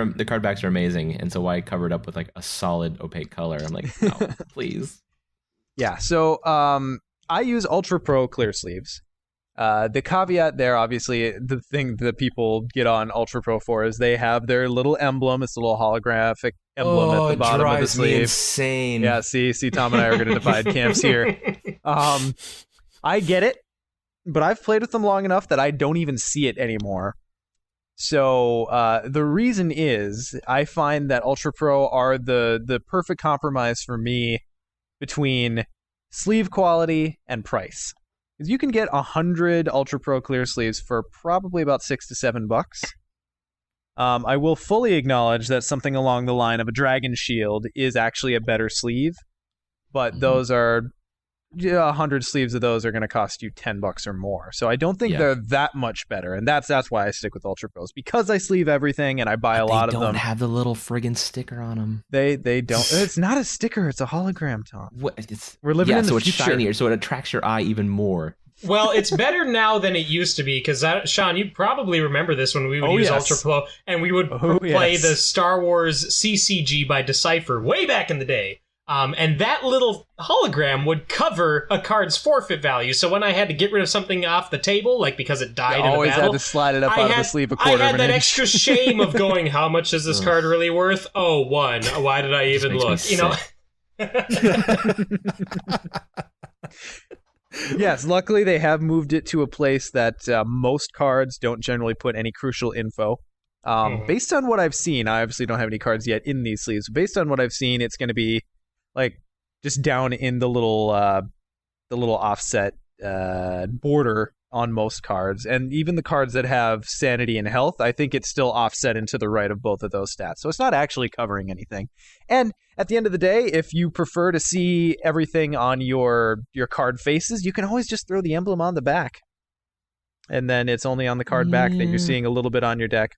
are amazing, and so why cover it up with like a solid opaque color? I'm like, no, please. Yeah, so I use Ultra Pro clear sleeves. The caveat there, obviously, the thing that people get on Ultra Pro for is they have their little emblem. It's a little holographic emblem at the bottom of the me sleeve. insane. Yeah, see, Tom and I are going to divide camps here. I get it, but I've played with them long enough that I don't even see it anymore. So the reason is I find that Ultra Pro are the perfect compromise for me between sleeve quality and price. Because you can get 100 Ultra Pro clear sleeves for probably about $6 to $7. I will fully acknowledge that something along the line of a Dragon Shield is actually a better sleeve, but those are 100 sleeves of those are going to cost you $10 or more. So I don't think they're that much better, and that's why I stick with Ultra Pros, because I sleeve everything and I buy a lot of them. They don't have the little friggin' sticker on them. They don't. It's not a sticker. It's a hologram, Tom. We're living in the future. So it's shinier, so it attracts your eye even more. Well, it's better now than it used to be, because Sean, you probably remember this when we would use Ultra Pro, and we would play the Star Wars CCG by Decipher way back in the day. And that little hologram would cover a card's forfeit value. So when I had to get rid of something off the table, like because it died in a battle, always had to slide it up out of the sleeve a quarter of an inch. I had that inch. extra shame of going, how much is this card really worth? Oh, 1. Why did I even look? You know. Yes, luckily they have moved it to a place that most cards don't generally put any crucial info. Based on what I've seen, I obviously don't have any cards yet in these sleeves. Based on what I've seen, it's going to be like just down in the little offset border on most cards, and even the cards that have sanity and health, I think it's still offset into the right of both of those stats. So it's not actually covering anything. And at the end of the day, if you prefer to see everything on your card faces, you can always just throw the emblem on the back, and then it's only on the card back that you're seeing a little bit on your deck.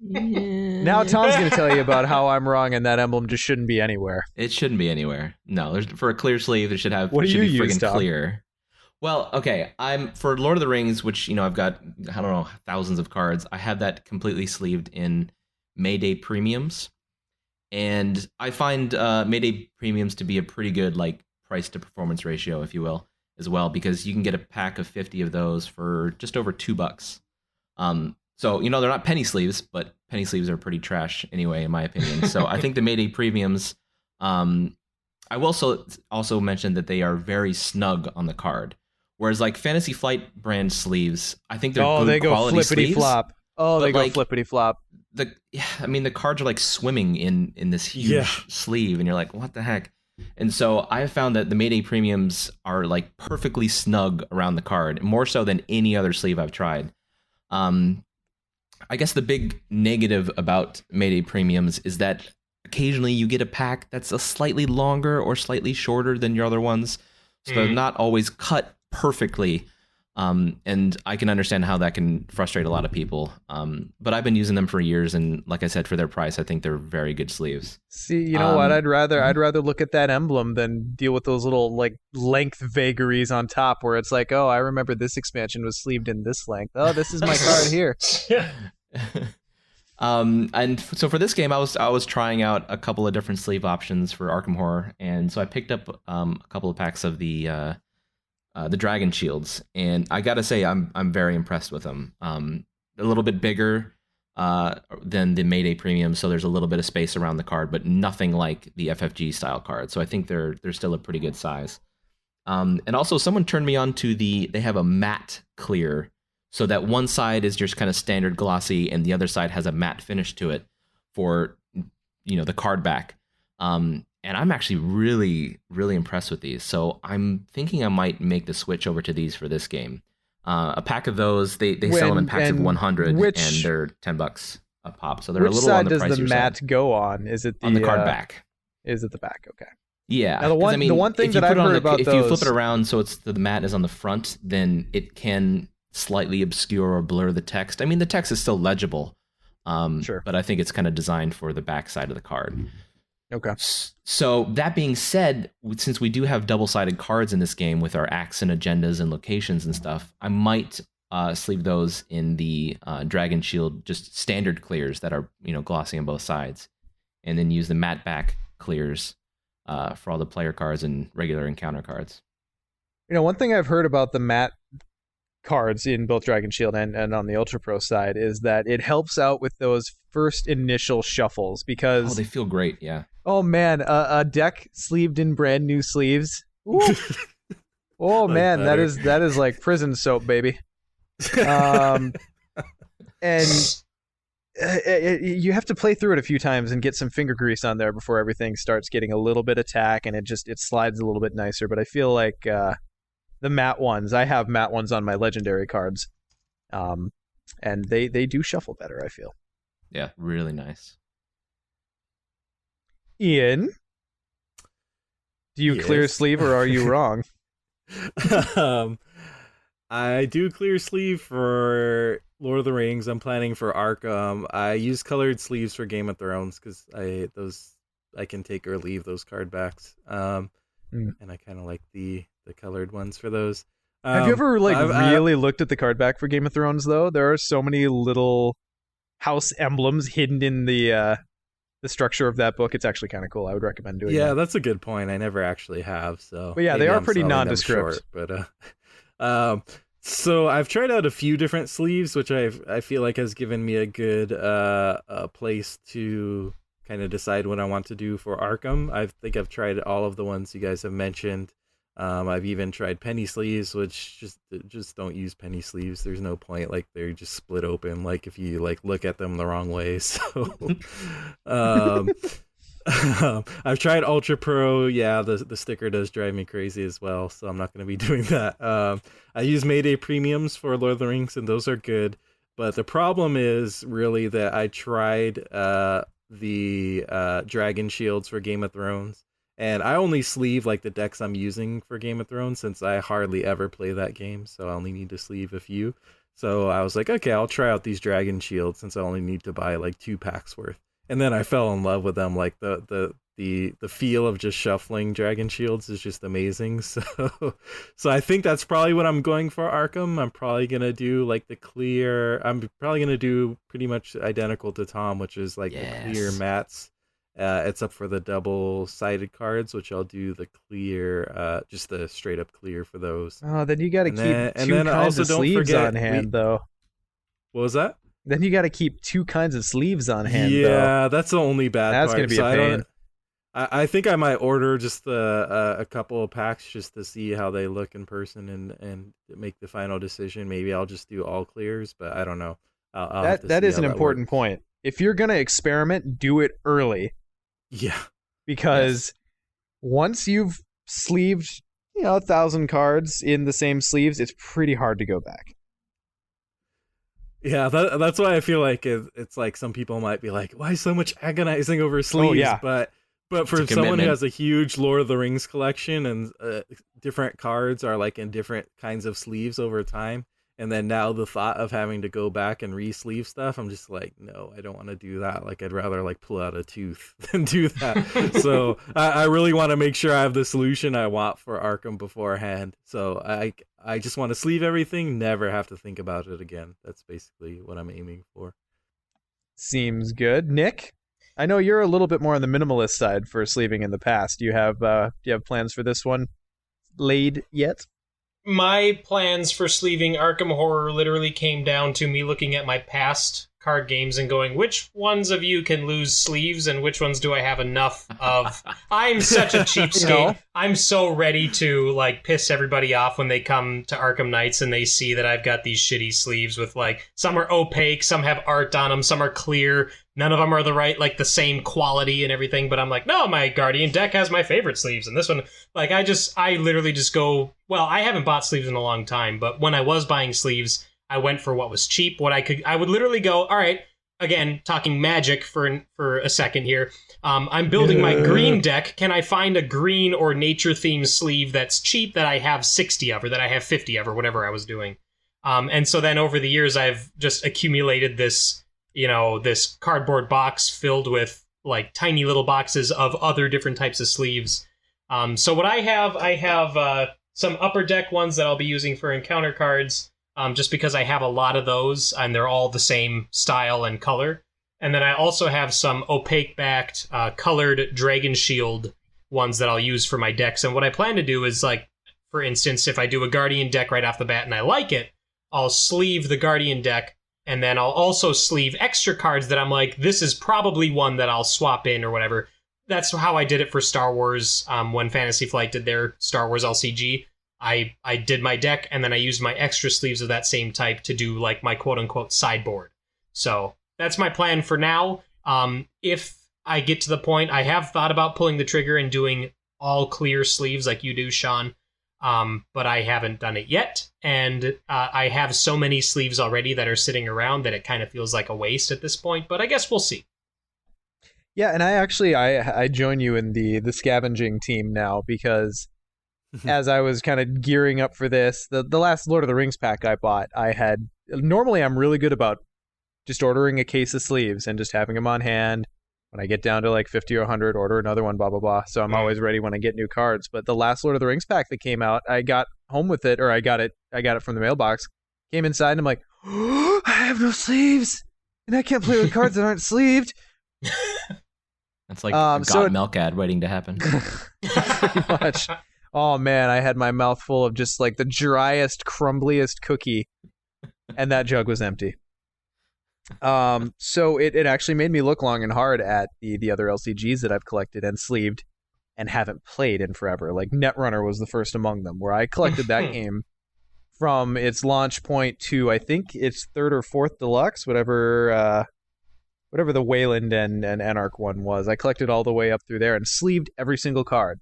Now Tom's going to tell you about how I'm wrong and that emblem just shouldn't be anywhere. It shouldn't be anywhere. No, for a clear sleeve, it should have. What do you use, Tom? Clear. Well, okay. I'm for Lord of the Rings, which I've got thousands of cards. I have that completely sleeved in Mayday Premiums, and I find Mayday Premiums to be a pretty good price to performance ratio, if you will, as well, because you can get a pack of 50 of those for just over $2. So, they're not penny sleeves, but penny sleeves are pretty trash anyway, in my opinion. So I think the Mayday Premiums, I will also mention that they are very snug on the card. Whereas Fantasy Flight brand sleeves, I think they're good quality sleeves. Flop. Oh, they go flippity flop. The cards are swimming in this huge sleeve, and you're like, what the heck? And so I have found that the Mayday Premiums are perfectly snug around the card, more so than any other sleeve I've tried. I guess the big negative about Mayday Premiums is that occasionally you get a pack that's a slightly longer or slightly shorter than your other ones. So they're not always cut perfectly. And I can understand how that can frustrate a lot of people. But I've been using them for years, and like I said, for their price, I think they're very good sleeves. See, you know what? I'd rather look at that emblem than deal with those little length vagaries on top, where it's like, oh, I remember this expansion was sleeved in this length. Oh, this is my card here. And so for this game, I was trying out a couple of different sleeve options for Arkham Horror, and so I picked up a couple of packs of the Dragon Shields, and I gotta say I'm very impressed with them. A little bit bigger than the Mayday Premium, so there's a little bit of space around the card, but nothing like the FFG style card. So I think they're still a pretty good size. And also, someone turned me on to they have a matte clear, so that one side is just kind of standard glossy, and the other side has a matte finish to it for the card back. And I'm actually really, really impressed with these. So I'm thinking I might make the switch over to these for this game. A pack of those, they sell them in packs of 100, and they're $10 a pop. So they're a little on the pricier side. Which side does the matte go on? Is it on the card back? Is it the back? Okay. Yeah. Now the one thing that I've heard about if you flip it around so the matte is on the front, then it can slightly obscure or blur the text. I mean, the text is still legible. Sure. But I think it's kind of designed for the back side of the card. Okay. So that being said, since we do have double-sided cards in this game with our acts and agendas and locations and stuff, I might sleeve those in the Dragon Shield, just standard clears that are glossy on both sides, and then use the matte back clears for all the player cards and regular encounter cards. One thing I've heard about the matte cards in both Dragon Shield and on the Ultra Pro side is that it helps out with those first initial shuffles because they feel great. Yeah. oh man, a deck sleeved in brand new sleeves. Ooh. Oh man, that is like prison soap, baby. And you have to play through it a few times and get some finger grease on there before everything starts getting a little bit attack and it slides a little bit nicer. But I feel like the matte ones, I have matte ones on my legendary cards, and they do shuffle better, I feel. Yeah, really nice. Ian, do you clear sleeve or are you wrong? I do clear sleeve for Lord of the Rings. I'm planning for Arkham. I use colored sleeves for Game of Thrones because I can take or leave those card backs. And I kind of like the colored ones for those. Have you ever really looked at the card back for Game of Thrones though? There are so many little house emblems hidden in the structure of that book. It's actually kind of cool. I would recommend doing that. Yeah, that's a good point. I never actually have. So, but yeah, they are pretty nondescript. But so I've tried out a few different sleeves, which I feel like has given me a good place to kind of decide what I want to do for Arkham. I think I've tried all of the ones you guys have mentioned. I've even tried penny sleeves, which just don't use penny sleeves. There's no point. Like they're just split open. Like if you like look at them the wrong way. So, I've tried Ultra Pro. Yeah, the sticker does drive me crazy as well. So I'm not going to be doing that. I use Mayday premiums for Lord of the Rings, and those are good. But the problem is really that I tried the Dragon Shields for Game of Thrones. And I only sleeve like the decks I'm using for Game of Thrones since I hardly ever play that game, so I only need to sleeve a few. So I was like, okay, I'll try out these Dragon Shields since I only need to buy like 2 packs worth. And then I fell in love with them. Like the feel of just shuffling Dragon Shields is just amazing. So I think that's probably what I'm going for Arkham. I'm probably gonna do like the clear. I'm probably gonna do pretty much identical to Tom, which is like the clear mats. It's up for the double-sided cards, which I'll do the clear, just the straight-up clear for those. Oh, then you got to keep two kinds of sleeves on hand, though. What was that? Then you got to keep 2 kinds of sleeves on hand, though. Yeah, that's the only bad part. That's going to be a pain. I think I might order just a couple of packs just to see how they look in person and make the final decision. Maybe I'll just do all clears, but I don't know. That is an important point. If you're going to experiment, do it early. Yeah. Because once you've sleeved, 1,000 cards in the same sleeves, it's pretty hard to go back. Yeah, that's why I feel like it's like some people might be like, why so much agonizing over sleeves? Oh, yeah. But for someone who has a huge Lord of the Rings collection and different cards are like in different kinds of sleeves over time, and then now the thought of having to go back and re-sleeve stuff, I'm just like, no, I don't want to do that. Like, I'd rather like pull out a tooth than do that. So I really want to make sure I have the solution I want for Arkham beforehand. So I just want to sleeve everything, never have to think about it again. That's basically what I'm aiming for. Seems good. Nick, I know you're a little bit more on the minimalist side for sleeving in the past. Do you have plans for this one laid yet? My plans for sleeving Arkham Horror literally came down to me looking at my past card games and going, which ones of you can lose sleeves and which ones do I have enough of? I'm such a cheapskate. I'm so ready to like piss everybody off when they come to Arkham Nights and they see that I've got these shitty sleeves with like, some are opaque, some have art on them, some are clear. None of them are the same quality and everything, but I'm like, no, my Guardian deck has my favorite sleeves, and this one, like, I literally just go, well, I haven't bought sleeves in a long time, but when I was buying sleeves, I went for what was cheap, I would literally go, all right, again, talking Magic for a second here, I'm building my green deck, can I find a green or nature-themed sleeve that's cheap that I have 60 of, or that I have 50 of, or whatever I was doing, and so then over the years, I've just accumulated this cardboard box filled with like tiny little boxes of other different types of sleeves. So what I have some upper deck ones that I'll be using for encounter cards, just because I have a lot of those and they're all the same style and color. And then I also have some opaque backed colored Dragon Shield ones that I'll use for my decks. And what I plan to do is, like, for instance, if I do a Guardian deck right off the bat and I like it, I'll sleeve the Guardian deck, and then I'll also sleeve extra cards that I'm like, this is probably one that I'll swap in or whatever. That's how I did it for Star Wars when Fantasy Flight did their Star Wars LCG. I did my deck, and then I used my extra sleeves of that same type to do like my quote-unquote sideboard. So that's my plan for now. If I get to the point, I have thought about pulling the trigger and doing all clear sleeves like you do, Sean, but I haven't done it yet. And I have so many sleeves already that are sitting around that it kind of feels like a waste at this point, but I guess we'll see. Yeah, and I join you in the scavenging team now because as I was kind of gearing up for this, the last Lord of the Rings pack I bought, normally I'm really good about just ordering a case of sleeves and just having them on hand. When I get down to like 50 or 100, order another one, blah, blah, blah. So I'm always ready when I get new cards. But the last Lord of the Rings pack that came out, I got home with it, or I got it from the mailbox, came inside, and I'm like, oh, I have no sleeves, and I can't play with cards that aren't sleeved. That's like a got milk ad waiting to happen. Pretty much. Oh, man, I had my mouth full of just like the driest, crumbliest cookie, and that jug was empty. So it actually made me look long and hard at the other LCGs that I've collected and sleeved and haven't played in forever. Like Netrunner was the first among them, where I collected that game from its launch point to I think its third or fourth deluxe, whatever the Wayland and Anarch one was. I collected all the way up through there and sleeved every single card.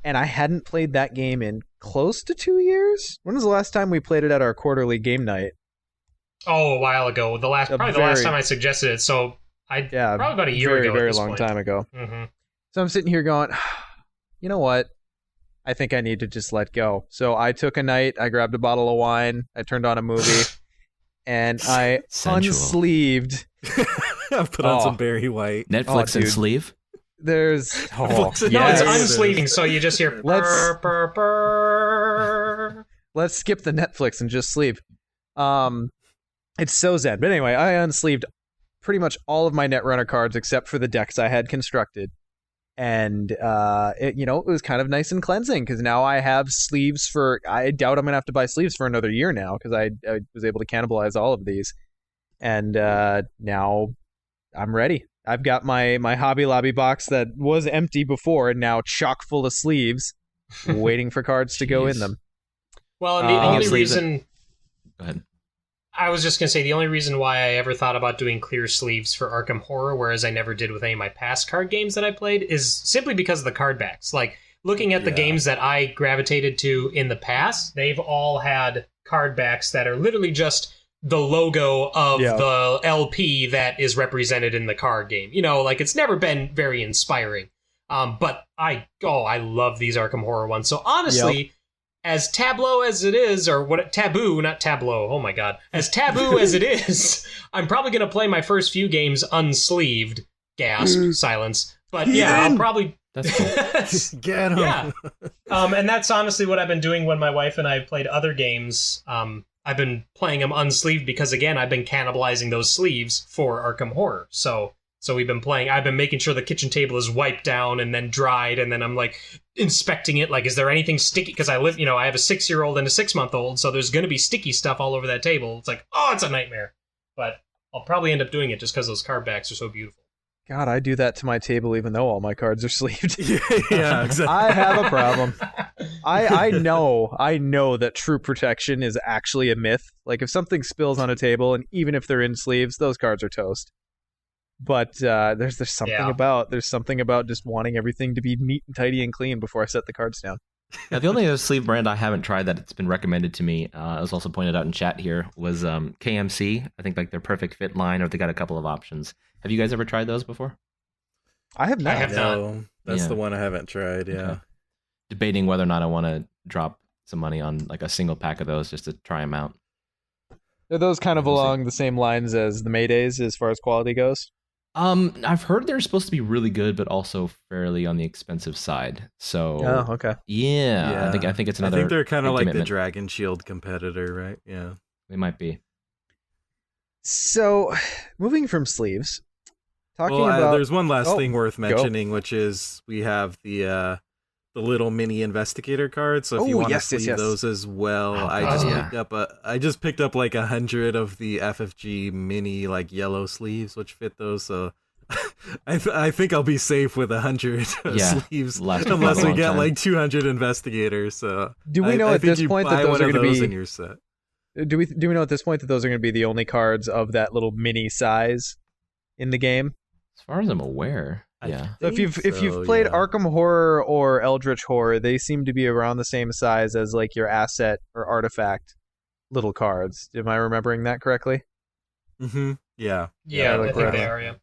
And I hadn't played that game in close to 2 years. When was the last time we played it at our quarterly game night? Oh, a while ago. The last time I suggested it. So probably about a year ago. Very long time ago. Mm-hmm. So I'm sitting here going, you know what? I think I need to just let go. So I took a night. I grabbed a bottle of wine. I turned on a movie, and I unsleeved. I put on some Barry White. Netflix and sleeve. There's no, it's unsleeving. So you just hear purr, purr, purr. Let's skip the Netflix and just sleeve. It's so zen. But anyway, I unsleeved pretty much all of my Netrunner cards except for the decks I had constructed. And, it was kind of nice and cleansing because now I have sleeves I doubt I'm going to have to buy sleeves for another year now because I was able to cannibalize all of these. And now I'm ready. I've got my Hobby Lobby box that was empty before and now chock full of sleeves waiting for cards to go in them. Well, and the only reason... Go ahead. I was just going to say, the only reason why I ever thought about doing clear sleeves for Arkham Horror, whereas I never did with any of my past card games that I played, is simply because of the card backs. Like, looking at the games that I gravitated to in the past, they've all had card backs that are literally just the logo of the LP that is represented in the card game. Like, it's never been very inspiring. But I love these Arkham Horror ones. So honestly... As tableau as it is, or what taboo, not tableau, oh my god. As taboo as it is, I'm probably going to play my first few games unsleeved. Gasp, silence. But I'll probably... That's cool. Get him. Yeah. And that's honestly what I've been doing when my wife and I have played other games. I've been playing them unsleeved because, again, I've been cannibalizing those sleeves for Arkham Horror. So we've been playing. I've been making sure the kitchen table is wiped down and then dried, and then I'm like inspecting it. Like, is there anything sticky? Because I have a 6-year-old and a 6-month-old, so there's going to be sticky stuff all over that table. It's like, it's a nightmare. But I'll probably end up doing it just because those card backs are so beautiful. God, I do that to my table even though all my cards are sleeved. Yeah, exactly. I have a problem. I know that true protection is actually a myth. Like, if something spills on a table, and even if they're in sleeves, those cards are toast. But there's something about just wanting everything to be neat and tidy and clean before I set the cards down. Now, the only other sleeve brand I haven't tried that it's been recommended to me, as also pointed out in chat here, was KMC. I think like their Perfect Fit line, or they got a couple of options. Have you guys ever tried those before? I have not. That's the one I haven't tried. Yeah. Okay. Debating whether or not I want to drop some money on like a single pack of those just to try them out. Are those kind of along the same lines as the Maydays as far as quality goes? I've heard they're supposed to be really good, but also fairly on the expensive side. So, okay. Yeah. I think it's another. I think they're kind of like commitment. the Dragon Shield competitor, right? Yeah, they might be. So, moving from sleeves, talking about there's one last thing worth mentioning, which is we have the the little mini investigator cards. So if you Oh, want to yes, yes, sleeve yes. those as well, Oh, I God, just yeah. picked up like 100 of the FFG mini like yellow sleeves, which fit those. So I think I'll be safe with 100 Yeah, sleeves, last you quite unless a we long get time. like 200 investigators. So Do we know I at think this you point that buy those one are of going to those be? in your set. Do we know at this point that those are going to be the only cards of that little mini size in the game? As far as I'm aware, I yeah. So if think you've played yeah. Arkham Horror or Eldritch Horror, they seem to be around the same size as like your asset or artifact little cards. Am I remembering that correctly? Mm-hmm. Yeah. Yeah, like I think where- they are. Yeah.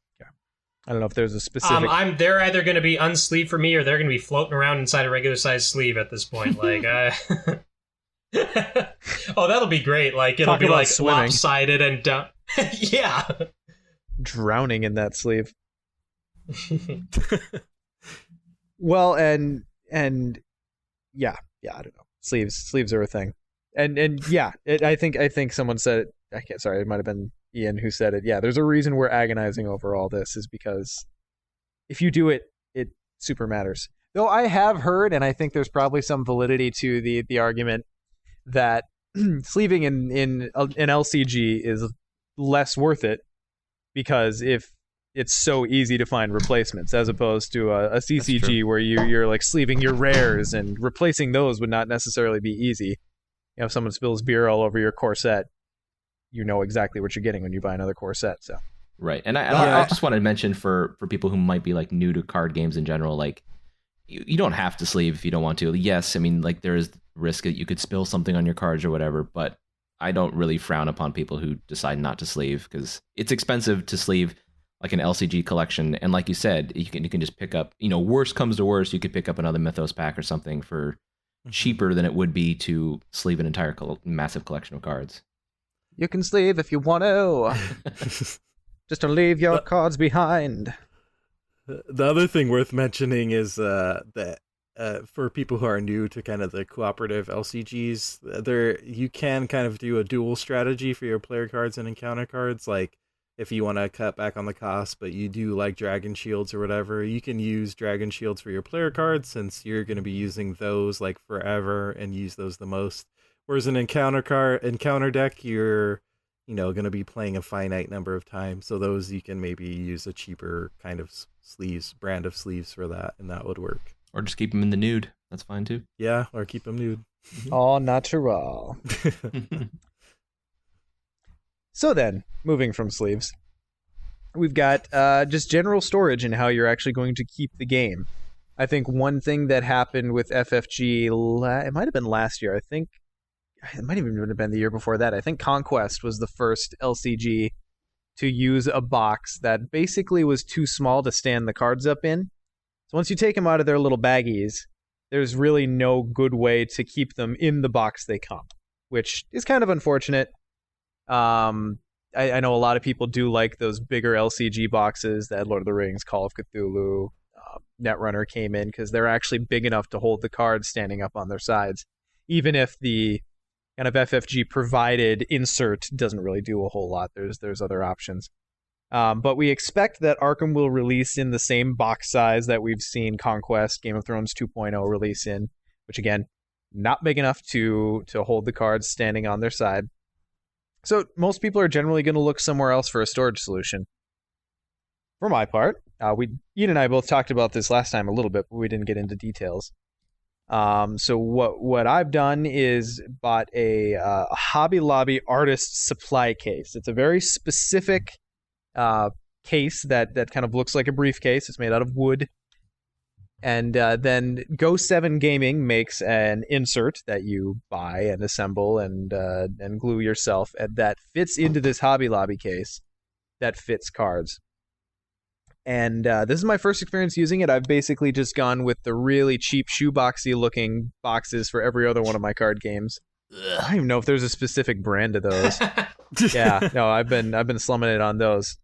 I don't know if there's a specific. They're either going to be unsleeved for me, or they're going to be floating around inside a regular size sleeve at this point. Like, oh, that'll be great. Like, it'll Talk be about like swimming. lopsided and down. Yeah. Drowning in that sleeve. Well, and yeah, I don't know. Sleeves are a thing, and yeah, I think someone said it. I can't. Sorry, it might have been Ian who said it. Yeah, there's a reason we're agonizing over all this is because if you do it, it super matters. Though I have heard, and I think there's probably some validity to the argument that sleeving in an LCG is less worth it because if it's so easy to find replacements as opposed to a CCG where you're like sleeving your rares and replacing those would not necessarily be easy. You know, if someone spills beer all over your core set, you know exactly what you're getting when you buy another core set. So Right. And I just want to mention for people who might be like new to card games in general, like you don't have to sleeve if you don't want to. Yes, I mean, like there is risk that you could spill something on your cards or whatever, but I don't really frown upon people who decide not to sleeve because it's expensive to sleeve like an LCG collection. And like you said, you can just pick up, you know, worst comes to worst, you could pick up another Mythos pack or something for cheaper than it would be to sleeve an entire massive collection of cards. you can sleeve if you want to. Just don't leave your cards behind. The other thing worth mentioning is that for people who are new to kind of the cooperative LCGs, you can kind of do a dual strategy for your player cards and encounter cards. Like if you want to cut back on the cost, but you do like Dragon Shields or whatever, you can use Dragon Shields for your player cards since you're going to be using those like forever and use those the most. Whereas an encounter deck, you're going to be playing a finite number of times. So those you can maybe use a cheaper kind of brand of sleeves for that, and that would work. Or just keep them in the nude. That's fine too. Yeah, or keep them nude. All natural. So then, moving from sleeves, we've got just general storage and how you're actually going to keep the game. I think one thing that happened with FFG, it might have been last year. I think it might even have been the year before that. I think Conquest was the first LCG to use a box that basically was too small to stand the cards up in. So once you take them out of their little baggies, there's really no good way to keep them in the box they come, which is kind of unfortunate. I know a lot of people do like those bigger LCG boxes that Lord of the Rings, Call of Cthulhu, Netrunner came in because they're actually big enough to hold the cards standing up on their sides, even if the kind of FFG provided insert doesn't really do a whole lot. There's other options. But we expect that Arkham will release in the same box size that we've seen Conquest, Game of Thrones 2.0 release in, which again, not big enough to hold the cards standing on their side. So most people are generally going to look somewhere else for a storage solution. For my part, Ian and I both talked about this last time a little bit, but we didn't get into details. So what I've done is bought a Hobby Lobby artist supply case. It's a very specific case that kind of looks like a briefcase. It's made out of wood. And then Go7 Gaming makes an insert that you buy and assemble and glue yourself, and that fits into this Hobby Lobby case that fits cards. And this is my first experience using it. I've basically just gone with the really cheap shoeboxy looking boxes for every other one of my card games. I don't even know if there's a specific brand of those. Yeah, no, I've been slumming it on those.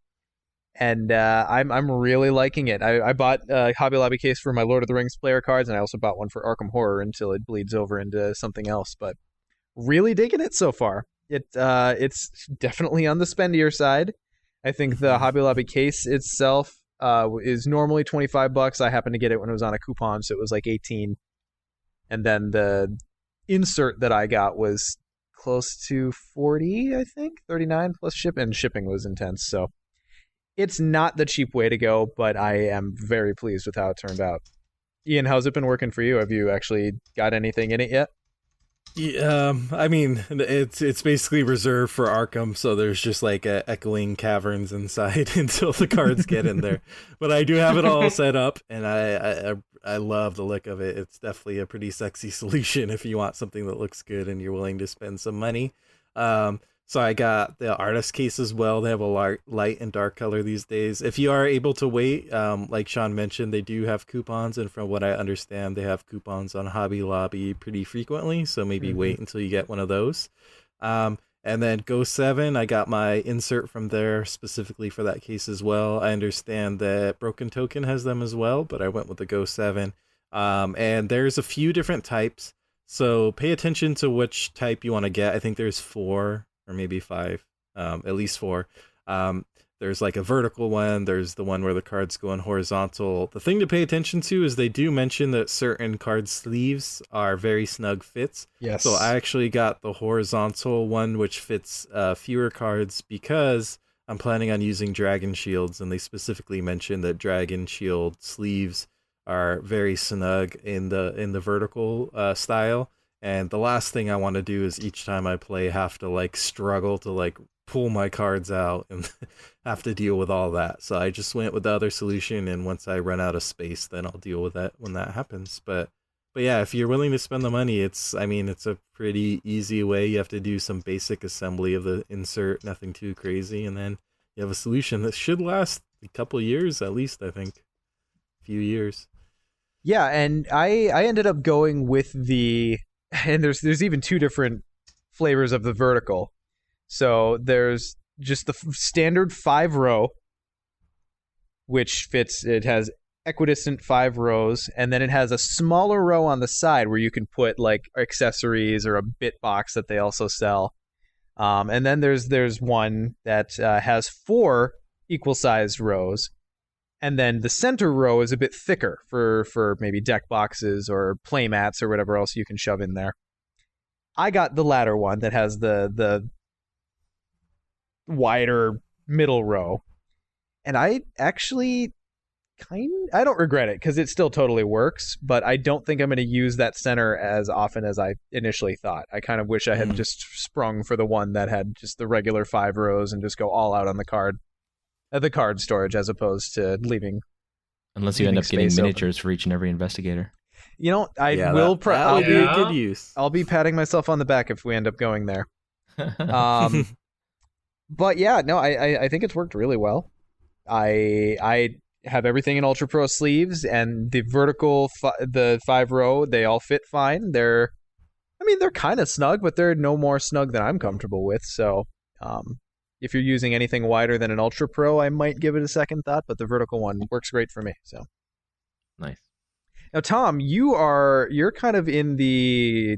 And I'm really liking it. I bought a Hobby Lobby case for my Lord of the Rings player cards, and I also bought one for Arkham Horror until it bleeds over into something else. But really digging it so far. It's definitely on the spendier side. I think the Hobby Lobby case itself is normally $25. I happened to get it when it was on a coupon, so it was like $18. And then the insert that I got was close to 40, I think, 39 plus ship, and shipping was intense. So it's not the cheap way to go, but I am very pleased with how it turned out. Ian, how's it been working for you? Have you actually got anything in it yet? Yeah, I mean, it's basically reserved for Arkham, so there's just like echoing caverns inside until the cards get in there. But I do have it all set up, and I love the look of it. It's definitely a pretty sexy solution if you want something that looks good and you're willing to spend some money. So I got the artist case as well. They have a light and dark color these days. If you are able to wait, like Sean mentioned, they do have coupons. And from what I understand, they have coupons on Hobby Lobby pretty frequently. So maybe wait until you get one of those. And then Go 7, I got my insert from there specifically for that case as well. I understand that Broken Token has them as well, but I went with the Go 7. And there's a few different types. So pay attention to which type you want to get. I think there's 4 or maybe 5, at least 4. There's like a vertical one. There's the one where the cards go on horizontal. The thing to pay attention to is they do mention that certain card sleeves are very snug fits. Yes. So I actually got the horizontal one, which fits fewer cards because I'm planning on using Dragon Shields, and they specifically mention that Dragon Shield sleeves are very snug in the vertical style. And the last thing I want to do is each time I play have to like struggle to like pull my cards out and have to deal with all that. So I just went with the other solution, and once I run out of space, then I'll deal with that when that happens. But yeah, if you're willing to spend the money, it's a pretty easy way. You have to do some basic assembly of the insert, nothing too crazy, and then you have a solution that should last a couple years at least, I think. A few years. Yeah, and I ended up going with and there's even 2 different flavors of the vertical. So there's just the standard 5-row, which fits. It has equidistant 5 rows, and then it has a smaller row on the side where you can put like accessories or a bit box that they also sell. And then there's one that has 4 equal-sized rows. And then the center row is a bit thicker for maybe deck boxes or play mats or whatever else you can shove in there. I got the latter one that has the wider middle row. And I actually I don't regret it because it still totally works, but I don't think I'm going to use that center as often as I initially thought. I kind of wish I had just sprung for the one that had just the regular 5 rows and just go all out on the card storage as opposed to leaving. Unless you end up getting miniatures for each and every investigator. You know, That'll be a good use. I'll be patting myself on the back if we end up going there. But yeah, no, I think it's worked really well. I have everything in Ultra Pro sleeves, and the vertical, the 5-row, they all fit fine. They're kind of snug, but they're no more snug than I'm comfortable with. So, if you're using anything wider than an Ultra Pro, I might give it a second thought, but the vertical one works great for me. So nice. Now, Tom, you're kind of in the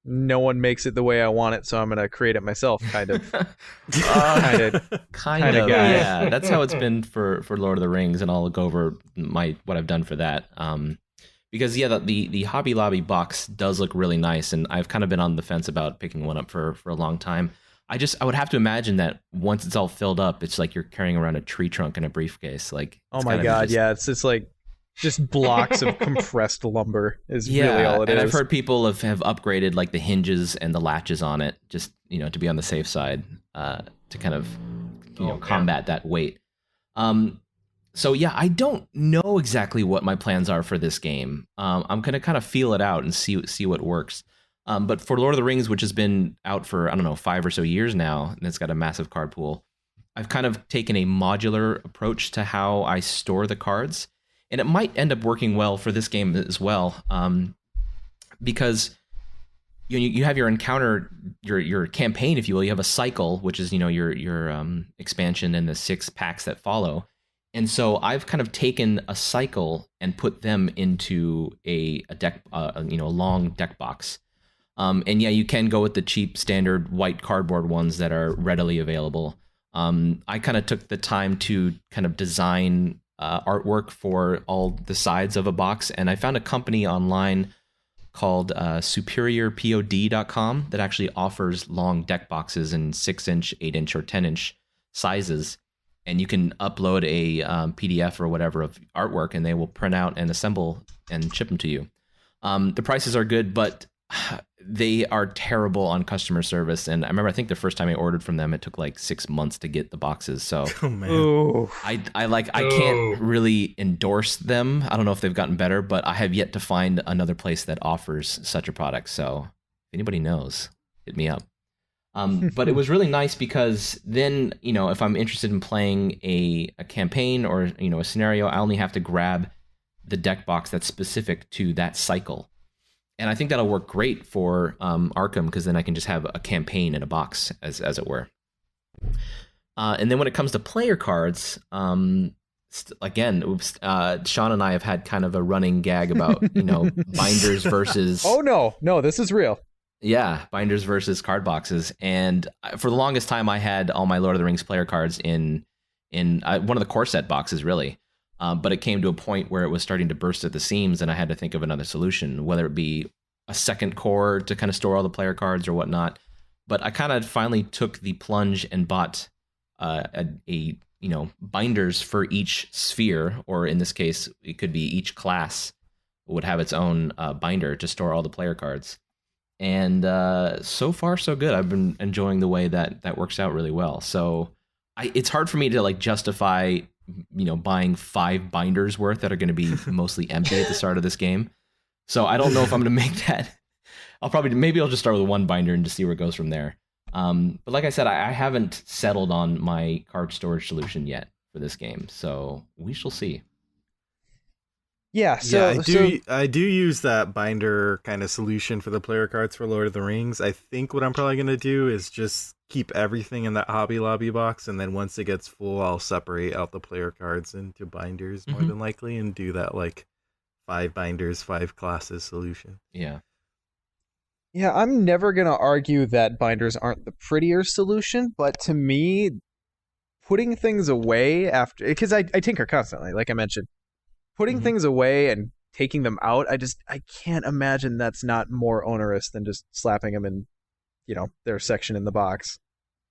no one makes it the way I want it, so I'm going to create it myself kind of kind of guy. Yeah, that's how it's been for Lord of the Rings, and I'll go over what I've done for that. Because the Hobby Lobby box does look really nice, and I've kind of been on the fence about picking one up for a long time. I would have to imagine that once it's all filled up, it's like you're carrying around a tree trunk in a briefcase. Like, oh my god, yeah, it's like just blocks of compressed lumber is really all it is. And I've heard people have upgraded like the hinges and the latches on it, just to be on the safe side, to kind of combat that weight. So yeah, I don't know exactly what my plans are for this game. I'm gonna kind of feel it out and see what works. But for Lord of the Rings, which has been out for, I don't know, 5 or so years now, and it's got a massive card pool, I've kind of taken a modular approach to how I store the cards. And it might end up working well for this game as well, because you have your encounter, your campaign, if you will. You have a cycle, which is your expansion and the 6 packs that follow. And so I've kind of taken a cycle and put them into a deck, a long deck box. And yeah, you can go with the cheap standard white cardboard ones that are readily available. I kind of took the time to kind of design artwork for all the sides of a box, and I found a company online called superiorpod.com that actually offers long deck boxes in 6-inch, 8-inch, or 10-inch sizes. And you can upload a PDF or whatever of artwork, and they will print out and assemble and ship them to you. The prices are good, but they are terrible on customer service. And I remember, I think the first time I ordered from them, it took like 6 months to get the boxes. So Oh man. Ooh. I can't really endorse them. I don't know if they've gotten better, but I have yet to find another place that offers such a product. So if anybody knows, hit me up. But it was really nice because then, if I'm interested in playing a campaign or, a scenario, I only have to grab the deck box that's specific to that cycle. And I think that'll work great for Arkham, because then I can just have a campaign in a box, as it were. And then when it comes to player cards, again, Sean and I have had kind of a running gag about, binders versus... Oh, no, this is real. Yeah, binders versus card boxes. And for the longest time, I had all my Lord of the Rings player cards in one of the core set boxes, really. But it came to a point where it was starting to burst at the seams, and I had to think of another solution, whether it be a second core to kind of store all the player cards or whatnot. But I kind of finally took the plunge and bought binders for each sphere, or in this case, it could be each class would have its own binder to store all the player cards. And so far, so good. I've been enjoying the way that works out really well. So it's hard for me to justify, buying 5 binders worth that are going to be mostly empty at the start of this game. So I don't know if I'm going to make that. Maybe I'll just start with 1 binder and just see where it goes from there. But like I said, I haven't settled on my card storage solution yet for this game. So we shall see. Yeah, I do use that binder kind of solution for the player cards for Lord of the Rings. I think what I'm probably going to do is just keep everything in that Hobby Lobby box, and then once it gets full, I'll separate out the player cards into binders more than likely, and do that 5 binders, 5 classes solution. Yeah. Yeah, I'm never going to argue that binders aren't the prettier solution, but to me, putting things away after... Because I tinker constantly, like I mentioned. Putting things away and taking them out, I can't imagine that's not more onerous than just slapping them in, their section in the box.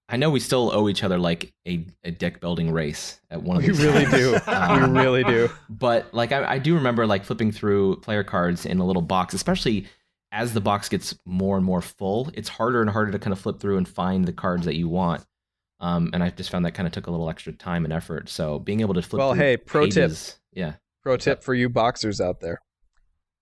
I know we still owe each other a deck building race at one of these. We really do. We really do. But I do remember flipping through player cards in a little box, especially as the box gets more and more full. It's harder and harder to kind of flip through and find the cards that you want. And I just found that kind of took a little extra time and effort. So being able to flip through hey, pro pages, tip. Yeah. Pro tip for you boxers out there.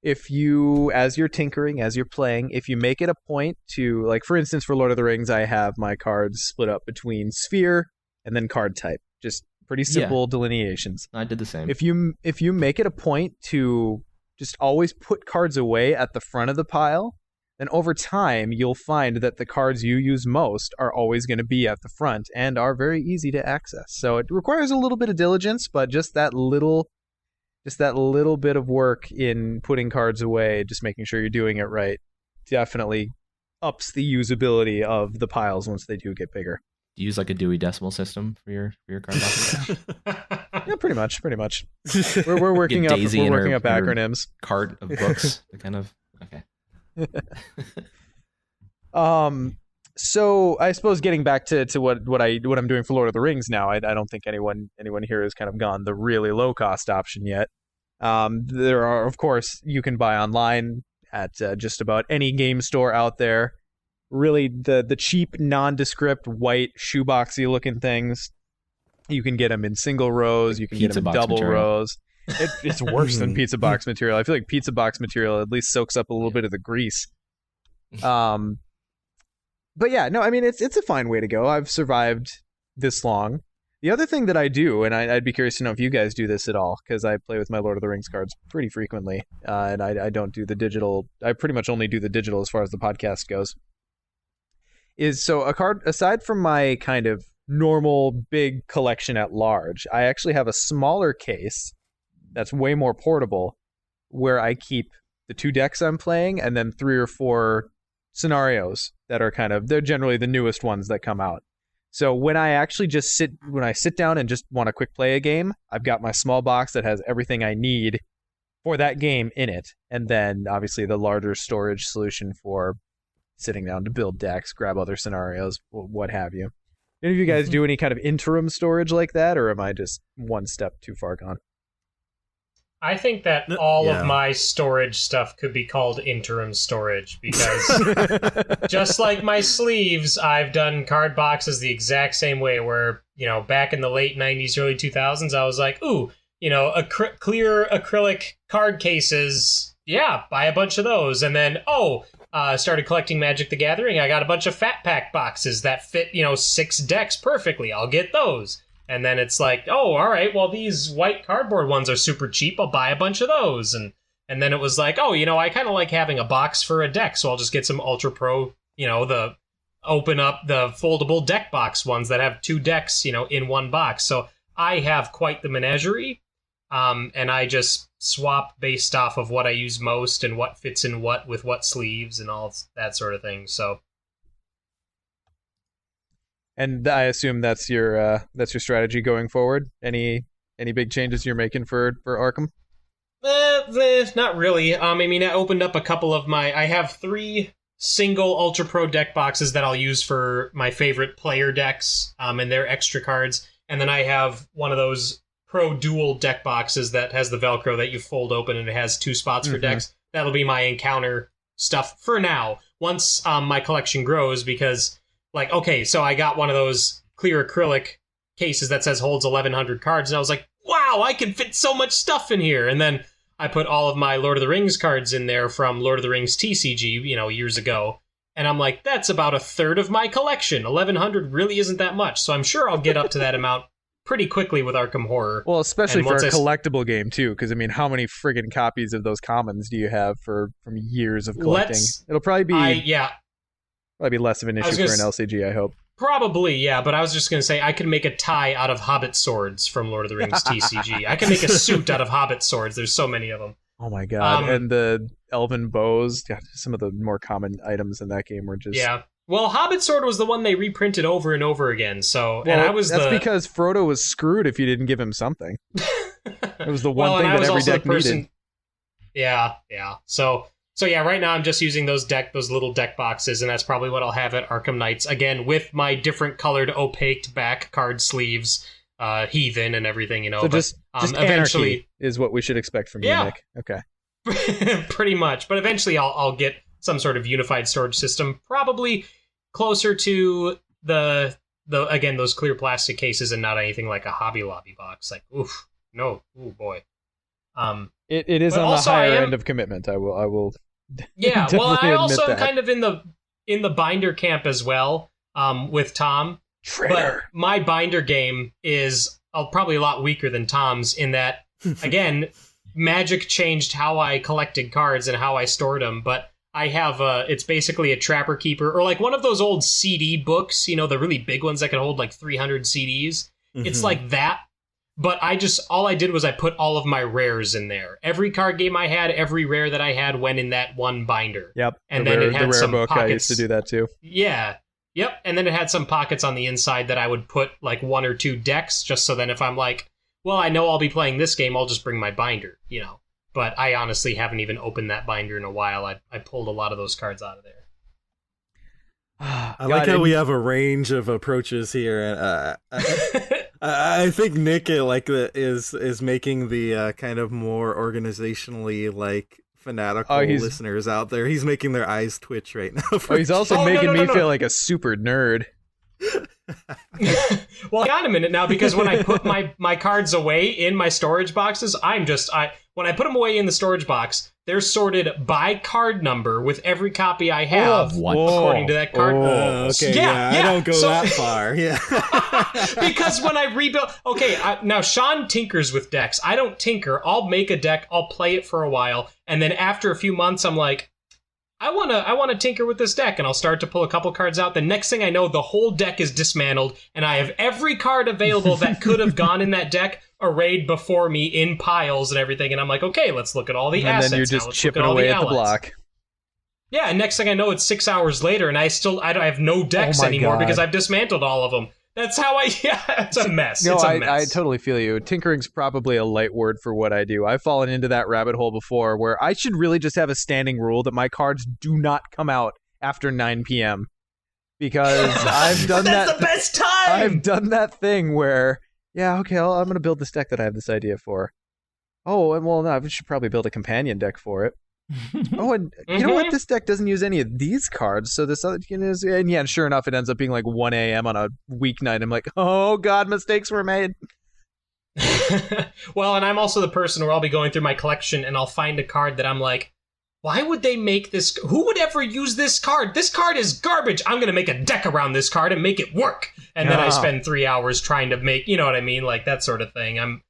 If you, as you're tinkering, as you're playing, if you make it a point to, for instance, for Lord of the Rings, I have my cards split up between sphere and then card type. Just pretty simple delineations. I did the same. If you make it a point to just always put cards away at the front of the pile, then over time you'll find that the cards you use most are always going to be at the front and are very easy to access. So it requires a little bit of diligence, but just that little bit of work in putting cards away, just making sure you're doing it right, definitely ups the usability of the piles once they do get bigger. Do you use a Dewey Decimal System for your card boxes? Yeah, pretty much. We're working up acronyms. Cart of books, the kind of okay. So I suppose getting back to what I'm doing for Lord of the Rings now, I don't think anyone here has kind of gone the really low cost option yet. There are, of course, you can buy online at just about any game store out there. Really, the cheap, nondescript, white, shoeboxy looking things. You can get them in single rows. You can get them in double rows. It's worse than pizza box material. I feel like pizza box material at least soaks up a little bit of the grease. But yeah, no, I mean, it's a fine way to go. I've survived this long. The other thing that I do, and I'd be curious to know if you guys do this at all, because I play with my Lord of the Rings cards pretty frequently, and I don't do the digital. I pretty much only do the digital as far as the podcast goes. So a card, aside from my kind of normal big collection at large, I actually have a smaller case that's way more portable, where I keep the 2 decks I'm playing and then 3 or 4 scenarios that are they're generally the newest ones that come out. So when I sit down and just want to quick play a game, I've got my small box that has everything I need for that game in it, and then obviously the larger storage solution for sitting down to build decks, grab other scenarios, what have you. Any of you guys do any kind of interim storage like that, or am I just one step too far gone? I think that all of my storage stuff could be called interim storage, because just like my sleeves, I've done card boxes the exact same way, where, back in the late 90s, early 2000s, I was like, ooh, clear acrylic card cases, yeah, buy a bunch of those. And then, started collecting Magic the Gathering, I got a bunch of Fat Pack boxes that fit, 6 decks perfectly, I'll get those. And then it's like, oh, all right, well, these white cardboard ones are super cheap. I'll buy a bunch of those. And then it was like, oh, I kind of like having a box for a deck, so I'll just get some Ultra Pro, open up the foldable deck box ones that have 2 decks, in one box. So I have quite the menagerie, and I just swap based off of what I use most and what fits in what with what sleeves and all that sort of thing. So. And I assume that's your strategy going forward. Any big changes you're making for Arkham? Not really. I opened up a couple of I have 3 single Ultra Pro deck boxes that I'll use for my favorite player decks, and their extra cards. And then I have one of those Pro Dual deck boxes that has the Velcro that you fold open, and it has 2 spots for decks. That'll be my encounter stuff for now. Once my collection grows, because. So I got one of those clear acrylic cases that says holds 1,100 cards, and I was like, wow, I can fit so much stuff in here. And then I put all of my Lord of the Rings cards in there from Lord of the Rings TCG, years ago. And I'm like, that's about a third of my collection. 1,100 really isn't that much. So I'm sure I'll get up to that amount pretty quickly with Arkham Horror. Well, especially for a collectible game, too, because, how many friggin' copies of those commons do you have from years of collecting? It'll probably be... Probably be less of an issue for an LCG, I hope. Probably, yeah, but I was just going to say, I could make a tie out of Hobbit swords from Lord of the Rings TCG. I can make a suit out of Hobbit swords. There's so many of them. Oh my god, and the elven bows. Yeah, some of the more common items in that game were just... Yeah. Well, Hobbit sword was the one they reprinted over and over again, so... Well, and that's because Frodo was screwed if you didn't give him something. It was the one thing that every deck needed. Yeah. So yeah, right now I'm just using those little deck boxes, and that's probably what I'll have at Arkham Nights, again, with my different colored opaque back card sleeves, Heathen and everything, So just eventually is what we should expect from you, Nick. Okay. Pretty much, but eventually I'll get some sort of unified storage system, probably closer to the again, those clear plastic cases, and not anything like a Hobby Lobby box. Like, oof, no, ooh boy. It is on the higher end of commitment. I will. Yeah, well, I also am kind of in the binder camp as well, with Tom. Traitor. But my binder game is probably a lot weaker than Tom's, in that, again, Magic changed how I collected cards and how I stored them, but I have it's basically a Trapper Keeper, or like one of those old CD books, the really big ones that can hold like 300 CDs. It's like that. But all I did was I put all of my rares in there. Every card game I had, every rare that I had went in that one binder. Yep. And then it had some book, pockets. I used to do that too. Yeah. Yep. And then it had some pockets on the inside that I would put like 1 or 2 decks, just so then if I'm like, well, I know I'll be playing this game, I'll just bring my binder, But I honestly haven't even opened that binder in a while. I pulled a lot of those cards out of there. I like how we have a range of approaches here. I think Nick is making the kind of more organizationally fanatical listeners out there. He's making their eyes twitch right now. He's also making me feel like a super nerd. Well, I got a minute now, because when I put my cards away in my storage boxes, when I put them away in the storage box, they're sorted by card number with every copy I have, according to that card. Okay, yeah, I don't go that far. Yeah, because when I rebuild, now Sean tinkers with decks. I don't tinker. I'll make a deck, I'll play it for a while, and then after a few months, I'm like, I wanna tinker with this deck, and I'll start to pull a couple cards out. The next thing I know, the whole deck is dismantled, and I have every card available that could have gone in that deck arrayed before me in piles and everything, and I'm like, okay, let's look at all the assets. And then you're just chipping away at the block. Yeah, and next thing I know, it's 6 hours later, and I have no decks anymore because I've dismantled all of them. That's how it's a mess. No, it's a I mess. totally feel you. Tinkering's probably a light word for what I do. I've fallen into that rabbit hole before where I should really just have a standing rule that my cards do not come out after 9 p.m. Because I've done That's that. the best time! I've done that thing where, I'm going to build this deck that I have this idea for. Oh, and well, no, we should probably build a companion deck for it. Oh, and you know what? This deck doesn't use any of these cards, so this other, and sure enough, it ends up being like 1 a.m. on a weeknight. I'm like, oh god, mistakes were made. Well, and I'm also the person where I'll be going through my collection and I'll find a card that I'm like, why would they make this? Who would ever use this card? This card is garbage. I'm going to make a deck around this card and make it work. And then I spend 3 hours trying to make, you know what I mean? Like that sort of thing.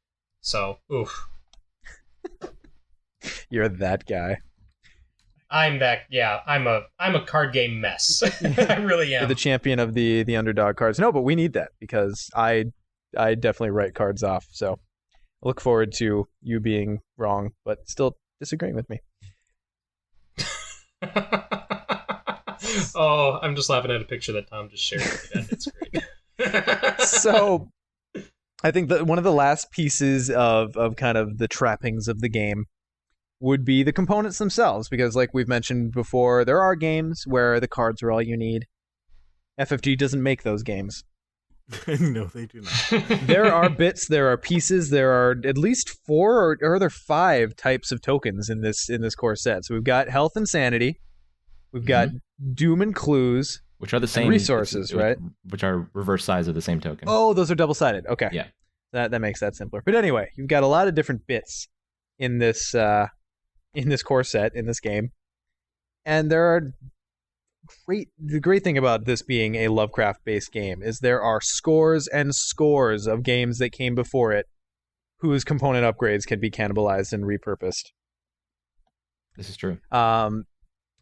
Oof. You're that guy. I'm a card game mess. I really am. You're the champion of the underdog cards. No, but we need that because I definitely write cards off. So I look forward to you being wrong, but still disagreeing with me. Oh, I'm just laughing at a picture that Tom just shared. It's great. So I think that one of the last pieces of kind of the trappings of the game would be the components themselves, because like we've mentioned before, there are games where the cards are all you need. FFG doesn't make those games. No, they do not. There are bits, there are pieces, there are at least 4 or other 5 types of tokens in this core set. So we've got health and sanity, we've got doom and clues, which are the same resources, right? Which are reverse sides of the same token. Oh, those are double-sided. Okay. Yeah. That makes that simpler. But anyway, you've got a lot of different bits in this core set, in this game. And there are the great thing about this being a Lovecraft-based game is there are scores and scores of games that came before it whose component upgrades can be cannibalized and repurposed. This is true.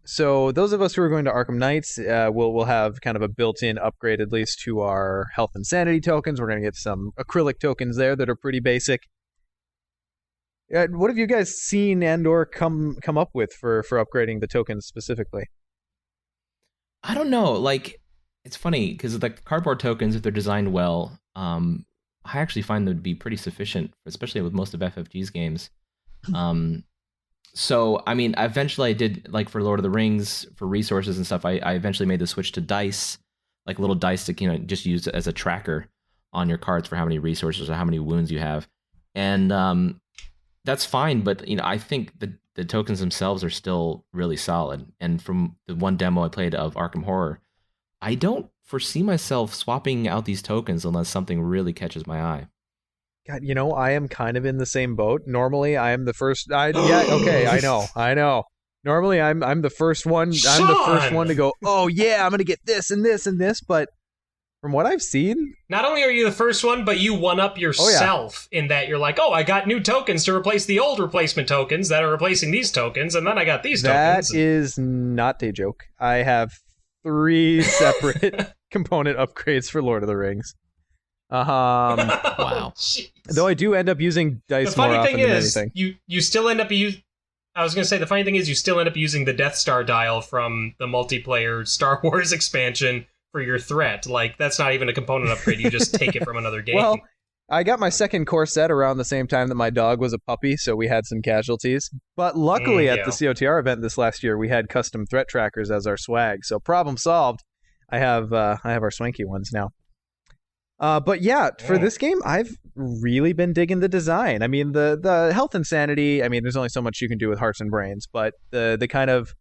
So those of us who are going to Arkham Nights will have kind of a built-in upgrade at least to our health and sanity tokens. We're going to get some acrylic tokens there that are pretty basic. What have you guys seen and or come up with for upgrading the tokens specifically? I don't know. Like, it's funny because the cardboard tokens, if they're designed well, I actually find them to be pretty sufficient, especially with most of FFG's games. So, I mean, eventually I did, like for Lord of the Rings, for resources and stuff, I eventually made the switch to dice, like little dice to, just use as a tracker on your cards for how many resources or how many wounds you have. And that's fine, but, I think the tokens themselves are still really solid. And from the one demo I played of Arkham Horror, I don't foresee myself swapping out these tokens unless something really catches my eye. God, I am kind of in the same boat. Normally, I am the first. I know. Normally, I'm the first one. Sean! I'm the first one to go. Oh yeah, I'm gonna get this and this and this. But from what I've seen, not only are you the first one, but you one up yourself in that you're like, oh, I got new tokens to replace the old replacement tokens that are replacing these tokens, and then I got these tokens. That is not a joke. I have 3 separate component upgrades for Lord of the Rings. Wow. Though I do end up using dice more often than anything. You still end up I was going to say, the funny thing is you still end up using the Death Star dial from the multiplayer Star Wars expansion for your threat. Like, that's not even a component upgrade. You just take it from another game. Well, I got my second core set around the same time that my dog was a puppy, so we had some casualties. But luckily at the COTR event this last year, we had custom threat trackers as our swag. So problem solved. I have our swanky ones now. But yeah, for this game, I've really been digging the design. I mean, the health and sanity, I mean, there's only so much you can do with hearts and brains, but the kind of,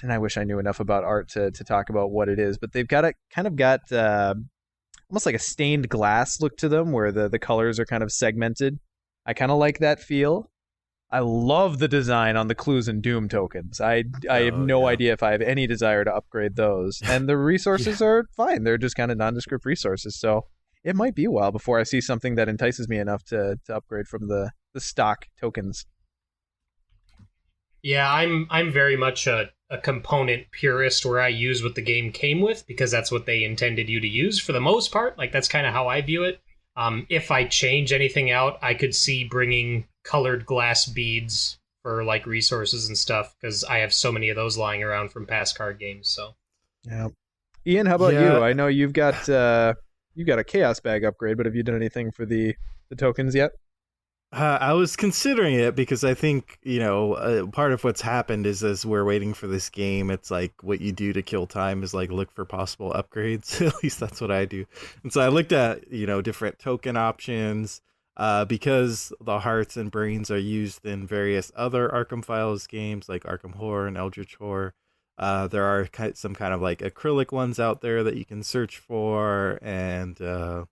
and I wish I knew enough about art to talk about what it is, but they've got almost like a stained glass look to them where the colors are kind of segmented. I kind of like that feel. I love the design on the Clues and Doom tokens. I have no idea if I have any desire to upgrade those. And the resources are fine. They're just kind of nondescript resources. So it might be a while before I see something that entices me enough to upgrade from the stock tokens. Yeah, I'm very much a component purist where I use what the game came with because that's what they intended you to use for the most part. Like, that's kind of how I view it. If I change anything out, I could see bringing colored glass beads for like resources and stuff because I have so many of those lying around from past card games. So, yeah. Ian, how about you? I know you've got you got a chaos bag upgrade, but have you done anything for the tokens yet? I was considering it because I think, part of what's happened is as we're waiting for this game, it's like what you do to kill time is like look for possible upgrades. At least that's what I do. And so I looked at, different token options because the hearts and brains are used in various other Arkham Files games like Arkham Horror and Eldritch Horror. There are some kind of like acrylic ones out there that you can search for. And I'm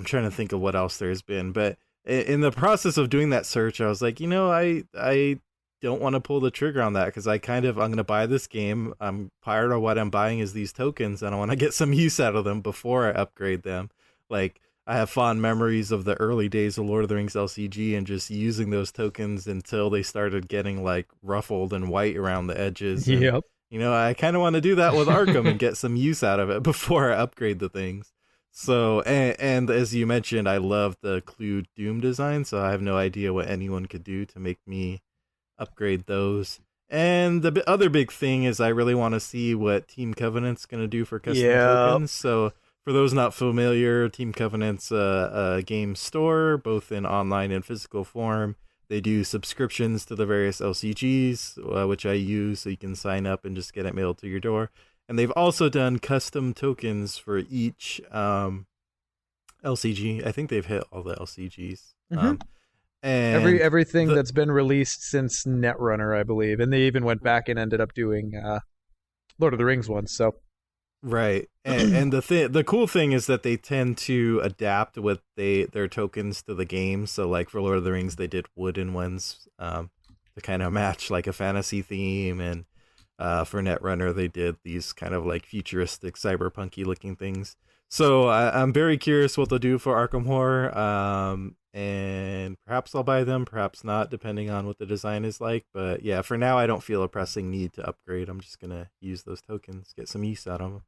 trying to think of what else there's been. But in the process of doing that search, I was like, I don't want to pull the trigger on that because I'm going to buy this game. I'm part of what I'm buying is these tokens, and I want to get some use out of them before I upgrade them. Like, I have fond memories of the early days of Lord of the Rings LCG and just using those tokens until they started getting like ruffled and white around the edges. And, Yep. I kind of want to do that with Arkham and get some use out of it before I upgrade the things. So, and as you mentioned, I love the Clue Doom design, so I have no idea what anyone could do to make me upgrade those. And the other big thing is I really want to see what Team Covenant's going to do for custom tokens. So, for those not familiar, Team Covenant's a game store, both in online and physical form. They do subscriptions to the various LCGs, which I use, so you can sign up and just get it mailed to your door. And they've also done custom tokens for each LCG. I think they've hit all the LCGs. Mm-hmm. And everything that's been released since Netrunner, I believe, and they even went back and ended up doing Lord of the Rings ones. So right, and the cool thing is that they tend to adapt with their tokens to the game. So like for Lord of the Rings, they did wooden ones to kind of match like a fantasy theme, and for Netrunner, they did these kind of like futuristic, cyberpunky looking things. So I'm very curious what they'll do for Arkham Horror. And perhaps I'll buy them, perhaps not, depending on what the design is like. But yeah, for now, I don't feel a pressing need to upgrade. I'm just going to use those tokens, get some use out of them.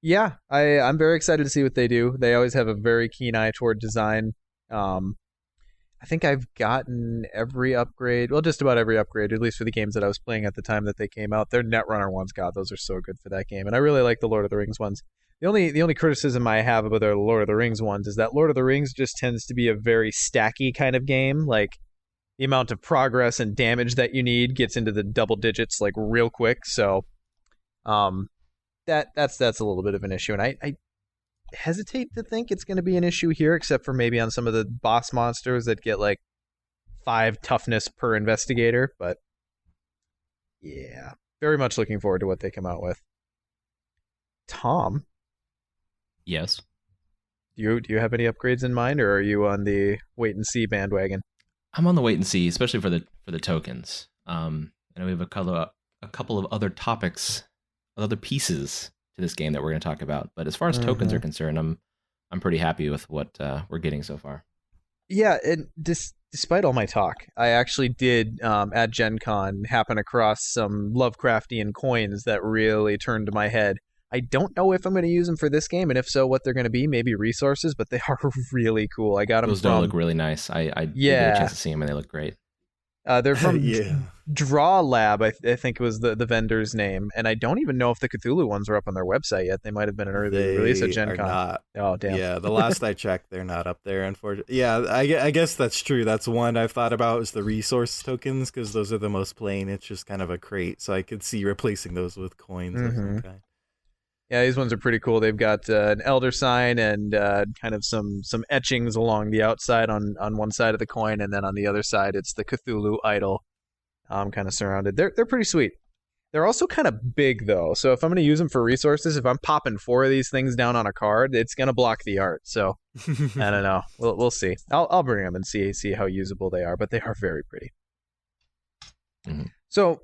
Yeah, I'm very excited to see what they do. They always have a very keen eye toward design. I think I've gotten every upgrade, well, just about every upgrade, at least for the games that I was playing at the time that they came out. Their Netrunner ones, God, those are so good for that game. And I really like the Lord of the Rings ones. The only criticism I have about their Lord of the Rings ones is that Lord of the Rings just tends to be a very stacky kind of game. Like, the amount of progress and damage that you need gets into the double digits, like, real quick. So, that's a little bit of an issue. And I hesitate to think it's going to be an issue here, except for maybe on some of the boss monsters that get like 5 toughness per investigator. But yeah, very much looking forward to what they come out with. Tom, Yes. do you have any upgrades in mind, or are you on the wait and see bandwagon? I'm on the wait and see, especially for the tokens. I know we have a couple of other topics, other pieces to this game that we're going to talk about. But as far as tokens are concerned, I'm pretty happy with what we're getting so far. Yeah, and despite all my talk, I actually did at Gen Con happen across some Lovecraftian coins that really turned my head. I don't know if I'm going to use them for this game, and if so, what they're going to be. Maybe resources, but they are really cool. I got them. Those do look really nice. I did get a chance to see them, and they look great. They're from Yeah. Draw Lab, I think was the vendor's name, and I don't even know if the Cthulhu ones are up on their website yet. They might have been an early release at Gen Con. Not. Oh, damn. Yeah, the last I checked, they're not up there, unfortunately. Yeah, I guess that's true. That's one I've thought about is the resource tokens, because those are the most plain. It's just kind of a crate, so I could see replacing those with coins of some kind. Yeah, these ones are pretty cool. They've got an elder sign and kind of some etchings along the outside on one side of the coin, and then on the other side, it's the Cthulhu idol kind of surrounded. They're pretty sweet. They're also kind of big, though. So if I'm going to use them for resources, if I'm popping 4 of these things down on a card, it's going to block the art. So I don't know. We'll see. I'll bring them and see how usable they are, but they are very pretty. Mm-hmm. So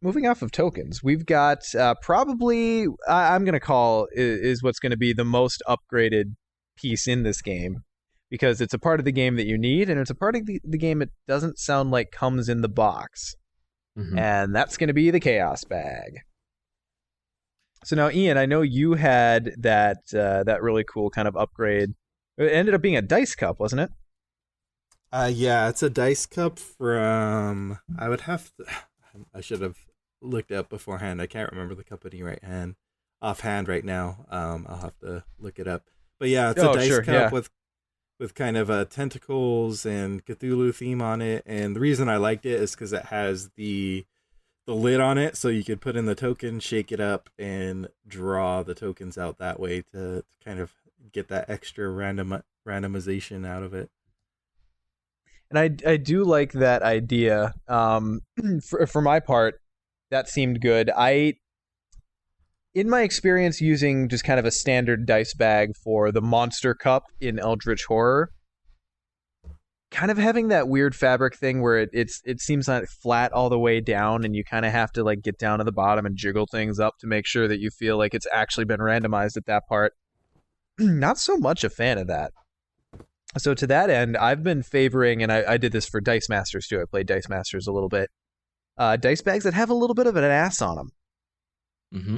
moving off of tokens, we've got probably, I'm going to call, is what's going to be the most upgraded piece in this game, because it's a part of the game that you need, and it's a part of the game it doesn't sound like comes in the box. And that's going to be the Chaos Bag. So now, Ian, I know you had that really cool kind of upgrade. It ended up being a dice cup, wasn't it? Yeah, it's a dice cup from, I should have looked up beforehand. I can't remember the company right hand. offhand right now. I'll have to look it up. But yeah, it's Oh, a dice sure, cup yeah. with kind of tentacles and Cthulhu theme on it. And the reason I liked it is because it has the lid on it, so you could put in the token, shake it up, and draw the tokens out that way to kind of get that extra randomization out of it. And I do like that idea. For my part, that seemed good. In my experience using just kind of a standard dice bag for the monster cup in Eldritch Horror, kind of having that weird fabric thing where it seems like flat all the way down, and you kind of have to like get down to the bottom and jiggle things up to make sure that you feel like it's actually been randomized at that part. Not so much a fan of that. So to that end, I've been favoring, and I did this for Dice Masters too. I played Dice Masters a little bit. Dice bags that have a little bit of an ass on them. Mm-hmm.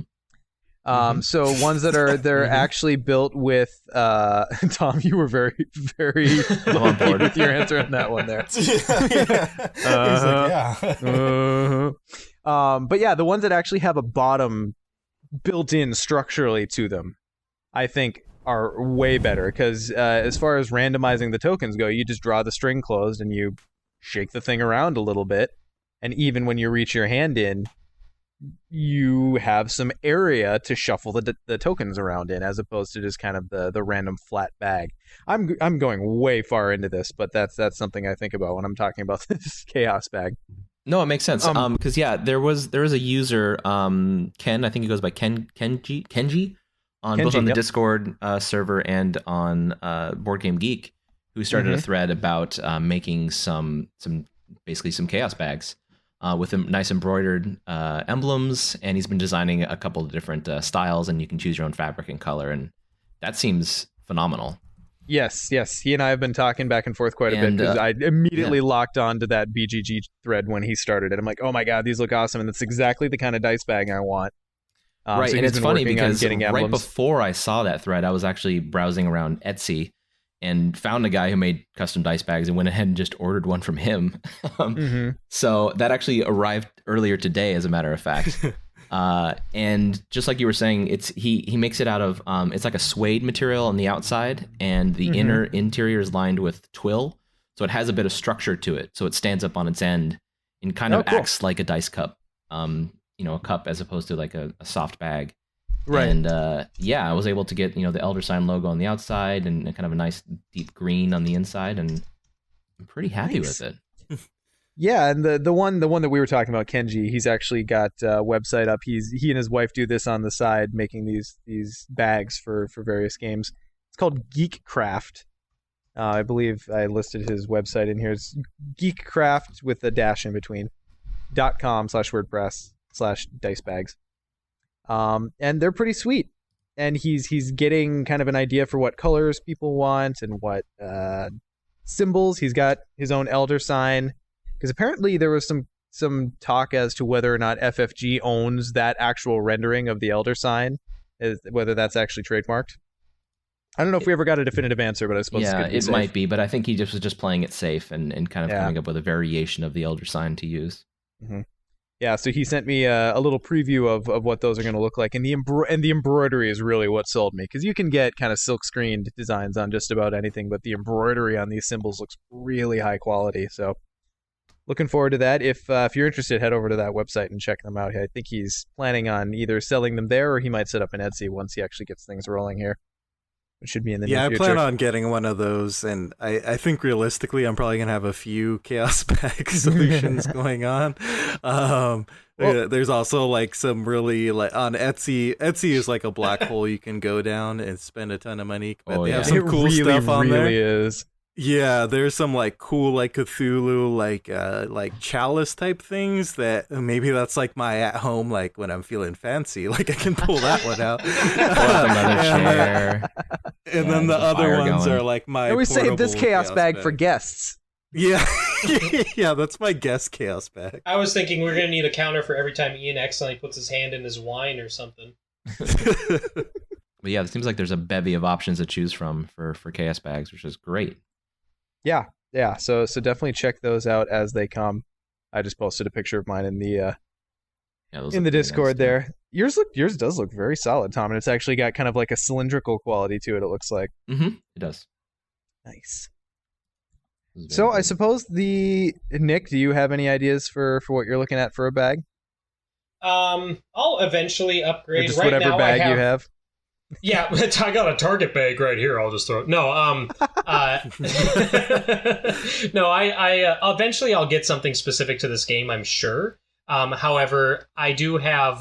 So ones that are they're actually built with. Tom, you were very very on board with your answer on that one there. He's like, yeah. But yeah, the ones that actually have a bottom built in structurally to them, I think are way better because as far as randomizing the tokens go, you just draw the string closed and you shake the thing around a little bit, and even when you reach your hand in, you have some area to shuffle the tokens around in, as opposed to just kind of the random flat bag. I'm going way far into this, but that's something I think about when I'm talking about this chaos bag. No, it makes sense. Because there was a user, Ken. I think he goes by Kenji on both on the yep. Discord server and on Board Game Geek, who started a thread about making some chaos bags with nice embroidered emblems, and he's been designing a couple of different styles, and you can choose your own fabric and color, and that seems phenomenal. Yes. He and I have been talking back and forth quite a bit because I immediately locked on to that BGG thread when he started it. I'm like, oh my god, these look awesome, and it's exactly the kind of dice bag I want. Right, so and it's funny because right emblems. before I saw that thread, I was actually browsing around Etsy and found a guy who made custom dice bags and went ahead and just ordered one from him. So that actually arrived earlier today, as a matter of fact. And just like you were saying, he makes it out of it's like a suede material on the outside, and the inner interior is lined with twill, so it has a bit of structure to it. So it stands up on its end and kind of acts like a dice cup. A cup as opposed to like a soft bag. Right. And I was able to get, the Elder Sign logo on the outside and kind of a nice deep green on the inside, and I'm pretty happy with it. Yeah, and the one that we were talking about, Kenji, he's actually got a website up. He and his wife do this on the side, making these bags for various games. It's called Geekcraft. I believe I listed his website in here. It's Geekcraft with a dash in between. .com/WordPress/dicebags. And they're pretty sweet. And he's getting kind of an idea for what colors people want and what symbols. He's got his own Elder Sign, because apparently there was some talk as to whether or not FFG owns that actual rendering of the Elder Sign, whether that's actually trademarked. I don't know if we ever got a definitive answer, but I suppose it might be. But I think he was just playing it safe and kind of coming up with a variation of the Elder Sign to use. Mm-hmm. Yeah, so he sent me a little preview of what those are going to look like, and the embroidery is really what sold me, because you can get kind of silk screened designs on just about anything, but the embroidery on these symbols looks really high quality. So, looking forward to that. If you're interested, head over to that website and check them out. I think he's planning on either selling them there, or he might set up an Etsy once he actually gets things rolling here. It should be in the near future. Yeah, I plan on getting one of those, and I think realistically I'm probably going to have a few Chaos Pack solutions going on. There's also like some really, like on Etsy is like a black hole you can go down and spend a ton of money, but they have some cool stuff on there. It really is. Yeah, there's some like cool like Cthulhu like chalice type things that maybe that's like my at home, like when I'm feeling fancy, like I can pull that one out. Another chair. And then the other ones are like my. And we saved this chaos bag for guests. Yeah, yeah, that's my guest chaos bag. I was thinking we're gonna need a counter for every time Ian accidentally puts his hand in his wine or something. But yeah, it seems like there's a bevy of options to choose from for chaos bags, which is great. Yeah. So definitely check those out as they come. I just posted a picture of mine in the Yeah, those in look the really nice, Discord too. there. Yours does look very solid, Tom, and it's actually got kind of like a cylindrical quality to it. It looks like It does. nice. This is very So I good. suppose Nick, do you have any ideas for what you're looking at for a bag, I'll eventually or upgrade. just Right whatever now, bag I you have? Yeah, I got a Target bag right here. I'll just throw it. No, no, eventually I'll get something specific to this game, I'm sure. However, I do have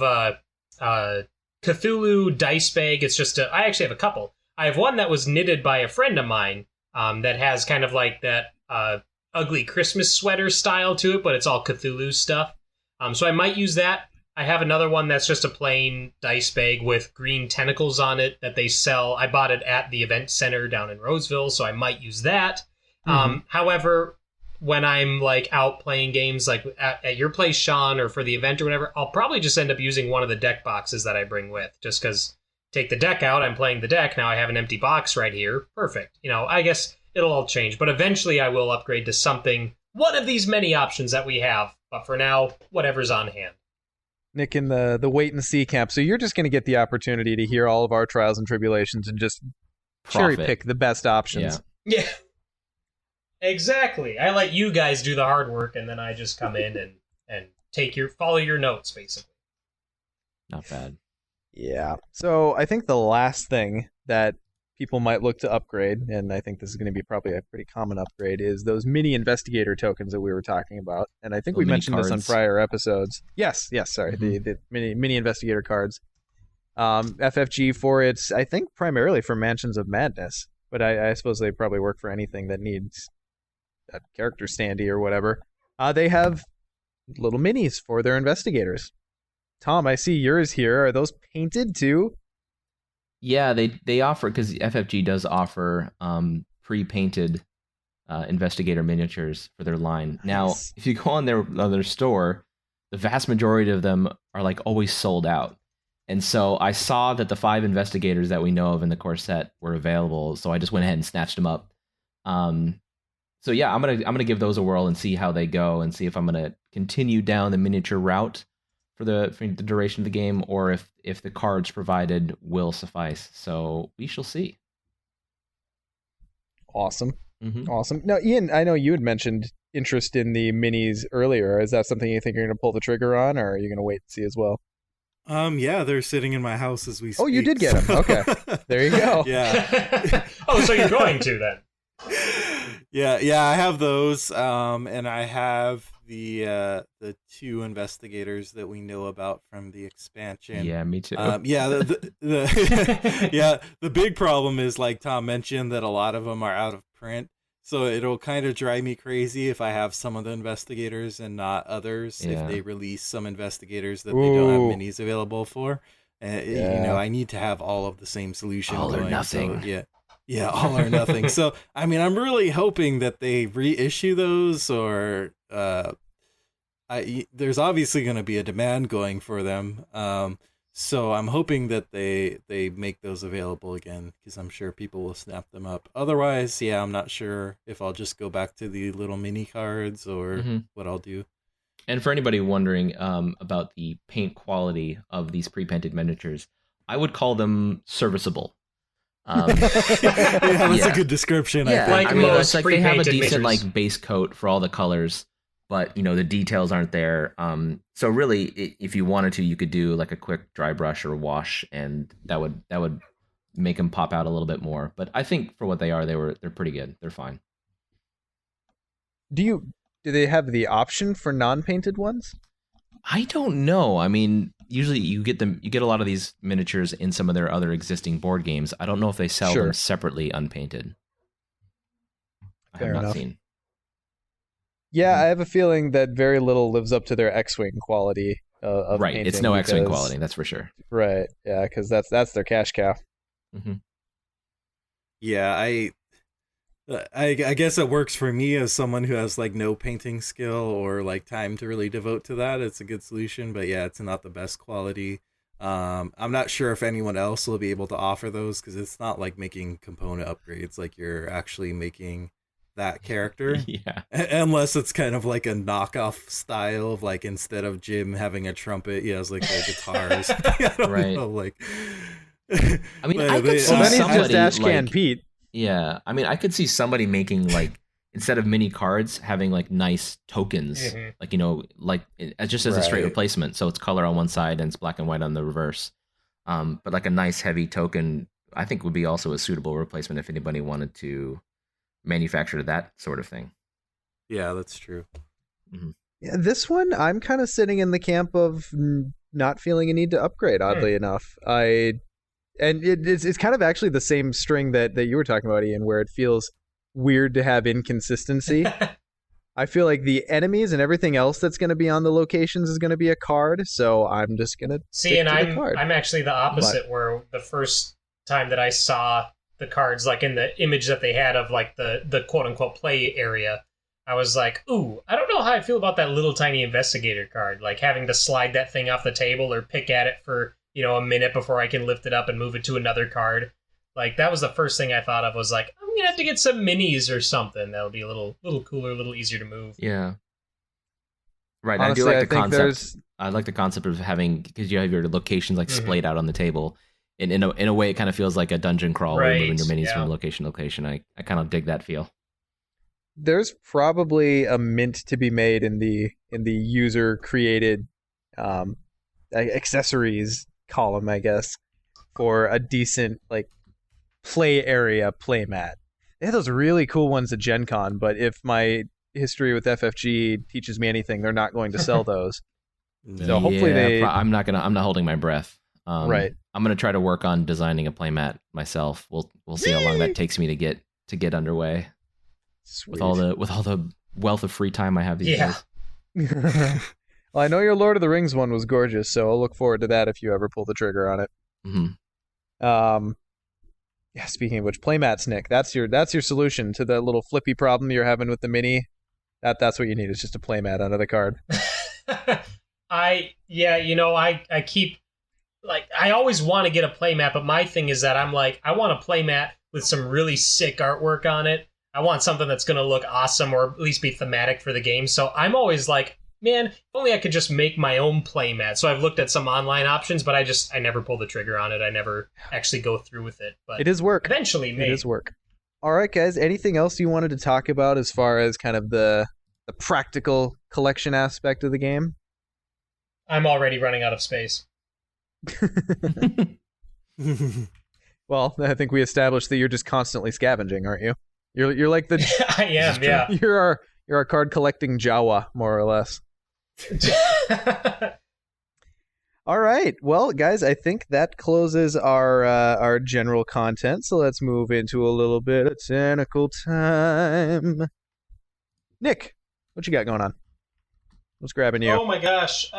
Cthulhu dice bag. It's just I actually have a couple. I have one that was knitted by a friend of mine, that has kind of like that ugly Christmas sweater style to it, but it's all Cthulhu stuff. So I might use that. I have another one that's just a plain dice bag with green tentacles on it that they sell. I bought it at the event center down in Roseville, so I might use that. However, when I'm like out playing games like at your place, Sean, or for the event or whatever, I'll probably just end up using one of the deck boxes that I bring with, just because take the deck out, I'm playing the deck, now I have an empty box right here. Perfect. I guess it'll all change, but eventually I will upgrade to something, one of these many options that we have. But for now, whatever's on hand. Nick, in the wait and see camp. So you're just going to get the opportunity to hear all of our trials and tribulations and just cherry Profit. pick the best options. Yeah. Yeah. Exactly. I let you guys do the hard work, and then I just come in and follow your notes, basically. Not bad. Yeah. So I think the last thing that people might look to upgrade, and I think this is going to be probably a pretty common upgrade, is those mini investigator tokens that we were talking about. And I think The we mini mentioned this on cards. prior episodes. Yes, sorry, the mini investigator cards. FFG for its, I think, primarily for Mansions of Madness, but I suppose they probably work for anything that needs a character standee or whatever. They have little minis for their investigators. Tom, I see yours here. Are those painted too? Yeah, they offer, because FFG does offer pre-painted investigator miniatures for their line. Now, Nice. if you go on their store, the vast majority of them are like always sold out. And so I saw that the 5 investigators that we know of in the core set were available, so I just went ahead and snatched them up. So yeah, I'm gonna give those a whirl and see how they go, and see if I'm gonna continue down the miniature route for the duration of the game, or if the cards provided will suffice. So we shall see. Awesome. Mm-hmm. Awesome. Now, Ian, I know you had mentioned interest in the minis earlier. Is that something you think you're going to pull the trigger on, or are you going to wait and see as well? Yeah, they're sitting in my house as we speak. Oh, you did get them. Okay. There you go. Yeah. Oh, so you're going to then? Yeah, I have those, and I have the 2 investigators that we know about from the expansion. Yeah, me too. Yeah, the yeah, the big problem is, like Tom mentioned, that a lot of them are out of print, so it'll kind of drive me crazy if I have some of the investigators and not others. Yeah. If they release some investigators that they don't Ooh. have minis available for, Yeah. I need to have all of the same solution. All or going, nothing. So, yeah. Yeah, all or nothing. So, I mean, I'm really hoping that they reissue those, or there's obviously going to be a demand going for them. So I'm hoping that they make those available again, because I'm sure people will snap them up. Otherwise, yeah, I'm not sure if I'll just go back to the little mini cards or what I'll do. And for anybody wondering about the paint quality of these pre-painted miniatures, I would call them serviceable. Yeah, that's yeah. a good description. Yeah, I think. I mean, most it's like they have a pre-painted decent miniatures. like base coat for all the colors, but the details aren't there. So really, if you wanted to, you could do like a quick dry brush or wash, and that would make them pop out a little bit more. But I think for what they are, they're pretty good. They're fine. Do they have the option for non-painted ones? I don't know. I mean, usually you get a lot of these miniatures in some of their other existing board games. I don't know if they sell Sure. them separately unpainted. I Fair have not enough. seen. Yeah, I have a feeling that very little lives up to their X-wing quality of Right, painting. it's no X-wing because- quality, that's for sure. Right. Yeah, because that's their cash cow. Mm-hmm. Yeah, I guess it works for me as someone who has like no painting skill or like time to really devote to that. It's a good solution, but yeah, it's not the best quality. I'm not sure if anyone else will be able to offer those, because it's not like making component upgrades, like you're actually making that character. Yeah. Unless it's kind of like a knockoff style of like instead of Jim having a trumpet, he has like a guitar or something. I don't Right. know, like. I mean, I could see Well, then he's somebody just Ashcan like, Pete. yeah. I mean, I could see somebody making like instead of mini cards, having like nice tokens, like like just as a straight Right. replacement. So it's color on one side and it's black and white on the reverse. But like a nice heavy token, I think would be also a suitable replacement if anybody wanted to manufacture that sort of thing. Yeah, that's true. Yeah, this one, I'm kind of sitting in the camp of not feeling a need to upgrade, oddly enough. It's kind of actually the same string that you were talking about, Ian, where it feels weird to have inconsistency. I feel like the enemies and everything else that's going to be on the locations is going to be a card, so I'm just going to see. And card. I'm actually the opposite, where the first time that I saw the cards, like in the image that they had of like the quote unquote play area, I was like, ooh, I don't know how I feel about that little tiny investigator card, like having to slide that thing off the table or pick at it for a minute before I can lift it up and move it to another card. Like, that was the first thing I thought of, was like, I'm gonna have to get some minis or something. That'll be a little cooler, a little easier to move. Yeah. Right. Honestly, I do like I the think concept. I like the concept of having, because you have your locations like splayed out on the table. And in a way, it kind of feels like a dungeon crawl where you're moving your minis from location to location. I kind of dig that feel. There's probably a mint to be made in the user created accessories column, I guess, for a decent like play area playmat. They had those really cool ones at Gen Con, but if my history with FFG teaches me anything, they're not going to sell those. So hopefully I'm not holding my breath. Right. I'm gonna try to work on designing a playmat myself. We'll see how long that takes me to get underway. Sweet. With all the wealth of free time I have these days. Well, I know your Lord of the Rings one was gorgeous, so I'll look forward to that if you ever pull the trigger on it. Yeah. Speaking of which, playmats, Nick. That's your solution to the little flippy problem you're having with the mini. That's what you need. Is just a playmat under the card. I keep, like, I always want to get a playmat, but my thing is that I'm like, I want a playmat with some really sick artwork on it. I want something that's going to look awesome, or at least be thematic for the game. So I'm always like, man, if only I could just make my own playmat. So I've looked at some online options, but I never pull the trigger on it. I never actually go through with it. But it is work. Eventually, maybe. It is work. All right, guys. Anything else you wanted to talk about as far as kind of the practical collection aspect of the game? I'm already running out of space. Well, I think we established that you're just constantly scavenging, aren't you? You're like the I am, yeah. You're our card collecting Jawa, more or less. All right, well, guys, I think that closes our general content. So let's move into a little bit of technical time. Nick, what you got going on? What's grabbing you? Oh my gosh,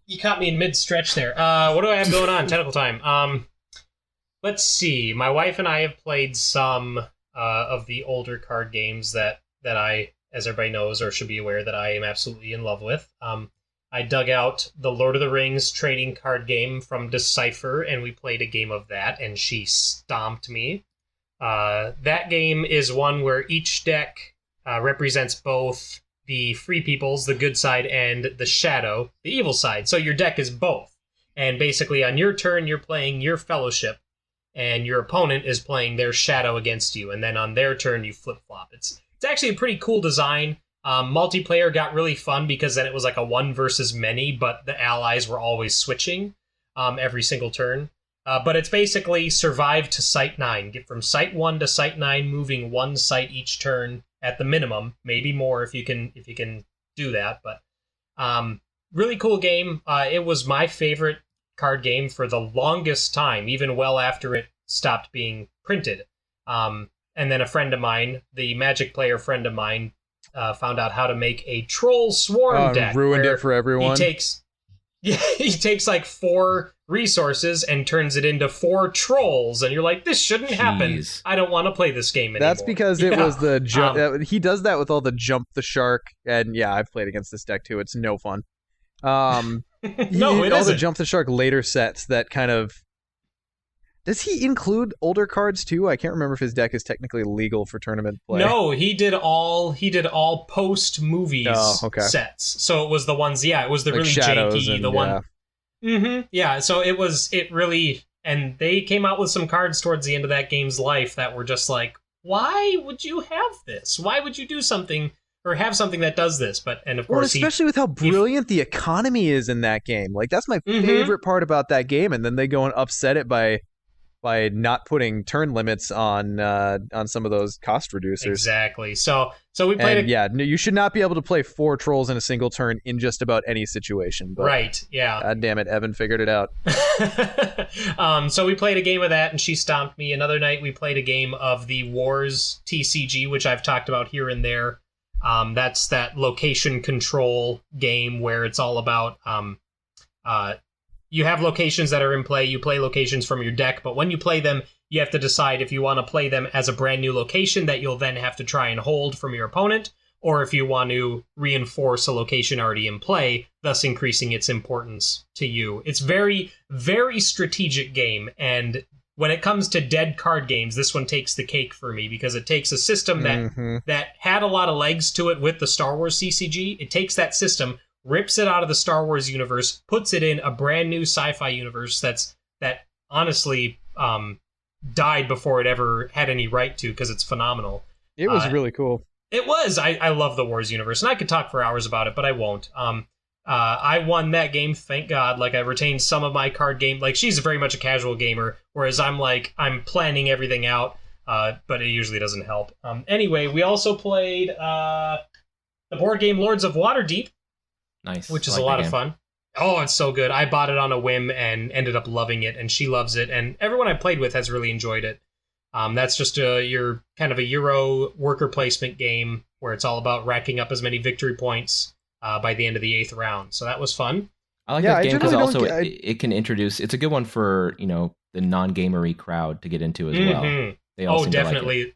you caught me in mid stretch there. What do I have going on? Technical time. Let's see. My wife and I have played some of the older card games that I, as everybody knows or should be aware, that I am absolutely in love with. I dug out the Lord of the Rings trading card game from Decipher, and we played a game of that, and she stomped me. That game is one where each deck represents both the free peoples, the good side, and the shadow, the evil side. So your deck is both. And basically on your turn, you're playing your fellowship, and your opponent is playing their shadow against you. And then on their turn, you flip-flop. It's actually a pretty cool design. Multiplayer got really fun because then it was like a one versus many, but the allies were always switching every single turn. But it's basically survive to site 9. Get from site 1 to site 9, moving one site each turn at the minimum, maybe more if you can do that. But really cool game. It was my favorite card game for the longest time, even well after it stopped being printed. And then a friend of mine, the Magic player friend of mine, found out how to make a troll swarm deck. Ruined it for everyone. He takes like 4 resources and turns it into 4 trolls, and you're like, this shouldn't happen. I don't want to play this game anymore. That's because it was the jump. He does that with all the jump the shark, and yeah, I've played against this deck too. It's no fun. No, it all isn't. the jump the shark later sets that kind of Does he include older cards too? I can't remember if his deck is technically legal for tournament play. No, he did all post movies sets. So it was the ones, it was the like really janky, one. Mm-hmm. Yeah, so it really, and they came out with some cards towards the end of that game's life that were just like, why would you have this? Why would you do something or have something that does this? And of course, especially with how brilliant the economy is in that game. Like, that's my favorite part about that game. And then they go and upset it by not putting turn limits on some of those cost reducers. Exactly. So we played. You should not be able to play 4 trolls in a single turn in just about any situation. But, right. Yeah. God damn it, Evan figured it out. So we played a game of that, and she stomped me. Another night we played a game of the Wars TCG, which I've talked about here and there. That's that location control game where it's all about you have locations that are in play. You play locations from your deck, but when you play them, you have to decide if you want to play them as a brand new location that you'll then have to try and hold from your opponent, or if you want to reinforce a location already in play, thus increasing its importance to you. It's very, very strategic game, and when it comes to dead card games, this one takes the cake for me because it takes a system that had a lot of legs to it with the Star Wars CCG. It takes that system, rips it out of the Star Wars universe, puts it in a brand new sci-fi universe that honestly died before it ever had any right to, because it's phenomenal. It was really cool. It was. I love the Wars universe, and I could talk for hours about it, but I won't. I won that game, thank God. Like, I retained some of my card game. Like, she's very much a casual gamer, whereas I'm planning everything out, but it usually doesn't help. Anyway, we also played the board game Lords of Waterdeep. Nice. Which is a lot of fun. Oh, it's so good. I bought it on a whim and ended up loving it, and she loves it, and everyone I played with has really enjoyed it. That's just your kind of a Euro worker placement game where it's all about racking up as many victory points by the end of the 8th round. So that was fun. I like that game because also it can introduce. It's a good one for the non-gamery crowd to get into as well. They all seem definitely. To like it.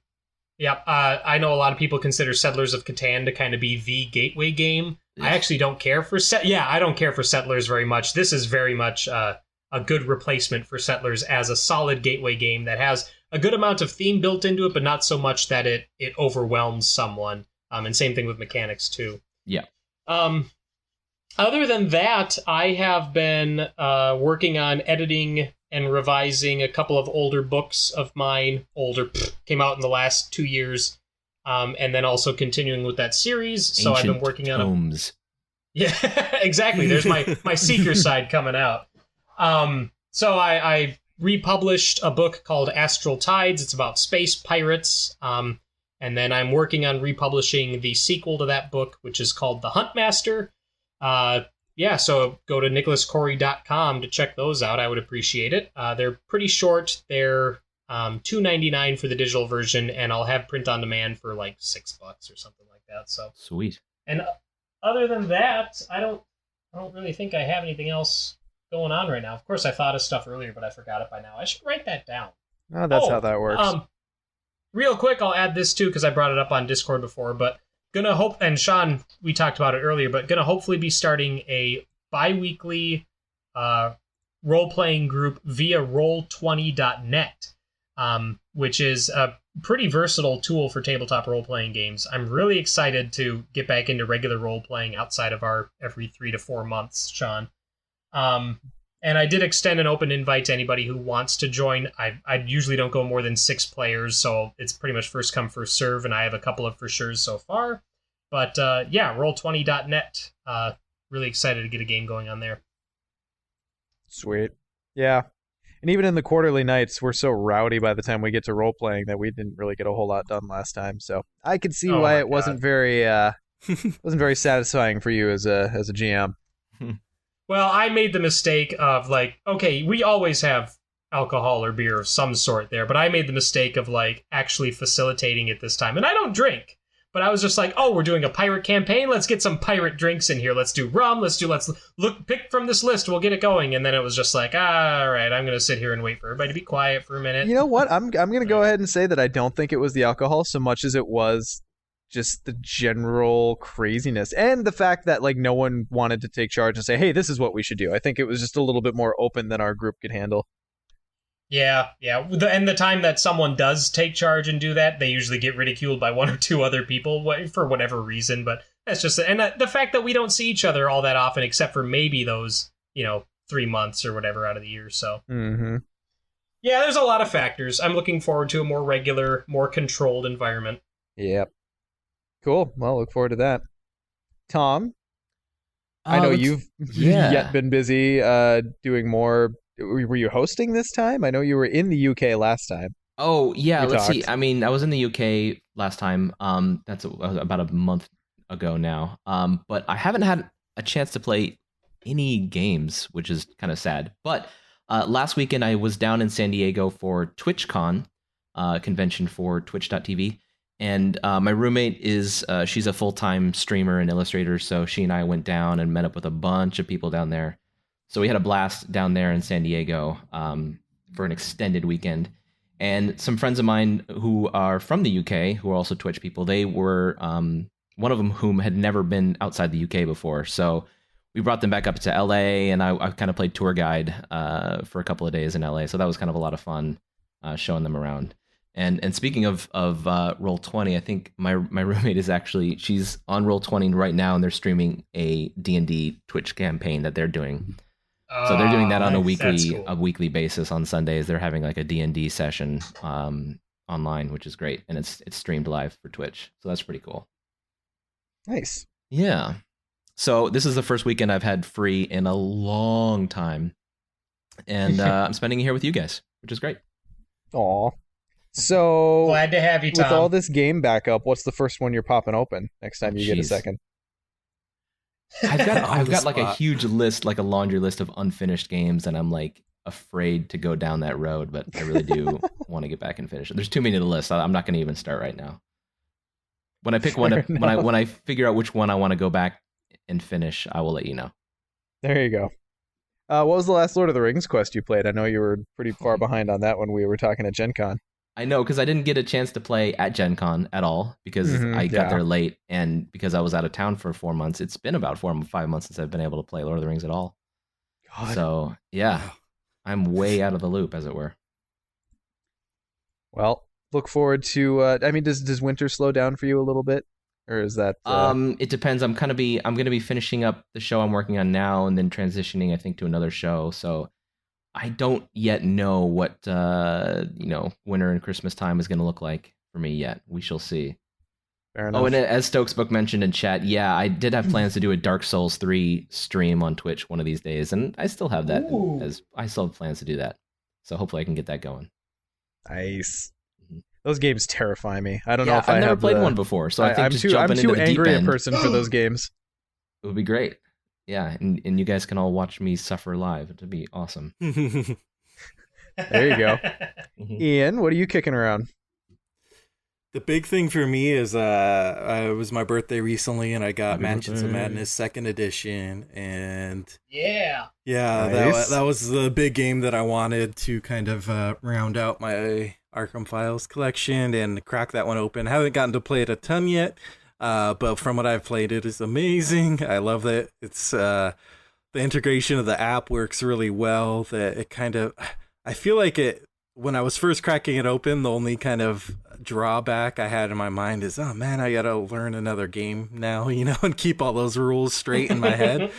Yep. I know a lot of people consider Settlers of Catan to kind of be the gateway game. I actually don't care for I don't care for Settlers very much. This is very much a good replacement for Settlers as a solid gateway game that has a good amount of theme built into it, but not so much that it overwhelms someone. And same thing with mechanics too. Yeah. Other than that, I have been working on editing and revising a couple of older books of mine. Came out in the last 2 years. And then also continuing with that series. So I've been working on tomes. Yeah, exactly. There's my seeker side coming out. So I republished a book called Astral Tides. It's about space pirates. And then I'm working on republishing the sequel to that book, which is called The Huntmaster. So go to nicholascorey.com to check those out. I would appreciate it. They're pretty short. They're $2.99 for the digital version, and I'll have print on demand for like $6 or something like that. So sweet. And other than that, I don't really think I have anything else going on right now. Of course, I thought of stuff earlier, but I forgot it by now. I should write that down. Oh, that's how that works. Real quick, I'll add this too because I brought it up on Discord before. But gonna hope, and Sean, we talked about it earlier, but gonna hopefully be starting a bi-weekly role-playing group via Roll20.net. Which is a pretty versatile tool for tabletop role-playing games. I'm really excited to get back into regular role-playing outside of our every 3 to 4 months, Sean. And I did extend an open invite to anybody who wants to join. I usually don't go more than 6 players, so it's pretty much first come, first serve, and I have a couple of for sure's so far. But Roll20.net. Really excited to get a game going on there. Sweet. Yeah. And even in the quarterly nights, we're so rowdy by the time we get to role playing that we didn't really get a whole lot done last time. So I could see why it wasn't very satisfying for you as a GM. Well, I made the mistake of we always have alcohol or beer of some sort there, but I made the mistake of actually facilitating it this time. And I don't drink. But I was just like, we're doing a pirate campaign. Let's get some pirate drinks in here. Let's do rum. Let's pick from this list. We'll get it going. And then it was just like, all right, I'm going to sit here and wait for everybody to be quiet for a minute. You know what? I'm going to go ahead and say that I don't think it was the alcohol so much as it was just the general craziness and the fact that no one wanted to take charge and say, hey, this is what we should do. I think it was just a little bit more open than our group could handle. Yeah, yeah. And the time that someone does take charge and do that, they usually get ridiculed by one or two other people for whatever reason. But that's just and the fact that we don't see each other all that often, except for maybe those 3 months or whatever out of the year. So yeah, there's a lot of factors. I'm looking forward to a more regular, more controlled environment. Yep. Cool. Well, look forward to that. Tom, I know you've yet been busy doing more. Were you hosting this time? I know you were in the UK last time. Oh, yeah, let's see. I mean, I was in the UK last time. That's about a month ago now. But I haven't had a chance to play any games, which is kind of sad. But last weekend, I was down in San Diego for TwitchCon, convention for Twitch.tv. And my roommate she's a full-time streamer and illustrator, so she and I went down and met up with a bunch of people down there. So we had a blast down there in San Diego for an extended weekend. And some friends of mine who are from the UK, who are also Twitch people, they were one of them whom had never been outside the UK before. So we brought them back up to LA, and I kind of played tour guide for a couple of days in LA. So that was kind of a lot of fun showing them around. And speaking of Roll20, I think my roommate is she's on Roll20 right now, and they're streaming a D&D Twitch campaign that they're doing. So they're doing that on a weekly basis on Sundays. They're having like a D&D session online, which is great, and it's streamed live for Twitch. So that's pretty cool. Nice. Yeah. So this is the first weekend I've had free in a long time, and I'm spending it here with you guys, which is great. Aw. So glad to have you, Tom. With all this game backup, what's the first one you're popping open next time you get a second? I've got like a huge list, like a laundry list of unfinished games, and I'm like afraid to go down that road, but I really do want to get back and finish it. There's too many to list. I'm not going to even start right now. When I pick one, when I figure out which one I want to go back and finish, I will let you know. There you go. What was the last Lord of the Rings quest you played? I know you were pretty far behind on that when we were talking at Gen Con. I know, because I didn't get a chance to play at Gen Con at all, because I got there late, and because I was out of town for 4 months. It's been about 4 or 5 months since I've been able to play Lord of the Rings at all. God. So, yeah, I'm way out of the loop, as it were. Well, look forward to, does winter slow down for you a little bit? Or is that... It depends. I'm going to be finishing up the show I'm working on now, and then transitioning, I think, to another show, so... I don't yet know what winter and Christmas time is going to look like for me yet. We shall see. Fair enough. Oh, and as Stokes Book mentioned in chat, yeah, I did have plans to do a Dark Souls 3 stream on Twitch one of these days, and I still have that. I still have plans to do that. So hopefully I can get that going. Nice. Those games terrify me. I don't know if I've never played one before, so I think I'm just jumping into the deep end. I'm too angry a person for those games. It would be great. Yeah, and you guys can all watch me suffer live. It'd be awesome. There you go. Ian, what are you kicking around? The big thing for me is it was my birthday recently, and I got Mansions of Madness 2nd edition, and nice. that was the big game that I wanted to kind of round out my Arkham Files collection and crack that one open. I haven't gotten to play it a ton yet. But from what I've played, it is amazing. I love that it's the integration of the app works really well. That it kind of, I feel like it when I was first cracking it open, the only kind of drawback I had in my mind is, oh man, I gotta learn another game now, and keep all those rules straight in my head.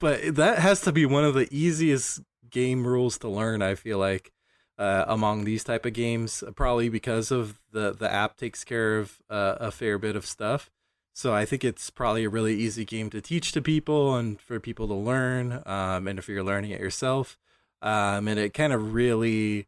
But that has to be one of the easiest game rules to learn, I feel like, among these type of games, probably because of the app takes care of a fair bit of stuff. So I think it's probably a really easy game to teach to people and for people to learn, and if you're learning it yourself. And it kind of really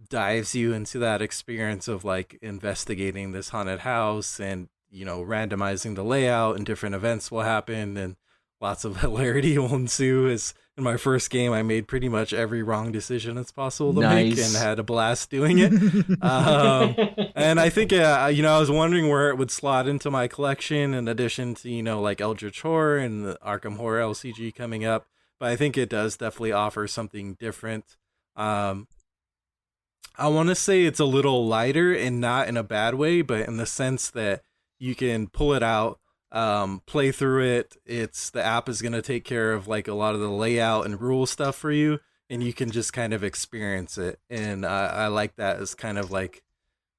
dives you into that experience of like investigating this haunted house and, randomizing the layout, and different events will happen and lots of hilarity will ensue. As in my first game, I made pretty much every wrong decision it's possible to make and had a blast doing it. And I think, I was wondering where it would slot into my collection in addition to, like Eldritch Horror and the Arkham Horror LCG coming up. But I think it does definitely offer something different. I want to say it's a little lighter, and not in a bad way, but in the sense that you can pull it out, play through it. The app is going to take care of like a lot of the layout and rule stuff for you, and you can just kind of experience it. And I like that as kind of like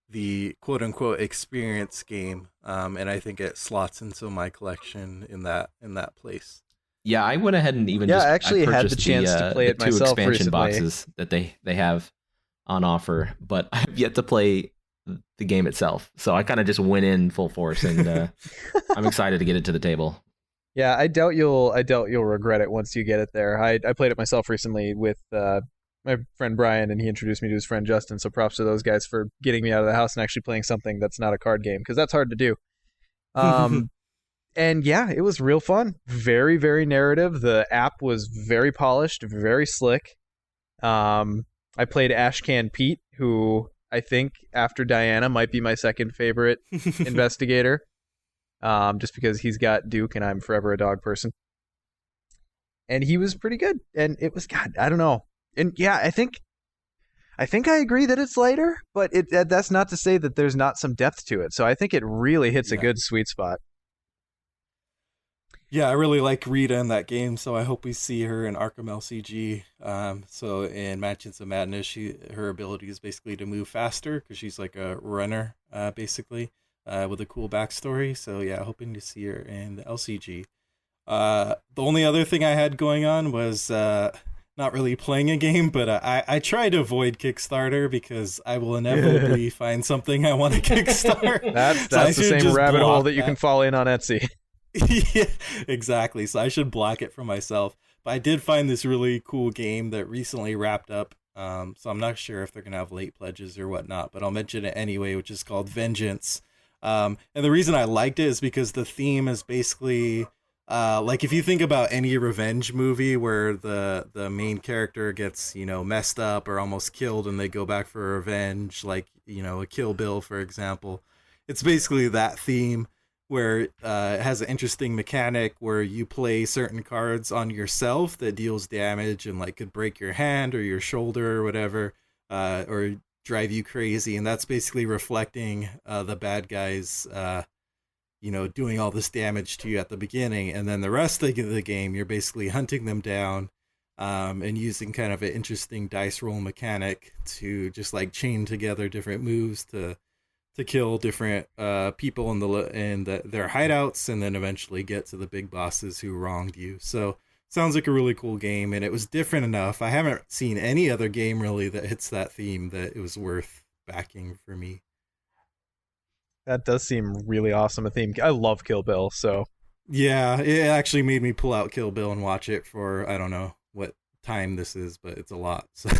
the quote unquote experience game. And I think it slots into my collection in that place. Yeah, I went ahead and even Yeah, just I actually had purchased the chance to play the it 2 myself expansion recently. boxes that they have on offer, but I've yet to play the game itself. So I kind of just went in full force, and I'm excited to get it to the table. Yeah, I doubt you'll regret it once you get it there. I played it myself recently with my friend Brian, and he introduced me to his friend Justin. So props to those guys for getting me out of the house and actually playing something that's not a card game, because that's hard to do. And yeah, it was real fun. Very, very narrative. The app was very polished, very slick. I played Ashcan Pete, who I think after Diana might be my second favorite investigator. Just because he's got Duke and I'm forever a dog person. And he was pretty good. And it was, God, I don't know. And yeah, I think I agree that it's lighter, but that's not to say that there's not some depth to it. So I think it really hits a good sweet spot. Yeah, I really like Rita in that game, so I hope we see her in Arkham LCG. So in Mansions of Madness, her ability is basically to move faster because she's like a runner, basically, with a cool backstory. So yeah, hoping to see her in the LCG. The only other thing I had going on was not really playing a game, but I try to avoid Kickstarter because I will inevitably find something I want to kickstart. That's So I the should same just rabbit hole block that you can fall in on Etsy. Yeah, exactly. So I should block it for myself. But I did find this really cool game that recently wrapped up. So I'm not sure if they're gonna have late pledges or whatnot, but I'll mention it anyway, which is called Vengeance. And the reason I liked it is because the theme is basically like if you think about any revenge movie where the main character gets, messed up or almost killed and they go back for revenge, like, a Kill Bill, for example. It's basically that theme where it has an interesting mechanic where you play certain cards on yourself that deals damage and like could break your hand or your shoulder or whatever, or drive you crazy. And that's basically reflecting the bad guys, doing all this damage to you at the beginning. And then the rest of the game, you're basically hunting them down, and using kind of an interesting dice roll mechanic to just like chain together different moves to kill different people in their hideouts, and then eventually get to the big bosses who wronged you. So sounds like a really cool game, and it was different enough. I haven't seen any other game really that hits that theme that it was worth backing for me. That does seem really awesome a theme. I love Kill Bill, so Yeah, it actually made me pull out Kill Bill and watch it for, I don't know what time this is, but it's a lot. So,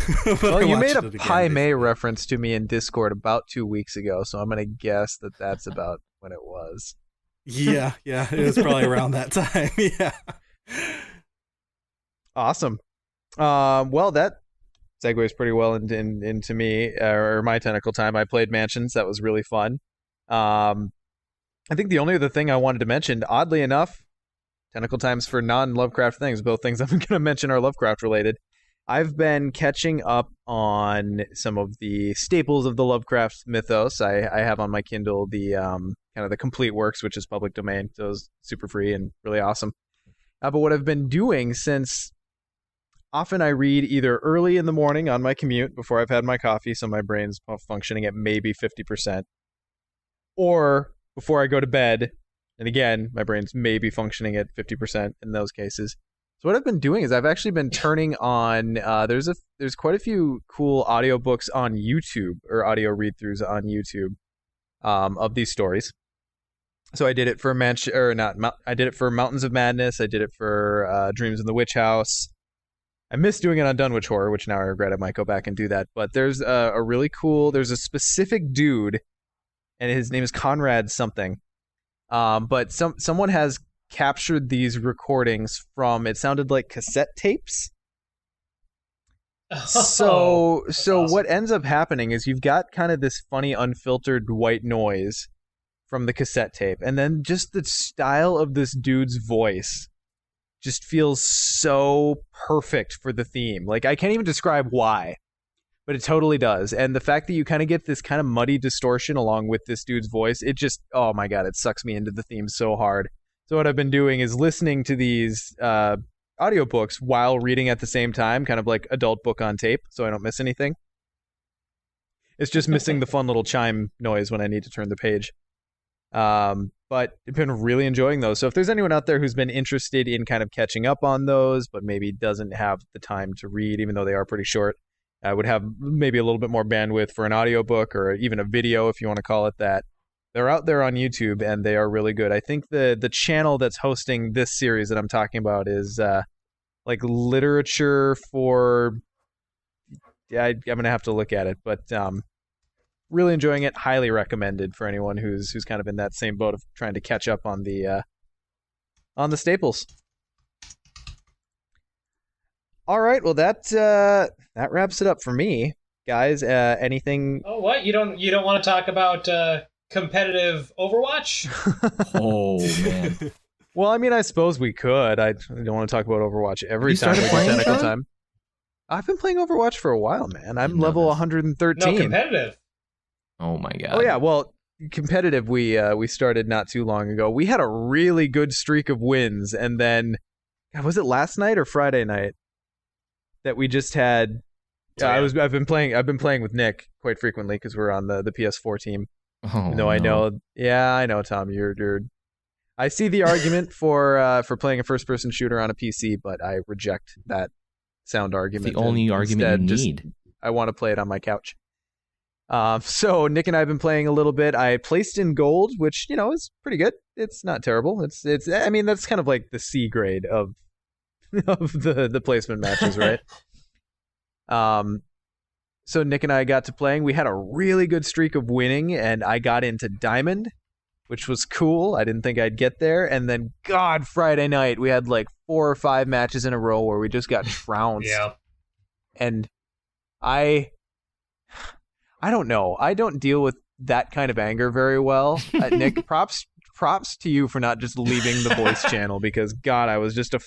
well, you made a Pai Mei reference to me in Discord about 2 weeks ago, so I'm gonna guess that that's about when it was. Yeah, it was probably around that time. Yeah. Awesome. Well, that segues pretty well into me or my tentacle time. I played Mansions. That was really fun. I think the only other thing I wanted to mention, oddly enough, tentacle times for non-Lovecraft things. Both things I'm going to mention are Lovecraft related. I've been catching up on some of the staples of the Lovecraft mythos. I have on my Kindle the kind of the complete works, which is public domain, so it's super free and really awesome. But what I've been doing since often I read either early in the morning on my commute before I've had my coffee, so my brain's functioning at maybe 50%, or before I go to bed, and again, my brain's maybe functioning at 50% in those cases. So what I've been doing is I've actually been turning on, there's quite a few cool audiobooks on YouTube, or audio read-throughs on YouTube, of these stories. So I did it for I did it for Mountains of Madness, I did it for Dreams in the Witch House. I missed doing it on Dunwich Horror, which now I regret. I might go back and do that. But there's there's a specific dude, and his name is Conrad something. But someone has captured these recordings from, it sounded like cassette tapes. So awesome. What ends up happening is you've got kind of this funny unfiltered white noise from the cassette tape, and then just the style of this dude's voice just feels so perfect for the theme. Like, I can't even describe why, but it totally does. And the fact that you kind of get this kind of muddy distortion along with this dude's voice, it just, oh my god, it sucks me into the theme so hard. So what I've been doing is listening to these audiobooks while reading at the same time, kind of like adult book on tape, so I don't miss anything. It's just missing the fun little chime noise when I need to turn the page. But I've been really enjoying those. So if there's anyone out there who's been interested in kind of catching up on those, but maybe doesn't have the time to read, even though they are pretty short, I would have maybe a little bit more bandwidth for an audiobook or even a video, if you want to call it that. They're out there on YouTube, and they are really good. I think the channel that's hosting this series that I'm talking about is like literature for... Yeah, I'm going to have to look at it, but really enjoying it. Highly recommended for anyone who's kind of in that same boat of trying to catch up on the staples. All right, well that wraps it up for me, guys. Anything? Oh, what? You don't want to talk about competitive Overwatch? Oh man. Well, I mean, I suppose we could. I don't want to talk about Overwatch every You time. started playing, technical Sean? time. I've been playing Overwatch for a while, man. I'm Didn't know level this. 113. No, competitive. Oh my god. Oh yeah, well, competitive we started not too long ago. We had a really good streak of wins, and then God, was it last night or Friday night that we just had? Yeah. I've been playing with Nick quite frequently because we're on the PS4 team. Oh, No, I know. Yeah, I know, Tom. You're. I see the argument for playing a first-person shooter on a PC, but I reject that sound It's argument. the only and argument you instead need. I want to play it on my couch. So Nick and I have been playing a little bit. I placed in gold, which is pretty good. It's not terrible. It's. I mean, that's kind of like the C grade of the placement matches, right? So Nick and I got to playing. We had a really good streak of winning, and I got into diamond, which was cool. I didn't think I'd get there, and then Friday night we had like 4 or 5 matches in a row where we just got trounced. Yeah. And I don't know. I don't deal with that kind of anger very well. Nick, props to you for not just leaving the voice channel, because God, I was just a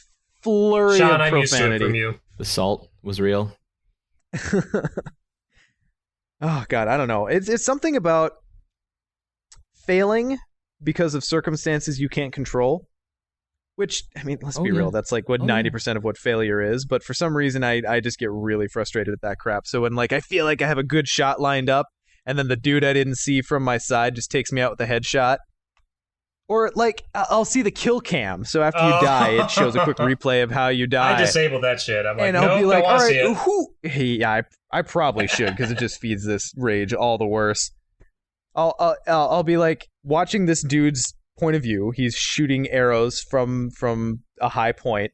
flurry Sean, of I'm used to it profanity. from you. The salt was real. Oh God, I don't know. It's something about failing because of circumstances you can't control. Which, I mean, let's be yeah. real. That's like what 90% of what failure is. But for some reason, I just get really frustrated at that crap. So when like I feel like I have a good shot lined up, and then the dude I didn't see from my side just takes me out with a headshot. Or like I'll see the kill cam. So after you die, it shows a quick replay of how you die. I disabled that shit. I'm like, And I'll nope, be like, don't all want to see right, it. yeah, I probably should, because it just feeds this rage all the worse. I'll be like watching this dude's point of view. He's shooting arrows from a high point,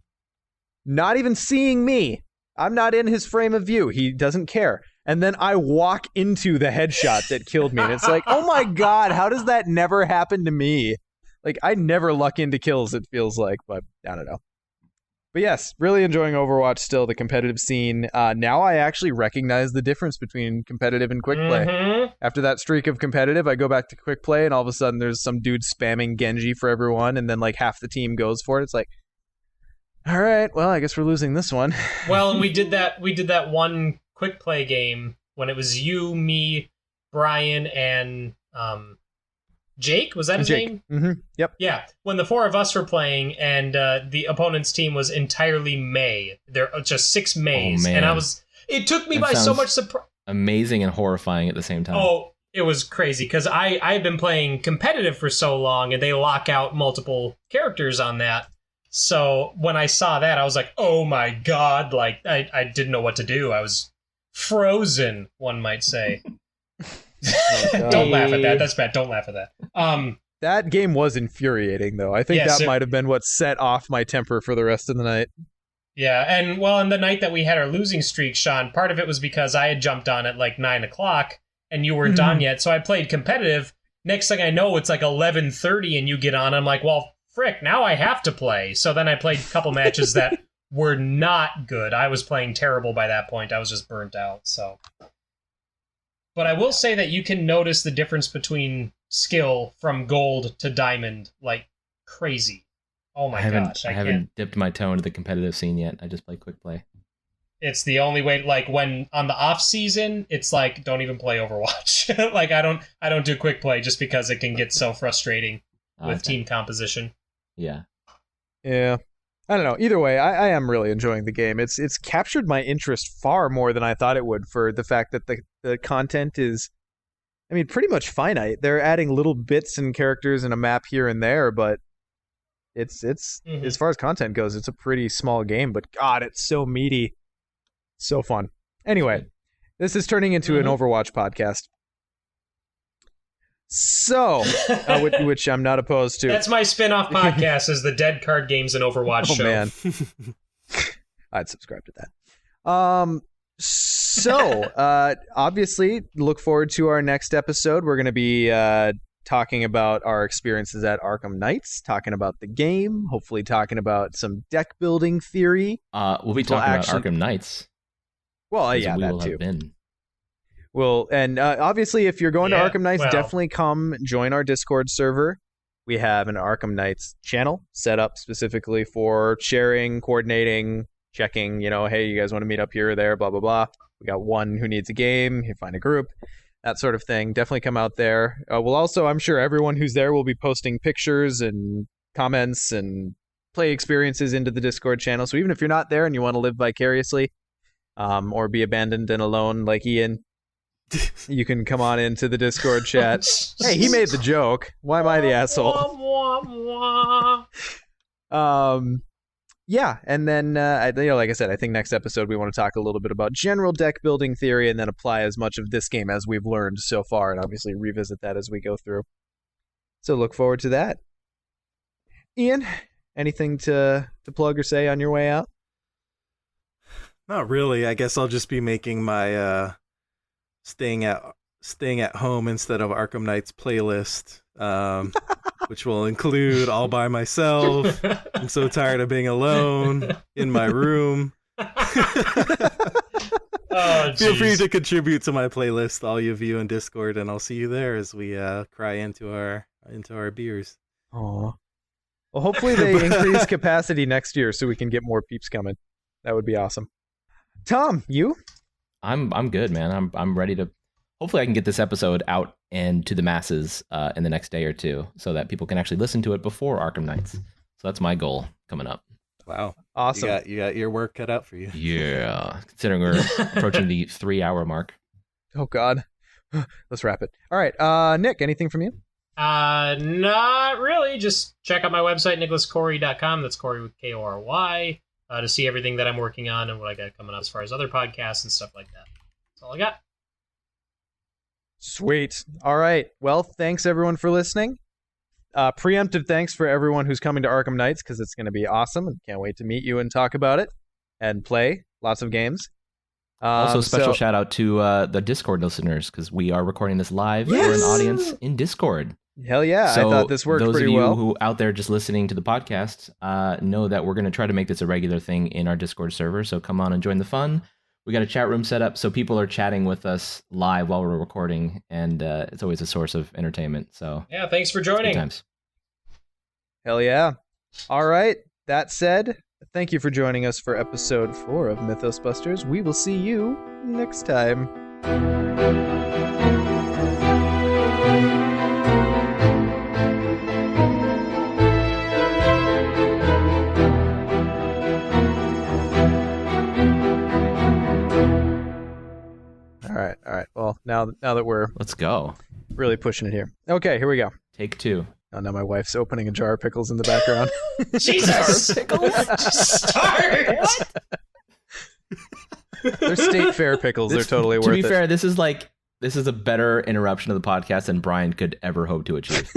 not even seeing me. I'm not in his frame of view. He doesn't care. And then I walk into the headshot that killed me, and it's like, oh my God, how does that never happen to me? Like, I never luck into kills, it feels like, but I don't know. But yes, really enjoying Overwatch still, the competitive scene. Now I actually recognize the difference between competitive and quick play. Mhm. After that streak of competitive, I go back to quick play, and all of a sudden there's some dude spamming Genji for everyone, and then like half the team goes for it. It's like, all right, well, I guess we're losing this one. Well, and we did that one quick play game when it was you, me, Brian, and Jake. Was that his name? Mm-hmm. Yep. Yeah. When the 4 of us were playing, and the opponent's team was entirely May. There are just 6 Mays, man. and it took me That by so sounds much surprise. Amazing and horrifying at the same time. Oh, it was crazy because I've been playing competitive for so long, and they lock out multiple characters on that. So when I saw that, I was like, "Oh my God!" Like I didn't know what to do. I was frozen, one might say. Don't laugh at that. That's bad. Don't laugh at that. That game was infuriating, though. I think Yes, that might have been what set off my temper for the rest of the night. Yeah, and well, in the night that we had our losing streak, Sean, part of it was because I had jumped on at like 9 o'clock, and you weren't on yet. So I played competitive. Next thing I know, it's like 11:30, and you get on. I'm like, well, frick, now I have to play. So then I played a couple matches that were not good. I was playing terrible by that point. I was just burnt out. So, but I will say that you can notice the difference between skill from gold to diamond like crazy. Oh my gosh, I haven't dipped my toe into the competitive scene yet. I just play quick play. It's the only way. Like when on the off season, it's like don't even play Overwatch. Like I don't do quick play just because it can get so frustrating with Okay. team composition. Yeah. Yeah. I don't know. Either way, I am really enjoying the game. It's captured my interest far more than I thought it would for the fact that the content is, I mean, pretty much finite. They're adding little bits and characters and a map here and there, but it's as far as content goes, it's a pretty small game. But God, it's so meaty, so fun. Anyway, this is turning into an Overwatch podcast. So, which I'm not opposed to. That's my spin-off podcast, is the Dead Card Games and Overwatch show. Man. I'd subscribe to that. So, obviously, look forward to our next episode. We're going to be talking about our experiences at Arkham Nights, talking about the game, hopefully talking about some deck building theory. We'll be talking about Arkham Knights. Well, yeah, that too. Well, and obviously, if you're going to Arkham Nights, definitely come join our Discord server. We have an Arkham Nights channel set up specifically for sharing, coordinating, checking, hey, you guys want to meet up here or there, blah, blah, blah. We got one who needs a game, you find a group, that sort of thing. Definitely come out there. We'll also, I'm sure everyone who's there will be posting pictures and comments and play experiences into the Discord channel. So even if you're not there and you want to live vicariously or be abandoned and alone like Ian, you can come on into the Discord chat. Hey, he made the joke. Why am I the asshole? Yeah, and then like I said, I think next episode we want to talk a little bit about general deck building theory and then apply as much of this game as we've learned so far, and obviously revisit that as we go through. So look forward to that. Ian, anything to plug or say on your way out? Not really. I guess I'll just be making my staying at home instead of Arkham Nights playlist, which will include All by Myself. I'm so tired of being alone in my room. Feel free to contribute to my playlist, all of you in Discord, and I'll see you there as we cry into our beers. Aww. Well, hopefully they increase capacity next year so we can get more peeps coming. That would be awesome. Tom, you? I'm good, man. I'm ready to. Hopefully, I can get this episode out and to the masses in the next day or two, so that people can actually listen to it before Arkham Nights. So that's my goal coming up. Wow, awesome! You got your work cut out for you. Yeah, considering we're approaching the 3-hour mark. Oh God, let's wrap it. All right, Nick, anything from you? Not really. Just check out my website, nicholascorey.com. That's Corey with Kory. To see everything that I'm working on and what I got coming up as far as other podcasts and stuff like that. That's all I got. Sweet. All right. Well, thanks everyone for listening. Preemptive thanks for everyone who's coming to Arkham Nights, because it's going to be awesome. Can't wait to meet you and talk about it and play lots of games. Also, special shout out to the Discord listeners, because we are recording this live for an audience in Discord. Hell yeah, so I thought this worked pretty well. Those of you who out there just listening to the podcast know that we're going to try to make this a regular thing in our Discord server, so come on and join the fun. We got a chat room set up, so people are chatting with us live while we're recording, and it's always a source of entertainment. So yeah, thanks for joining. Good times. Hell yeah. All right, that said, thank you for joining us for episode 4 of Mythos Busters. We will see you next time. All right. Well, now that we're let's go, really pushing it here. Okay, here we go. Take 2. Oh, now my wife's opening a jar of pickles in the background. Jesus! Pickles? Just start! What? They're State Fair pickles. They're totally worth it. To be fair, this is a better interruption of the podcast than Brian could ever hope to achieve.